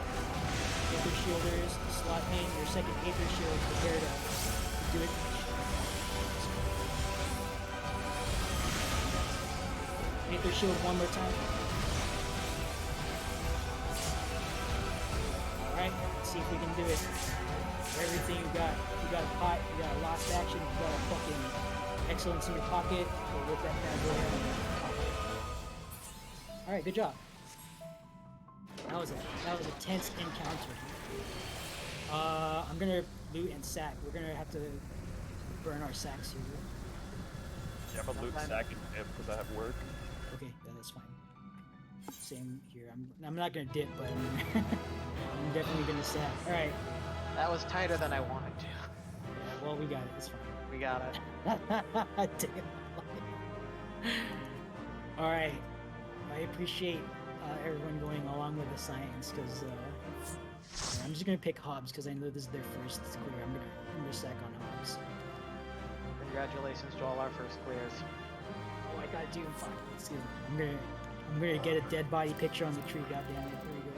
Aether Shielders, slot in your second Aether Shield. Prepare to do it. Aether Shield one more time. Alright, let's see if we can do it. Everything you got a pot, you got a lost action, you got a fucking excellence in your pocket. We'll whip that bad boy out. Alright, good job. That was a tense encounter. I'm gonna loot and sack. We're gonna have to burn our sacks here. Yeah, but loot sack and dip because I have work. Okay, yeah, that's fine. Same here. I'm not gonna dip, but I'm definitely gonna sack. Alright. That was tighter than I wanted to. Yeah, well, we got it. It's fine. We got it. Damn. Alright. I appreciate everyone going along with the science, because I'm just gonna pick Hobbs because I know this is their first clear. I'm gonna sack on Hobbs. Congratulations to all our first clears. Oh, I gotta do fine. Let's see. I'm gonna get a dead body picture on the tree. Goddamn it! There we go.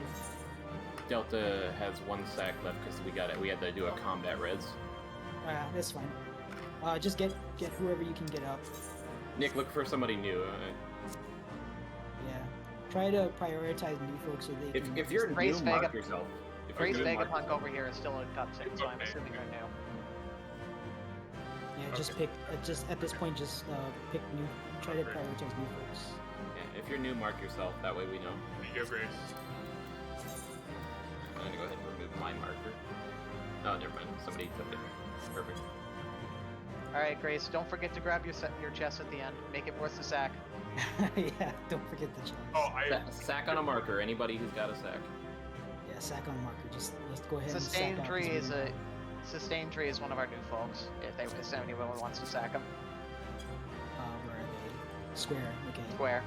Delta has 1 sack left because we had to do a combat res. That's fine. Just get whoever you can get up. Nick, look for somebody new. Yeah. Try to prioritize new folks so they can... If you're new, mark yourself. Grace Vegapunk over here is still in cutscene, so I'm assuming they're new. Yeah, just pick. Just at this point, just pick new. Try to prioritize new folks. Yeah, if you're new, mark yourself. That way we know. There you go, Grace. I'm gonna go ahead and remove my marker. Oh, never mind. Somebody took it. Perfect. All right, Grace. Don't forget to grab your chest at the end. Make it worth the sack. Yeah, don't forget the chest. Oh, Sack on a marker. Anybody who's got a sack. Yeah, sack on marker. Just let's go ahead Sustain and sack tree out is a sustain tree is one of our new folks. If anyone wants to sack them. Where are they? Square. Okay. Square.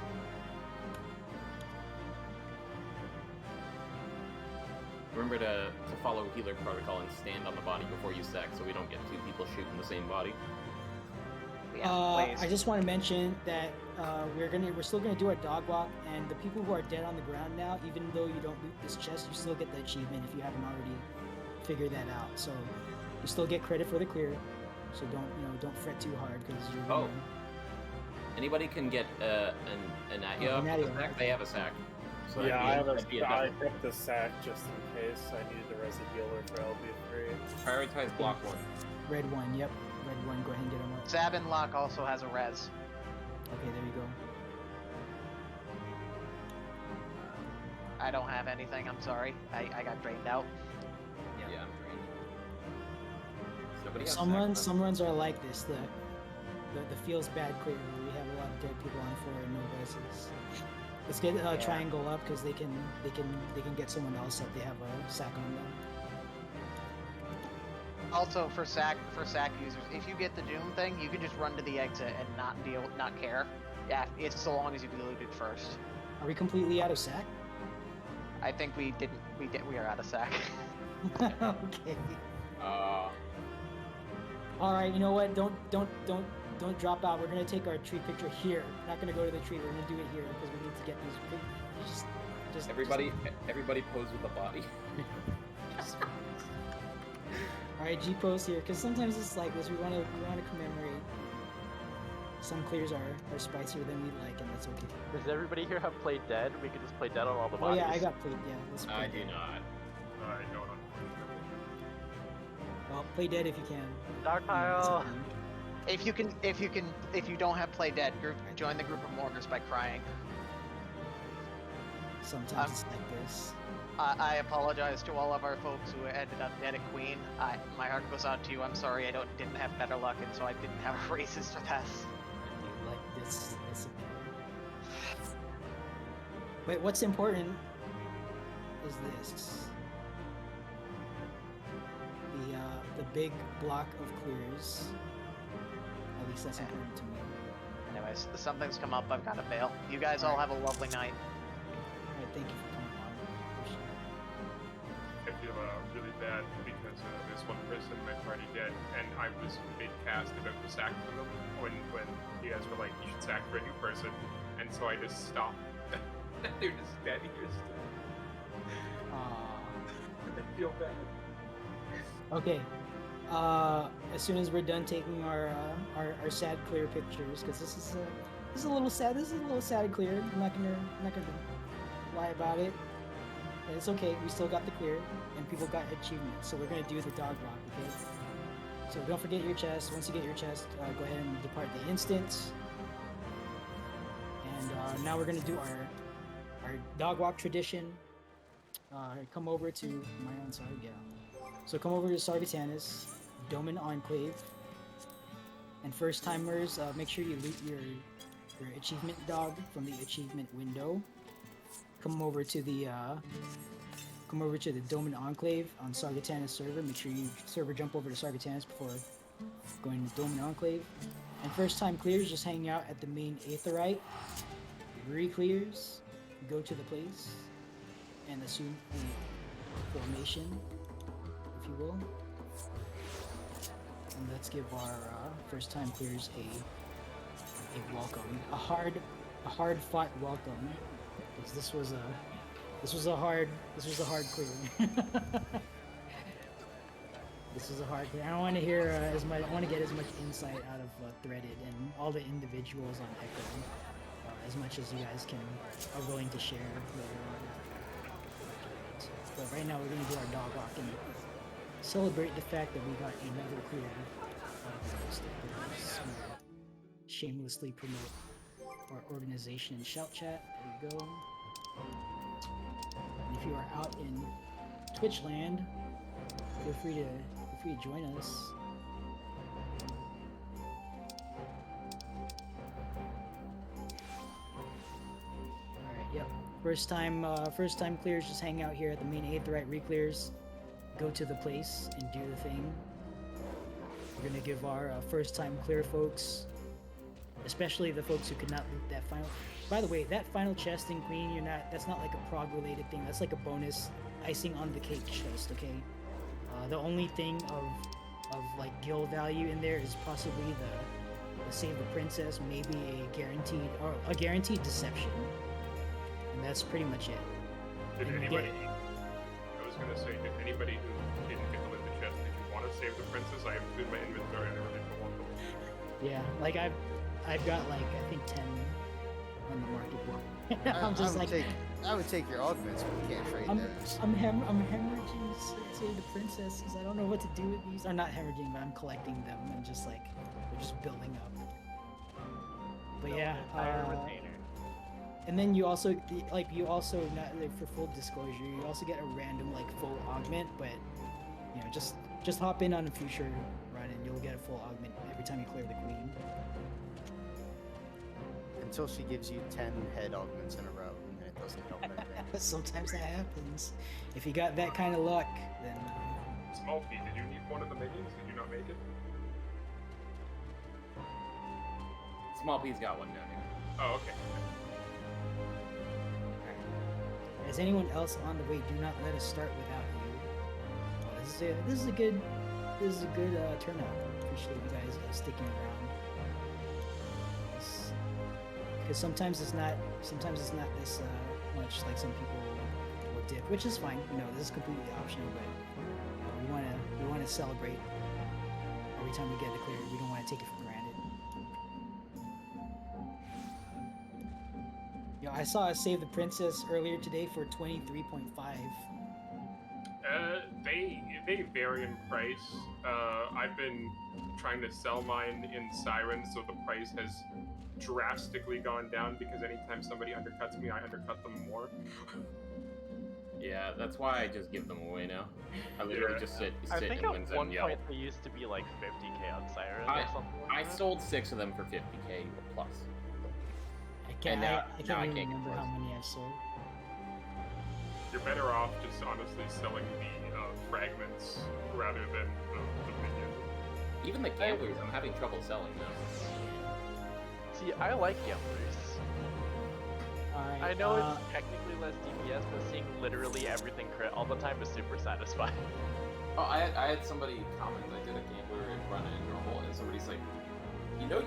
Remember to follow healer protocol and stand on the body before you sack, so we don't get two people shooting the same body. Yeah, I just want to mention that we're still gonna do our dog walk, and the people who are dead on the ground now, even though you don't loot this chest, you still get the achievement if you haven't already figured that out. So you still get credit for the clear. So don't fret too hard because you're. Oh. Anybody can get an Natia sack. They have a sack. So yeah, that'd be a I double. kept the sack just in case I needed to res a healer for LB3. Prioritize block 1. Red one. Yep. Red one. Go ahead and get him up. Zabin Lock also has a res. Okay, there you go. I don't have anything. I'm sorry. I got drained out. Yeah, I'm drained. Nobody has Some runs are like this. The feels bad clear. We have a lot of dead people on the floor and no reses. Let's get triangle up because they can get someone else if they have a sack on them. Also, for sack users, if you get the Doom thing, you can just run to the exit and not care. Yeah, it's so long as you looted first. Are we completely out of sack? I think we are out of sack. Okay. All right. You know what? Don't drop out. We're gonna take our tree picture here. We're not gonna go to the tree. We're gonna do it here because we need to get these. Just everybody pose with the body. All right, G pose here because sometimes it's like this. We want to commemorate. Some clears are spicier than we like, and that's okay. Does everybody here have played dead? We could just play dead on all the Oh bodies. yeah, I got played. Yeah, let's play I dead. do not. I don't. Well, play dead if you can. Dark pile. If you don't have play dead, join the group of mourners by crying. Sometimes it's like this. I apologize to all of our folks who ended up dead at Queen. My heart goes out to you. I'm sorry I didn't have better luck, and so I didn't have races for that. Like this. But what's important is this. The big block of clears. At least that's important to me. Anyways, something's come up. I've got to bail. You guys all have a lovely night. Alright, thank you for coming on. I feel really bad because there's one person in my party dead, and I was mid-cast about to sack for them when you guys were like, you should sack for a new person, and so I just stopped. They're just standing here still. I feel bad. Okay. As soon as we're done taking our sad clear pictures, because this is a little sad. This is a little sad and clear. I'm not gonna lie about it. But it's okay. We still got the clear, and people got achievements. So we're gonna do the dog walk. Okay. So don't forget your chest. Once you get your chest, go ahead and depart the instant. And now we're gonna do our dog walk tradition. Come over to my own side, yeah. So come over to Sargatanis, Doman Enclave, and first timers, make sure you loot your achievement dog from the achievement window. Come over to the Doman Enclave on Sargatanis server. Make sure you server jump over to Sargatanis before going to Doman Enclave. And first time clears, just hang out at the main Aetherite. Re-clears, go to the place, and assume the formation, if you will. And let's give our first time clears a welcome, a hard fought welcome, because this was a hard clear. This is a hard clear. I don't want to hear as much. I want to get as much insight out of Threaded and all the individuals on Echo, as much as you guys are willing to share later on. But right now we're gonna do our dog walk and celebrate the fact that we got another clear. Shamelessly promote our organization in Shout Chat. There you go. And if you are out in Twitch land, feel free to join us. Yep. First time clears, just hang out here at the main Aetherite Reclears. Go to the place and do the thing. We're gonna give our first time clear folks, especially the folks who could not loot that final. By the way, that final chest in Queen, that's not like a prog related thing. That's like a bonus icing on the cake chest. Okay. The only thing of like gil value in there is possibly the Save the Princess, maybe a guaranteed deception, and that's pretty much it. Did And you anybody? get- I was gonna say, did anybody who didn't get to loot the chest, did you want to save the princess? I have two in my inventory and I really don't want them. Yeah, like I've got like I think 10 on the market board. I'm just like I would take your augments, but you can't trade those. I'm hemorrhaging Save the Princesses. I don't know what to do with these. I'm not hemorrhaging, but I'm collecting them and just like they're just building up. But yeah, and then you also not like, for full disclosure, you also get a random like full augment, but you know just hop in on a future run and you'll get a full augment every time you clear the queen. Until she gives you 10 head augments in a row, and then it doesn't help anything. Sometimes that happens. If you got that kind of luck, then. Small P, did you need one of the minions? Did you not make it? Small P's got one down here. Oh, okay. As anyone else on the way, do not let us start without you. Oh, this is a good turnout. Appreciate you guys sticking around. Because sometimes it's not this much like some people will dip, which is fine. You know, this is completely optional, but we wanna celebrate every time we get the clear. We don't want to take it for granted. Yo, I saw a Save the Princess earlier today for 23.5. They vary in price. I've been trying to sell mine in Siren, so the price has drastically gone down because anytime somebody undercuts me, I undercut them more. Yeah, that's why I just give them away now. I literally just sit I think and wins at one and yell. point they used to be like 50k on Siren I- or something. I Like that. sold 6 of them for 50k plus. I can't now even I can't remember get how close. many I've sold. You're better off just honestly selling the fragments rather than the minion. Even the gamblers, I'm having trouble selling now. See, I like gamblers. Alright. I know it's technically less DPS, but seeing literally everything crit all the time is super satisfying. Oh, I had somebody comment. I did a gambler run in normal, and somebody's like,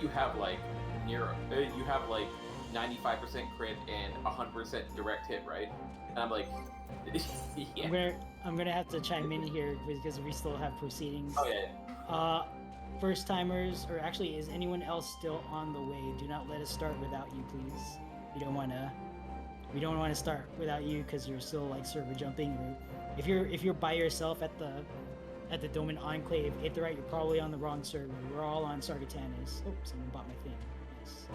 you have like you have like 95% crit and 100% direct hit, right? And I'm like, yeah. I'm gonna have to chime in here because we still have proceedings. Oh yeah. First timers, or actually, is anyone else still on the way? Do not let us start without you, please. We don't wanna start without you because you're still like server jumping. Or if you're by yourself at the Doman Enclave Aetherite, you're probably on the wrong server. We're all on Sargatanis. Oh, someone bought my thing. Nice.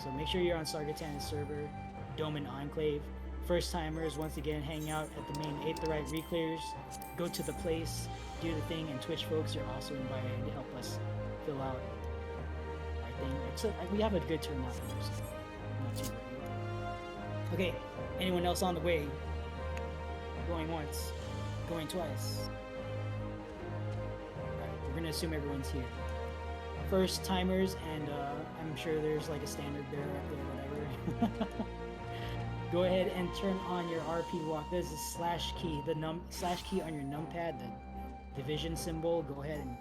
So make sure you're on Sargatanis server, Doman Enclave. First timers, once again, hang out at the main Aetherite Reclears. Go to the place, do the thing, and Twitch folks are also invited to help us fill out our thing. So we have a good turnout here, so I'm not too worried. Okay, anyone else on the way? Going once, going twice. Alright, we're gonna assume everyone's here. First timers, and I'm sure there's like a standard bearer up there, whatever. Go ahead and turn on your RP walk. There's a slash key, the slash key on your numpad, the division symbol. Go ahead and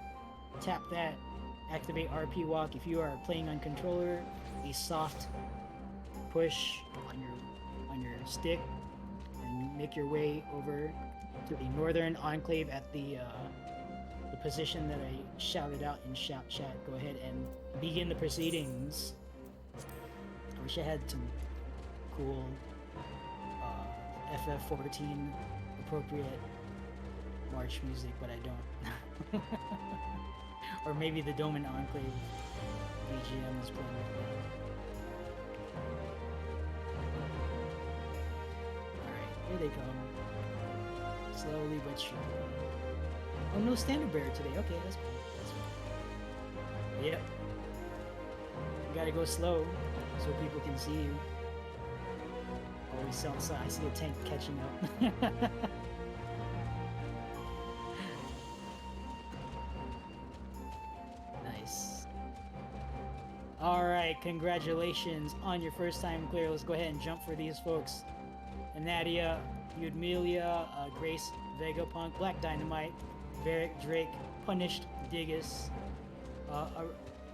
tap that. Activate RP walk. If you are playing on controller, a soft push on your stick, and make your way over to the northern enclave at the position that I shouted out in shout chat. Go ahead and begin the proceedings. I wish I had some cool FF14 appropriate march music, but I don't. Or maybe the Doman Enclave BGM is playing with me. Alright, here they come. Slowly but surely. Oh, no standard bearer today. Okay, that's cool. That's cool. Yep. You gotta go slow so people can see you. Always so I see a tank catching up. Nice. Alright, congratulations on your first time clear. Let's go ahead and jump for these folks. Nadia, Udmilia, Grace, Vegapunk, Black Dynamite, Varric, Drake, Punished, Diggis,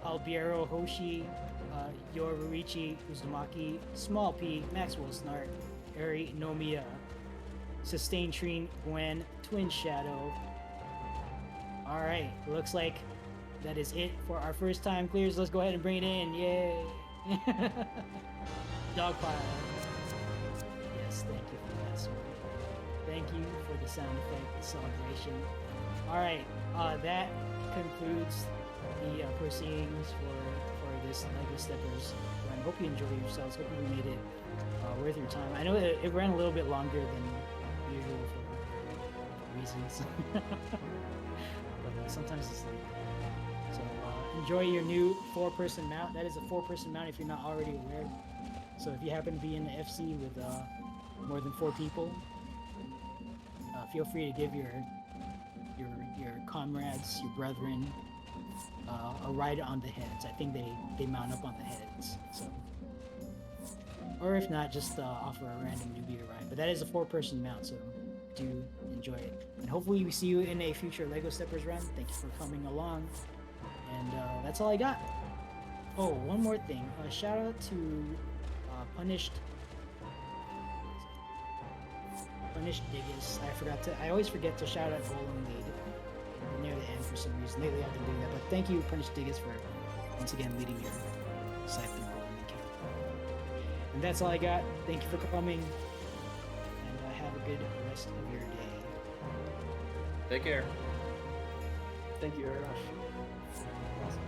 Albiero, Hoshi, Yoruichi, Uzumaki, Small P, Maxwell Snart, Eri, Nomiya, Sustain Treen, Gwen, Twin Shadow. Alright, looks like that is it for our first time clears. Let's go ahead and bring it in. Yay! Dogpile. Yes, thank you for that, sir. Thank you for the sound effect, the celebration. Alright, that concludes the proceedings for this Lego Steppers run. Hope you enjoyed yourselves. Hope you made it worth your time. I know that it ran a little bit longer than usual for reasons. But sometimes it's like that. So enjoy your new 4-person mount. That is a 4-person mount if you're not already aware. So if you happen to be in the FC with more than 4 people, feel free to give your comrades, your brethren, a ride on the heads. I think they mount up on the heads. So, or if not, just offer a random newbie a ride. But that is a 4-person mount, so do enjoy it. And hopefully we see you in a future Lego Steppers run. Thank you for coming along. And that's all I got. Oh, one more thing. Shout out to Punished Diggis. I always forget to shout out Golem Lead near the end for some reason. Lately I've been doing that, but thank you, Punished Diggis, for once again leading your Siphon Golem account. And that's all I got. Thank you for coming, and have a good rest of your day. Take care. Thank you, Arash. Awesome.